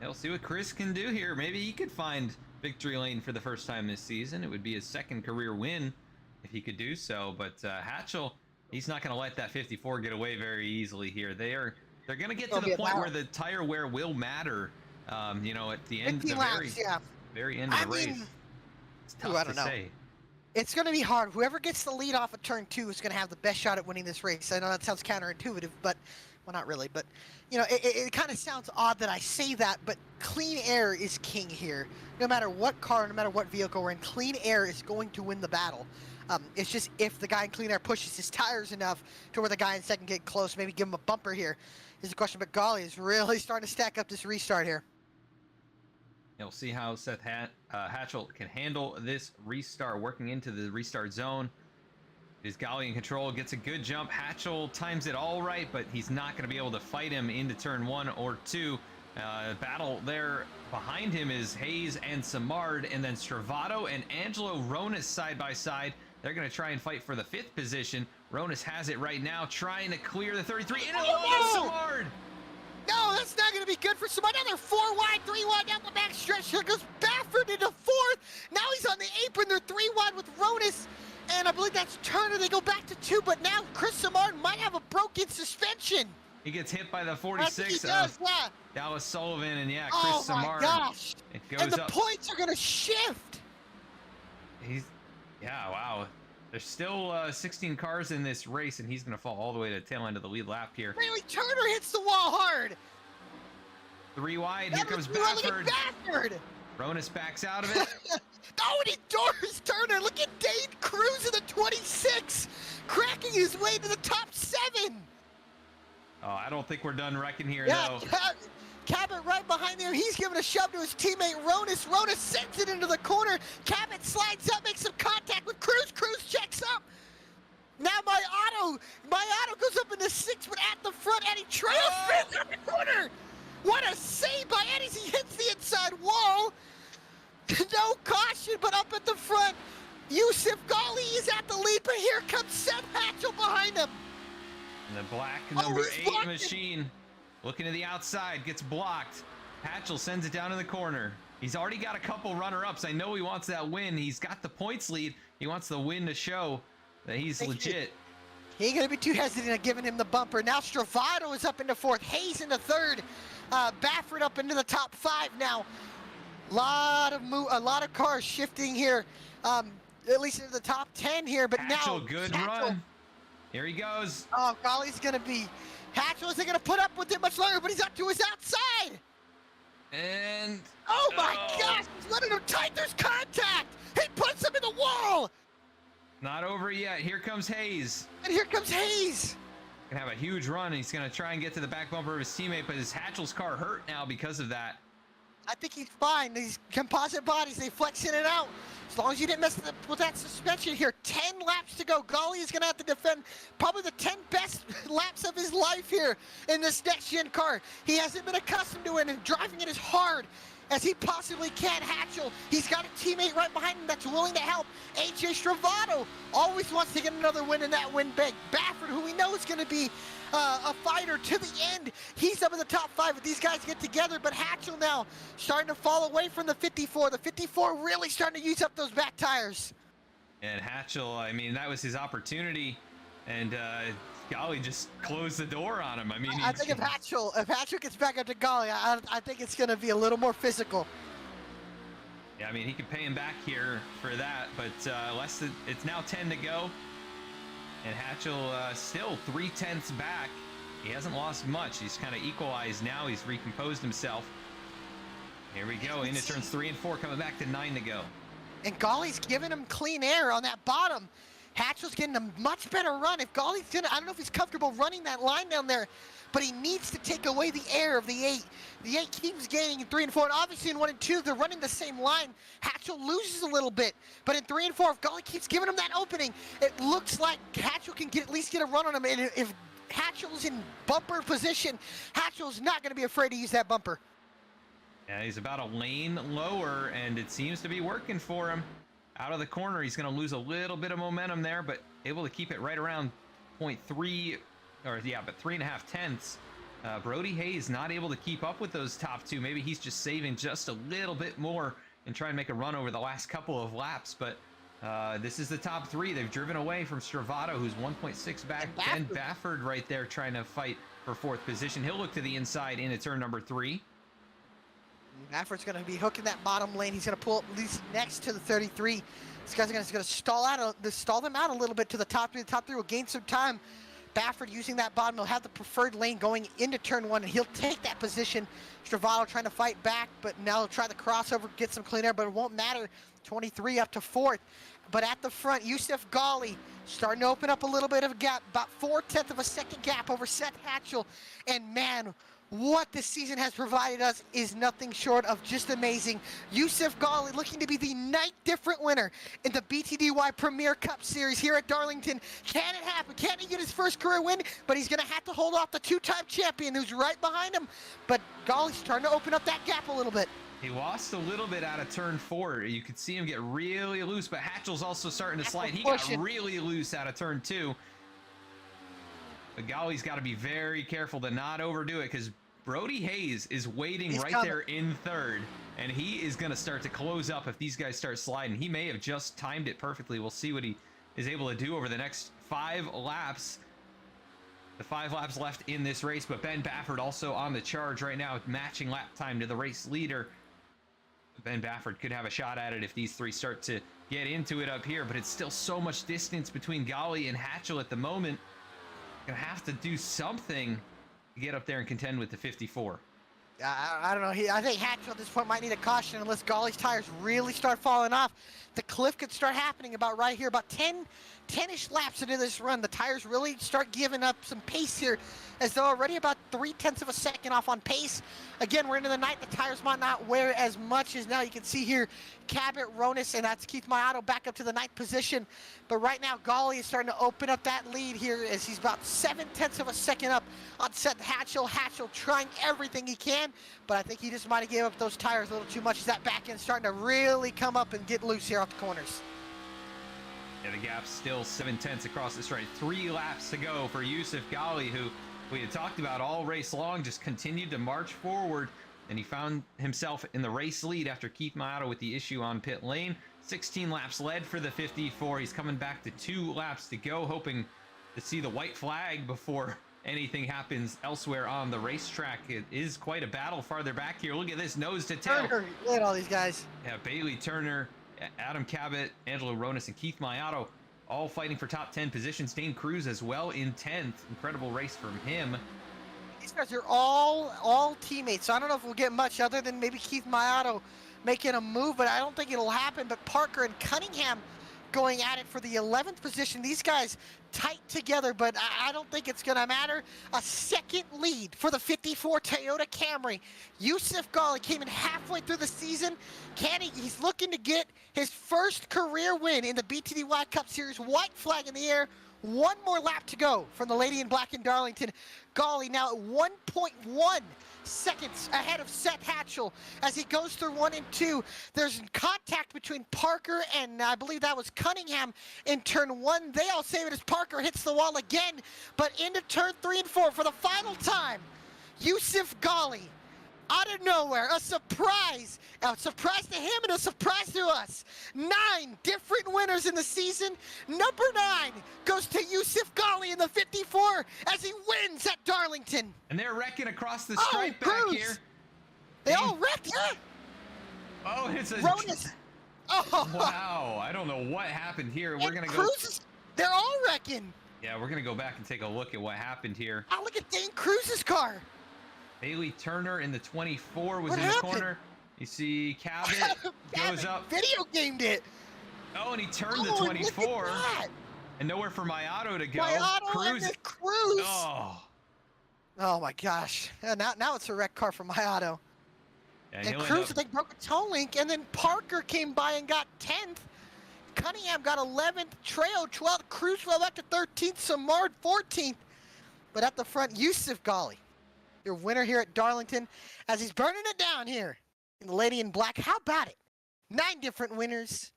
We'll see what Chris can do here. Maybe he could find victory lane for the first time this season. It would be his 2nd career win if he could do so. But Hatchel, he's not going to let that 54 get away very easily here. They're going to get to Gonna be the a point battle. where the tire wear will matter. You know, at the end, 15 the laps, yeah. very end of I the race. mean, It's tough I to don't know. say. It's going to be hard. Whoever gets the lead off of turn 2 is going to have the best shot at winning this race. I know that sounds counterintuitive, but well, not really. But you know, it kind of sounds odd that I say that, but clean air is king here. No matter what car, no matter what vehicle we're in, clean air is going to win the battle. It's just if the guy in clean air pushes his tires enough to where the guy in 2nd get close, maybe give him a bumper here is the question. But golly, is really starting to stack up this restart here. We'll see how Seth Hatchel can handle this restart, working into the restart zone. Is Ghali in control, gets a good jump. Hatchel times it all right, but he's not going to be able to fight him into turn 1 or 2. Battle there behind him is Hayes and Samard, and then Stravato and Angelo Ronis side by side. They're going to try and fight for the 5th position. Ronis has it right now, trying to clear the 33. Into the wall of Samard! No, that's not going to be good for some. Another 4 wide, 3 wide down the back stretch. Here goes Bafford into 4th. Now he's on the apron. They're 3 wide with Ronis. And I believe that's Turner. They go back to 2, but now Chris Samard might have a broken suspension. He gets hit by the I think 46 he does, of yeah. Dallas Sullivan, and yeah, Oh Chris my Samard. gosh. It goes And the up. points are going to shift. Yeah, wow. There's still 16 cars in this race, and he's going to fall all the way to the tail end of the lead lap here. Bailey Turner hits the wall hard. 3 wide, here comes Look at Bafford. Bafford. Ronis backs out of it. Oh, and he doors Turner. Look at Dane Cruz in the 26, cracking his way to the top 7. Oh, I don't think we're done wrecking here, Yeah, though. Cabot right behind him. He's giving a shove to his teammate Ronis. Ronis sends it into the corner. Cabot slides up, makes some contact with Cruz. Cruz checks up. Now my auto goes up into 6, but at the front, Eddie trails spins on the corner. What a save by Eddie. He hits the inside wall. No caution, but up at the front, Yusuf Ghali is at the lead, but here comes Seth Hatchel behind him. And the black Oh, number he's 8 blocked it. machine looking to the outside, gets blocked. Hatchel sends it down in the corner. He's already got a couple runner-ups. I know he wants that win. He's got the points lead. He wants the win to show that he's Thank you. legit. He ain't gonna be too hesitant at giving him the bumper. Now Stravado is up into fourth. Hayes into third. Baffert up into the top 5 now. A lot of cars shifting here. At least into the top 10 here. But Hatchell, now good Hatchell, run. Here he goes. Oh, golly's gonna be. Hatchell isn't gonna put up with it much longer, but he's up to his outside. And Oh my gosh, he's letting him tight. There's contact. He puts him in the wall. not over yet. Here comes Hayes. And here comes Hayes. Gonna have a huge run. He's gonna try and get to the back bumper of his teammate, but his Hatchell's car hurt now because of that. I think he's fine. These composite bodies, they flex in and out. As long as you didn't mess with that suspension here. 10 laps to go. Golly is going to have to defend probably the 10 best laps of his life here in this next-gen car. He hasn't been accustomed to it, and driving it as hard as he possibly can. Hatchell, he's got a teammate right behind him that's willing to help. AJ Stravado always wants to get another win in that win big. Baffert, who we know is going to be a fighter to the end. He's up in the top 5 if these guys get together, but Hatchell now starting to fall away from the 54. The 54 really starting to use up those back tires. And Hatchell, I mean, that was his opportunity, and golly, just closed the door on him. I mean, I think if Hatchell gets back up to Golly, I think it's going to be a little more physical. yeah, I mean, he could pay him back here for that, but it's now 10 to go. And Hatchell still 3/10 back. He hasn't lost much. He's kind of equalized now. He's recomposed himself. Here we go. Into turns 3 and 4, coming back to 9 to go. And Golly's giving him clean air on that bottom. Hatchell's getting a much better run. If Golly's gonna, I don't know if he's comfortable running that line down there, but he needs to take away the air of the 8. The 8 keeps gaining in 3 and 4, and obviously in 1 and 2, they're running the same line. Hatchell loses a little bit, but in 3 and 4, if Golly keeps giving him that opening, it looks like Hatchell can at least get a run on him. And if Hatchell's in bumper position, Hatchell's not going to be afraid to use that bumper. Yeah, he's about a lane lower, and it seems to be working for him. Out of the corner, he's going to lose a little bit of momentum there, but able to keep it right around 0.3, or yeah, but 3.5 tenths. Brody Hayes not able to keep up with those top 2. Maybe he's just saving just a little bit more and trying to make a run over the last couple of laps, but this is the top 3. They've driven away from Stravado, who's 1.6 back. Ben Baffert right there trying to fight for 4th position. He'll look to the inside into turn number 3. Baffert's going to be hooking that bottom lane. He's going to pull up at least next to the 33. This guy's going to stall them out a little bit to the top 3. The top 3 will gain some time. Baffert using that bottom, he'll have the preferred lane going into turn 1, and he'll take that position. Stravado trying to fight back, but now he'll try the crossover, get some clean air, but it won't matter. 23 up to 4th. But at the front, Yusuf Ghali starting to open up a little bit of a gap, about 4/10 of a second gap over Seth Hatchell. And man, what this season has provided us is nothing short of just amazing. Yusuf Ghali looking to be the 9th different winner in the BTDY Premier Cup Series here at Darlington. Can it happen? Can he get his first career win? But he's going to have to hold off the 2-time champion who's right behind him. But Ghali's starting to open up that gap a little bit. He lost a little bit out of turn 4. You could see him get really loose, but Hatchell's also starting to slide. He got really loose out of turn 2. But Ghali's got to be very careful to not overdo it, because Brody Hayes is waiting there in 3rd, and he is going to start to close up if these guys start sliding. He may have just timed it perfectly. We'll see what he is able to do over the next 5 laps. The 5 laps left in this race, but Ben Baffert also on the charge right now, matching lap time to the race leader. Ben Baffert could have a shot at it if these 3 start to get into it up here, but it's still so much distance between Ghali and Hatchell at the moment. Gonna have to do something to get up there and contend with the 54. I don't know. I think Hatchell at this point might need a caution unless Ghali's tires really start falling off. The cliff could start happening about right here, about 10-ish laps into this run. The tires really start giving up some pace here, as though already about 0.3 of a second off on pace. Again, we're into the night. The tires might not wear as much as now. You can see here Cabot, Ronis, and that's Keith Mayato back up to the 9th position. But right now, Ghali is starting to open up that lead here as he's about 0.7 of a second up on Seth Hatchell. Hatchell trying everything he can, but I think he just might have gave up those tires a little too much as that back end starting to really come up and get loose here off the corners. Yeah, the gap's still 0.7 across the straight. 3 laps to go for Yusuf Ghali, who we had talked about all race long, just continued to march forward, and he found himself in the race lead after Keith Mayato with the issue on pit lane. 16 laps led for the 54. He's coming back to 2 laps to go, hoping to see the white flag before anything happens elsewhere on the racetrack. It is quite a battle farther back here. Look at this nose to tail. Turner, look at all these guys. Yeah, Bailey Turner, Adam Cabot, Angelo Ronis, and Keith Mayato all fighting for top 10 positions. Dane Cruz as well in 10th. Incredible race from him. These guys are all teammates, so I don't know if we'll get much other than maybe Keith Mayato making a move, but I don't think it'll happen. But Parker and Cunningham going at it for the 11th position. These guys tight together, but I don't think it's gonna matter. A second lead for the 54 Toyota Camry. Yusuf Ghali came in halfway through the season. He's looking to get his first career win in the BTDY Cup Series. White flag in the air. One more lap to go from the Lady in Black in Darlington. Ghali now at 1.1 seconds ahead of Seth Hatchell as he goes through 1 and 2. There's contact between Parker and I believe that was Cunningham in turn 1. They all save it as Parker hits the wall again, but into turn 3 and 4 for the final time. Yusuf Ghali, out of nowhere, a surprise. A surprise to him and a surprise to us. 9 different winners in the season. Number 9 goes to Yusuf Ghali in the 54 as he wins at Darlington. And they're wrecking across the stripe back Cruz. here. They all wrecked, yeah. Oh, it's a... Ronis. Oh. Wow, I don't know what happened here. We're going to go... Cruz, they're all wrecking. Yeah, we're going to go back and take a look at what happened here. Oh, look at Dane Cruz's car. Bailey Turner in the 24 was What in happened? the corner. You see Cabot goes up. Video gamed it. Oh, and he turned Oh, the and look 24. at that. And nowhere for Mayato to go. Mayato and the Cruz. Oh. Oh my gosh. Now it's a wrecked car for Mayato. Yeah, And he'll end Cruz, I up- think, broke a toe link, and then Parker came by and got 10th. Cunningham got 11th, Trejo 12th, Cruz fell back to 13th, Samard 14th. But at the front, Yusuf Ghali, your winner here at Darlington, as he's burning it down here in the Lady in Black. How about it? 9 different winners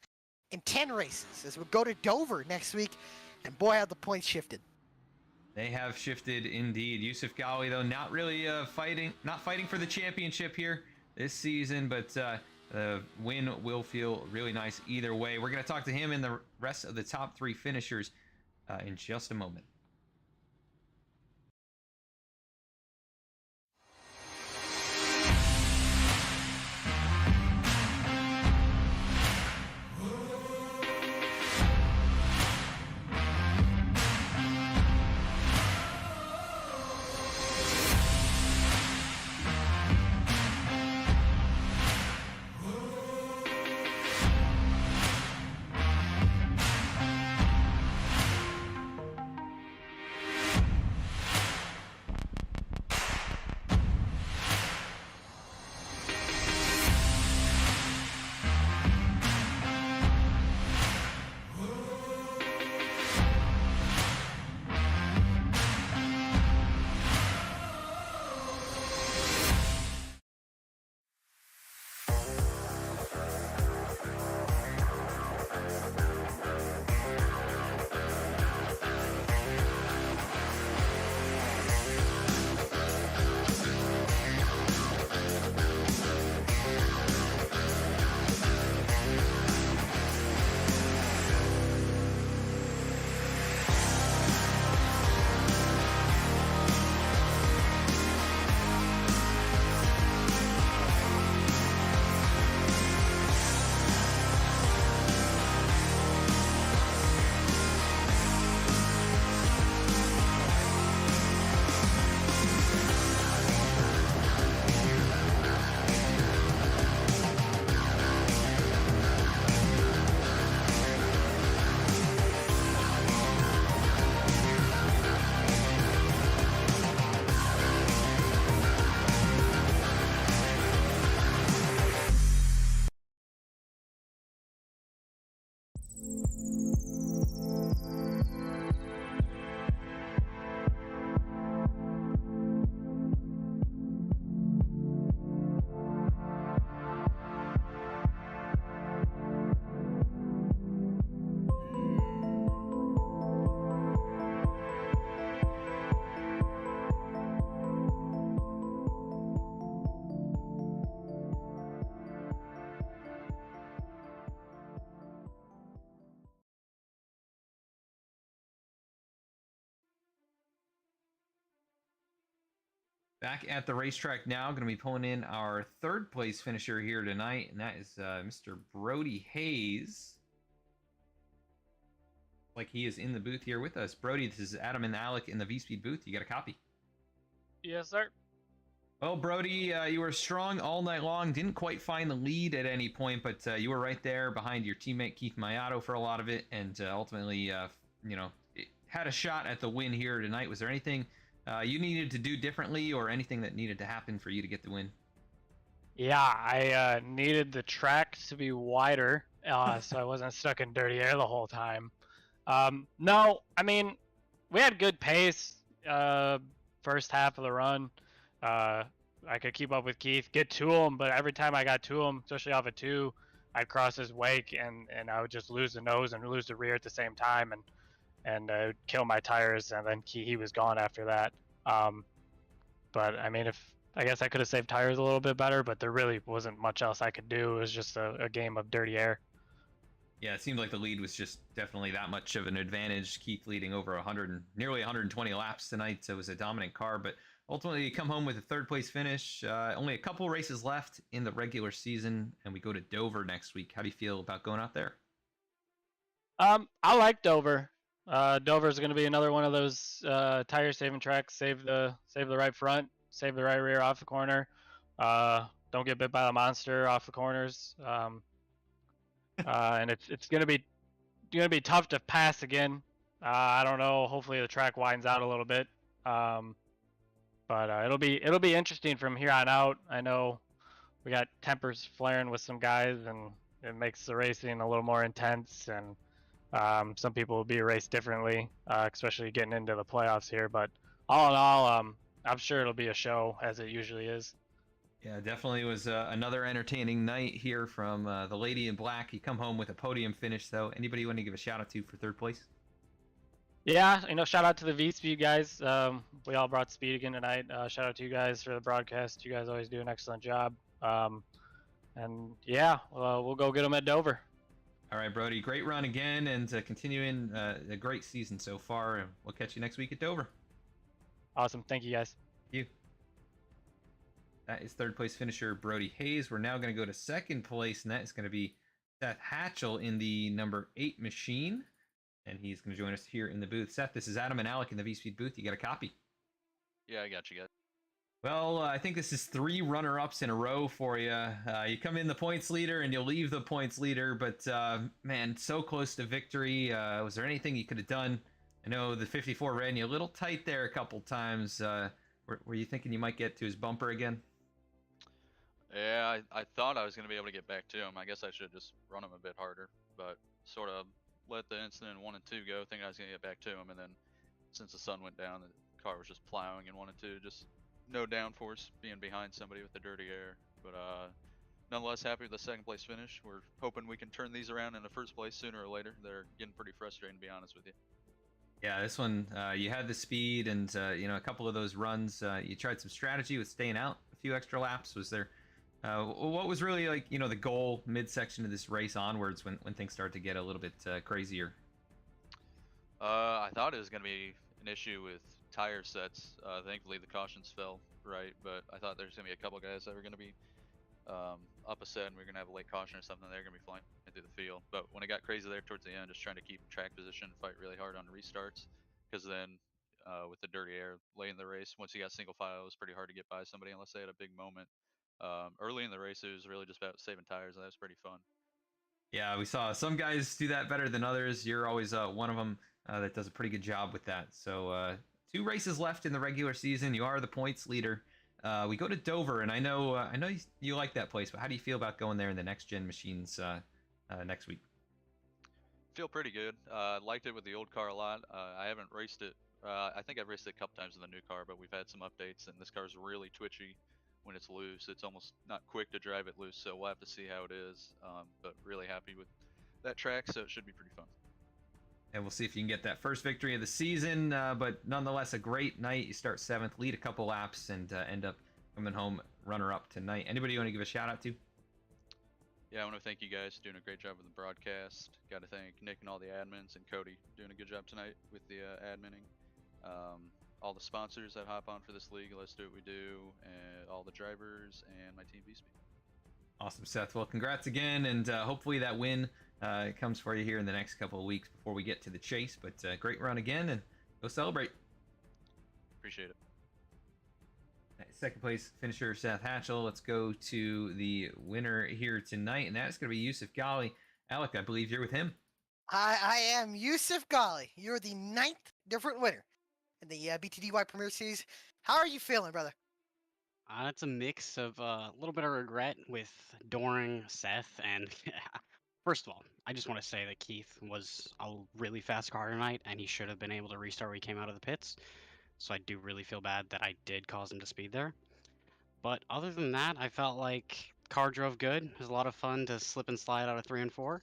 in 10 races as we go to Dover next week. And boy, have the points shifted. They have shifted indeed. Yusuf Ghali, though, not really fighting for the championship here this season, but the win will feel really nice either way. We're going to talk to him and the rest of the top 3 finishers in just a moment. Back at the racetrack now, going to be pulling in our third place finisher here tonight, and that is Mr. Brody Hayes. Like he is in the booth here with us. Brody, this is Adam and Alec in the VSPEED booth. You got a copy? Yes, sir. Well, Brody, you were strong all night long. Didn't quite find the lead at any point, but you were right there behind your teammate Keith Mayato for a lot of it, and ultimately, had a shot at the win here tonight. Was there anything you needed to do differently, or anything that needed to happen for you to get the win? Yeah, I needed the track to be wider, so I wasn't stuck in dirty air the whole time. No, I mean, we had good pace first half of the run. I could keep up with Keith, get to him, but every time I got to him, especially off of 2, I'd cross his wake and I would just lose the nose and lose the rear at the same time, and kill my tires, and then he was gone after that. But I mean, I guess I could have saved tires a little bit better, but there really wasn't much else I could do. It was just a game of dirty air. Yeah, it seemed like the lead was just definitely that much of an advantage. Keith leading over 100, nearly 120 laps tonight, so it was a dominant car. But ultimately, you come home with a third place finish. Only a couple races left in the regular season, and we go to Dover next week. How do you feel about going out there? I like Dover. Dover's going to be another one of those tire saving tracks. Save the right front, save the right rear off the corner. Don't get bit by the monster off the corners. And it's going to be tough to pass again. I don't know. Hopefully the track widens out a little bit. But it'll be interesting from here on out. I know we got tempers flaring with some guys, and it makes the racing a little more intense. And some people will be raced differently, especially getting into the playoffs here. But all in all, I'm sure it'll be a show, as it usually is. Yeah, definitely was another entertaining night here from the Lady in Black. You come home with a podium finish, though. Anybody you want to give a shout out to for third place? Yeah, shout out to the VSPEED guys. We all brought speed again tonight. Shout out to you guys for the broadcast. You guys always do an excellent job. And yeah, we'll go get them at Dover. All right, Brody, great run again, and continuing a great season so far. And we'll catch you next week at Dover. Awesome. Thank you, guys. Thank you. That is third place finisher Brody Hayes. We're now going to go to second place, and that is going to be Seth Hatchell in the number 8 machine. And he's going to join us here in the booth. Seth, this is Adam and Alec in the VSPEED booth. You got a copy? Yeah, I got you guys. Well, I think this is 3 runner-ups in a row for you. You come in the points leader, and you'll leave the points leader. But, man, so close to victory. Was there anything you could have done? I know the 54 ran you a little tight there a couple times. Were you thinking you might get to his bumper again? Yeah, I thought I was going to be able to get back to him. I guess I should just run him a bit harder, but sort of let the incident 1 and 2 go, thinking I was going to get back to him, and then since the sun went down, the car was just plowing in 1 and 2, just no downforce being behind somebody with the dirty air. But nonetheless, happy with the second place finish. We're hoping we can turn these around in the first place sooner or later. They're getting pretty frustrating, to be honest with you. Yeah, this one, you had the speed and, a couple of those runs. You tried some strategy with staying out a few extra laps. Was there... what was really like, the goal midsection of this race onwards when things started to get a little bit crazier? I thought it was going to be an issue with tire sets. Thankfully, the cautions fell right, but I thought there's going to be a couple guys that were going to be up a set, and we are going to have a late caution or something. They're going to be flying through the field. But when it got crazy there towards the end, just trying to keep track position, fight really hard on restarts, because then with the dirty air late in the race, once you got single file, it was pretty hard to get by somebody unless they had a big moment. Early in the race, it was really just about saving tires, and that was pretty fun. Yeah, we saw some guys do that better than others. You're always one of them that does a pretty good job with that. So 2 races left in the regular season. You are the points leader. We go to Dover, and I know you like that place, but how do you feel about going there in the next gen machines next week? Feel pretty good. Liked it with the old car a lot. I haven't raced it. I think I've raced it a couple times in the new car, but we've had some updates, and this car's really twitchy when it's loose. It's almost not quick to drive it loose, so we'll have to see how it is. But really happy with that track, so it should be pretty fun. And we'll see if you can get that first victory of the season. But nonetheless, a great night. You start 7th, lead a couple laps, and end up coming home runner-up tonight. Anybody you want to give a shout-out to? Yeah, I want to thank you guys for doing a great job with the broadcast. Got to thank Nick and all the admins, and Cody doing a good job tonight with the adminning. all the sponsors that hop on for this league, Let's Do What We Do, and all the drivers, and my team VSPEED. Awesome, Seth. Well, congrats again, and hopefully that win comes for you here in the next couple of weeks before we get to the chase. But great run again, and go celebrate. Appreciate it. Second place finisher Seth Hatchell. Let's go to the winner here tonight, and that's going to be Yusuf Ghali. Alec, I believe you're with him. I am Yusuf Ghali. You're the 9th different winner in the BTDY Premier Series. How are you feeling, brother? It's a mix of a little bit of regret with Doring, Seth, and first of all, I just want to say that Keith was a really fast car tonight, and he should have been able to restart when he came out of the pits. So I do really feel bad that I did cause him to speed there. But other than that, I felt like car drove good. It was a lot of fun to slip and slide out of 3 and 4,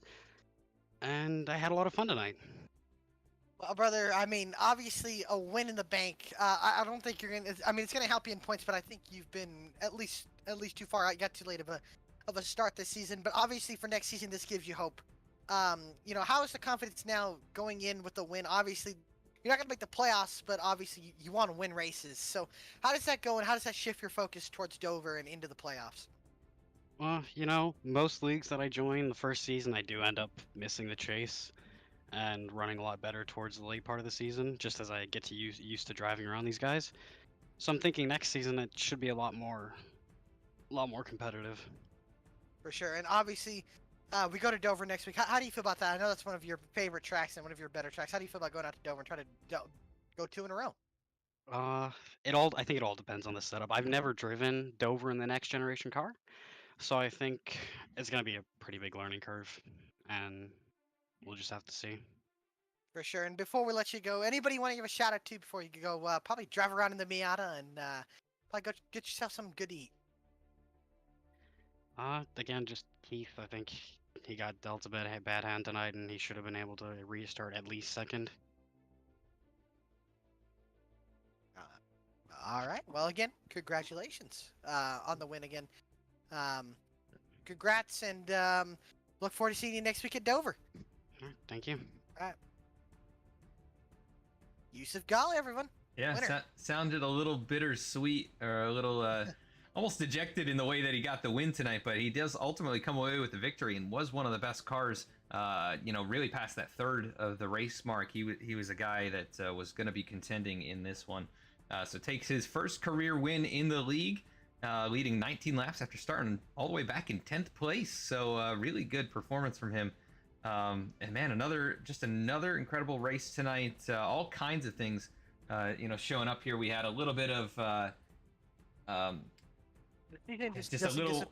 and I had a lot of fun tonight. Well, brother, I mean, obviously a win in the bank. I don't think you're gonna. I mean, it's gonna help you in points, but I think you've been at least too far out. You got too late of a start this season. But obviously for next season, this gives you hope. You know, how is the confidence now going in with the win? Obviously, you're not gonna make the playoffs, but obviously you want to win races. So how does that go, and how does that shift your focus towards Dover and into the playoffs? Well, you know, most leagues that I join the first season, I do end up missing the chase and running a lot better towards the late part of the season, just as I get to used to driving around these guys. So I'm thinking next season it should be a lot more competitive. For sure, and obviously, we go to Dover next week. How do you feel about that? I know that's one of your favorite tracks and one of your better tracks. How do you feel about going out to Dover and trying to go 2 in a row? I think it all depends on the setup. I've never driven Dover in the next generation car, so I think it's gonna be a pretty big learning curve, and we'll just have to see. For sure. And before we let you go, anybody you want to give a shout out to before you go? Probably drive around in the Miata and probably go get yourself something good to eat. Again, just Keith. I think he got dealt a bad hand tonight, and he should have been able to restart at least second. All right. Well, again, congratulations on the win again. Congrats, and look forward to seeing you next week at Dover. All right, thank you. All right. Yusuf Ghali, everyone. Yeah, sounded a little bittersweet, or a little almost dejected in the way that he got the win tonight, but he does ultimately come away with the victory and was one of the best cars, you know, really past that third of the race mark. He was a guy that was going to be contending in this one. So takes his first career win in the league, leading 19 laps after starting all the way back in 10th place. So really good performance from him. And man, another incredible race tonight. All kinds of things, you know, showing up here. We had a little bit of just a little,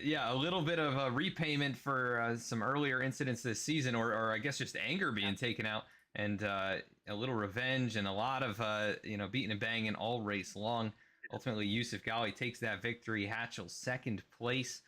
yeah, a little bit of a repayment for some earlier incidents this season, or I guess just anger being taken out, and a little revenge, and a lot of you know, beating and banging all race long. Ultimately, Yusuf Ghali takes that victory. Hatchell second place.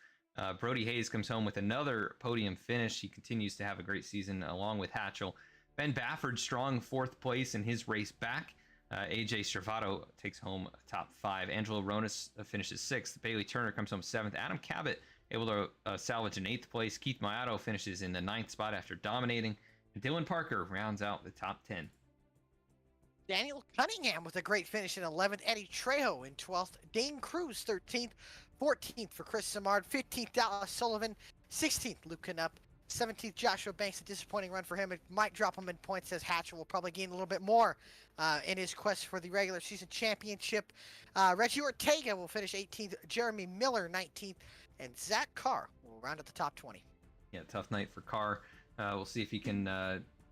Brody Hayes comes home with another podium finish. He continues to have a great season along with Hatchell. Ben Bafford strong fourth place in his race back. AJ Stravato takes home top 5. Angelo Ronas finishes 6th. Bailey Turner comes home 7th. Adam Cabot able to salvage an 8th place. Keith Mayato finishes in the 9th spot after dominating. And Dylan Parker rounds out the top 10. Daniel Cunningham with a great finish in 11th. Eddie Trejo in 12th. Dane Cruz 13th. 14th for Chris Samard. 15th Dallas Sullivan. 16th Luke Knupp. 17th Joshua Banks. A disappointing run for him. It might drop him in points, as Hatchell will probably gain a little bit more in his quest for the regular season championship. Reggie Ortega will finish 18th. Jeremy Miller 19th. And Zach Carr will round out the top 20. Yeah, tough night for Carr. We'll see if he can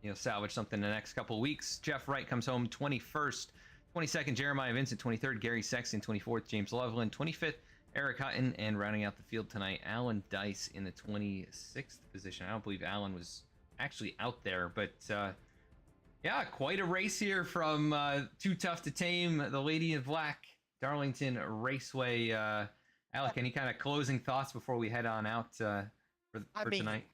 you know, salvage something in the next couple of weeks. Jeff Wright comes home 21st. 22nd Jeremiah Vincent. 23rd Gary Sexton. 24th James Loveland. 25th Eric Hutton, and rounding out the field tonight, Alan Dice in the 26th position. I don't believe Alan was actually out there, but yeah, quite a race here from Too Tough to Tame, the Lady in Black, Darlington Raceway. Alec, any kind of closing thoughts before we head on out for tonight?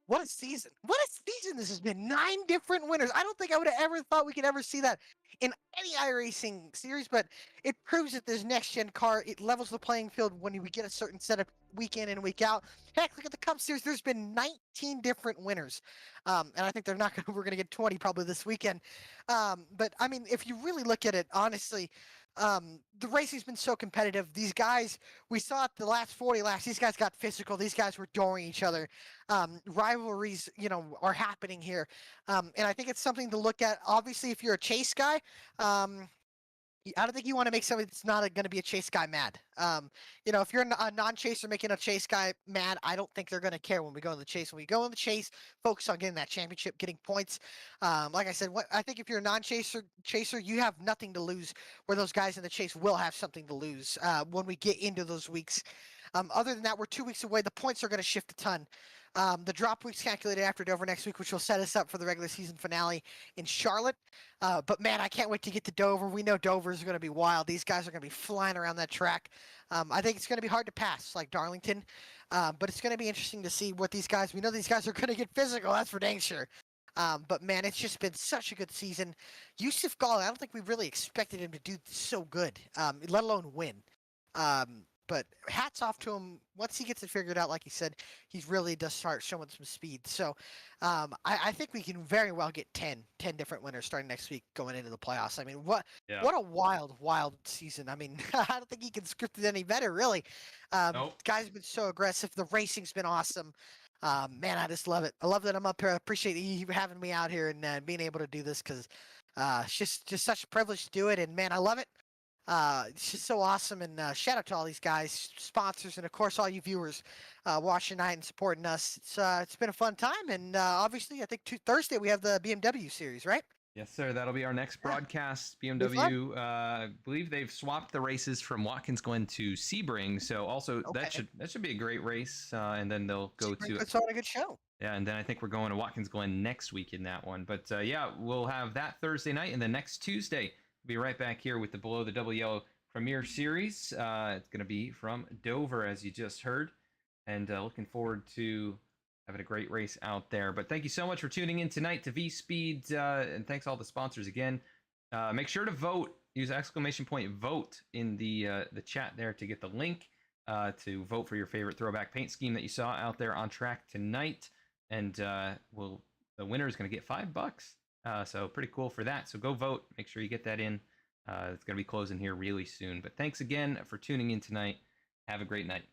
What a season! What a season this has been. 9 different winners. I don't think I would have ever thought we could ever see that in any iRacing series, but it proves that this next gen car, it levels the playing field when we get a certain setup week in and week out. Heck, look at the Cup Series. There's been 19 different winners, and I think they're not going. We're going to get 20 probably this weekend. But I mean, if you really look at it honestly, the racing's been so competitive. These guys, we saw it the last 40 laps. These guys got physical. These guys were dooring each other. Rivalries, are happening here, and I think it's something to look at. Obviously, if you're a chase guy, I don't think you want to make somebody that's not going to be a chase guy mad. If you're a non-chaser making a chase guy mad, I don't think they're going to care when we go in the chase. When we go in the chase, focus on getting that championship, getting points. Like I said, I think if you're a non-chaser, you have nothing to lose. Where those guys in the chase will have something to lose when we get into those weeks. Other than that, we're 2 weeks away. The points are going to shift a ton. The drop week's calculated after Dover next week, which will set us up for the regular season finale in Charlotte. But man, I can't wait to get to Dover. We know Dover's going to be wild. These guys are going to be flying around that track. I think it's going to be hard to pass, like Darlington. But it's going to be interesting to see what these guys. We know these guys are going to get physical. That's for dang sure. But man, it's just been such a good season. Yusuf Ghali, I don't think we really expected him to do so good, let alone win. But hats off to him. Once he gets it figured out, like he said, he really does start showing some speed. So I think we can very well get 10 different winners starting next week going into the playoffs. I mean, what a wild season. I mean, I don't think he can script it any better, really. Nope. Guy's been so aggressive. The racing's been awesome. Man, I just love it. I love that I'm up here. I appreciate you having me out here and being able to do this because it's just such a privilege to do it. And man, I love it. It's just so awesome, and shout out to all these guys, sponsors, and of course all you viewers watching tonight and supporting us. It's been a fun time, and obviously I think Thursday we have the BMW series, right? Yes, sir. That'll be our next broadcast. fun. BMW, I believe they've swapped the races from Watkins Glen to Sebring, so also that should be a great race. And then they'll go to It's on a good show. Yeah, and then I think we're going to Watkins Glen next week in that one. But yeah, we'll have that Thursday night, and then next Tuesday we'll be right back here with the Below the Double Yellow Premier Series. It's going to be from Dover, as you just heard, and looking forward to having a great race out there. But thank you so much for tuning in tonight to VSPEED, and thanks all the sponsors again. Make sure to vote. Use !vote in the chat there to get the link to vote for your favorite throwback paint scheme that you saw out there on track tonight. And the winner is going to get $5. So pretty cool for that. So go vote. Make sure you get that in. It's going to be closing here really soon. But thanks again for tuning in tonight. Have a great night.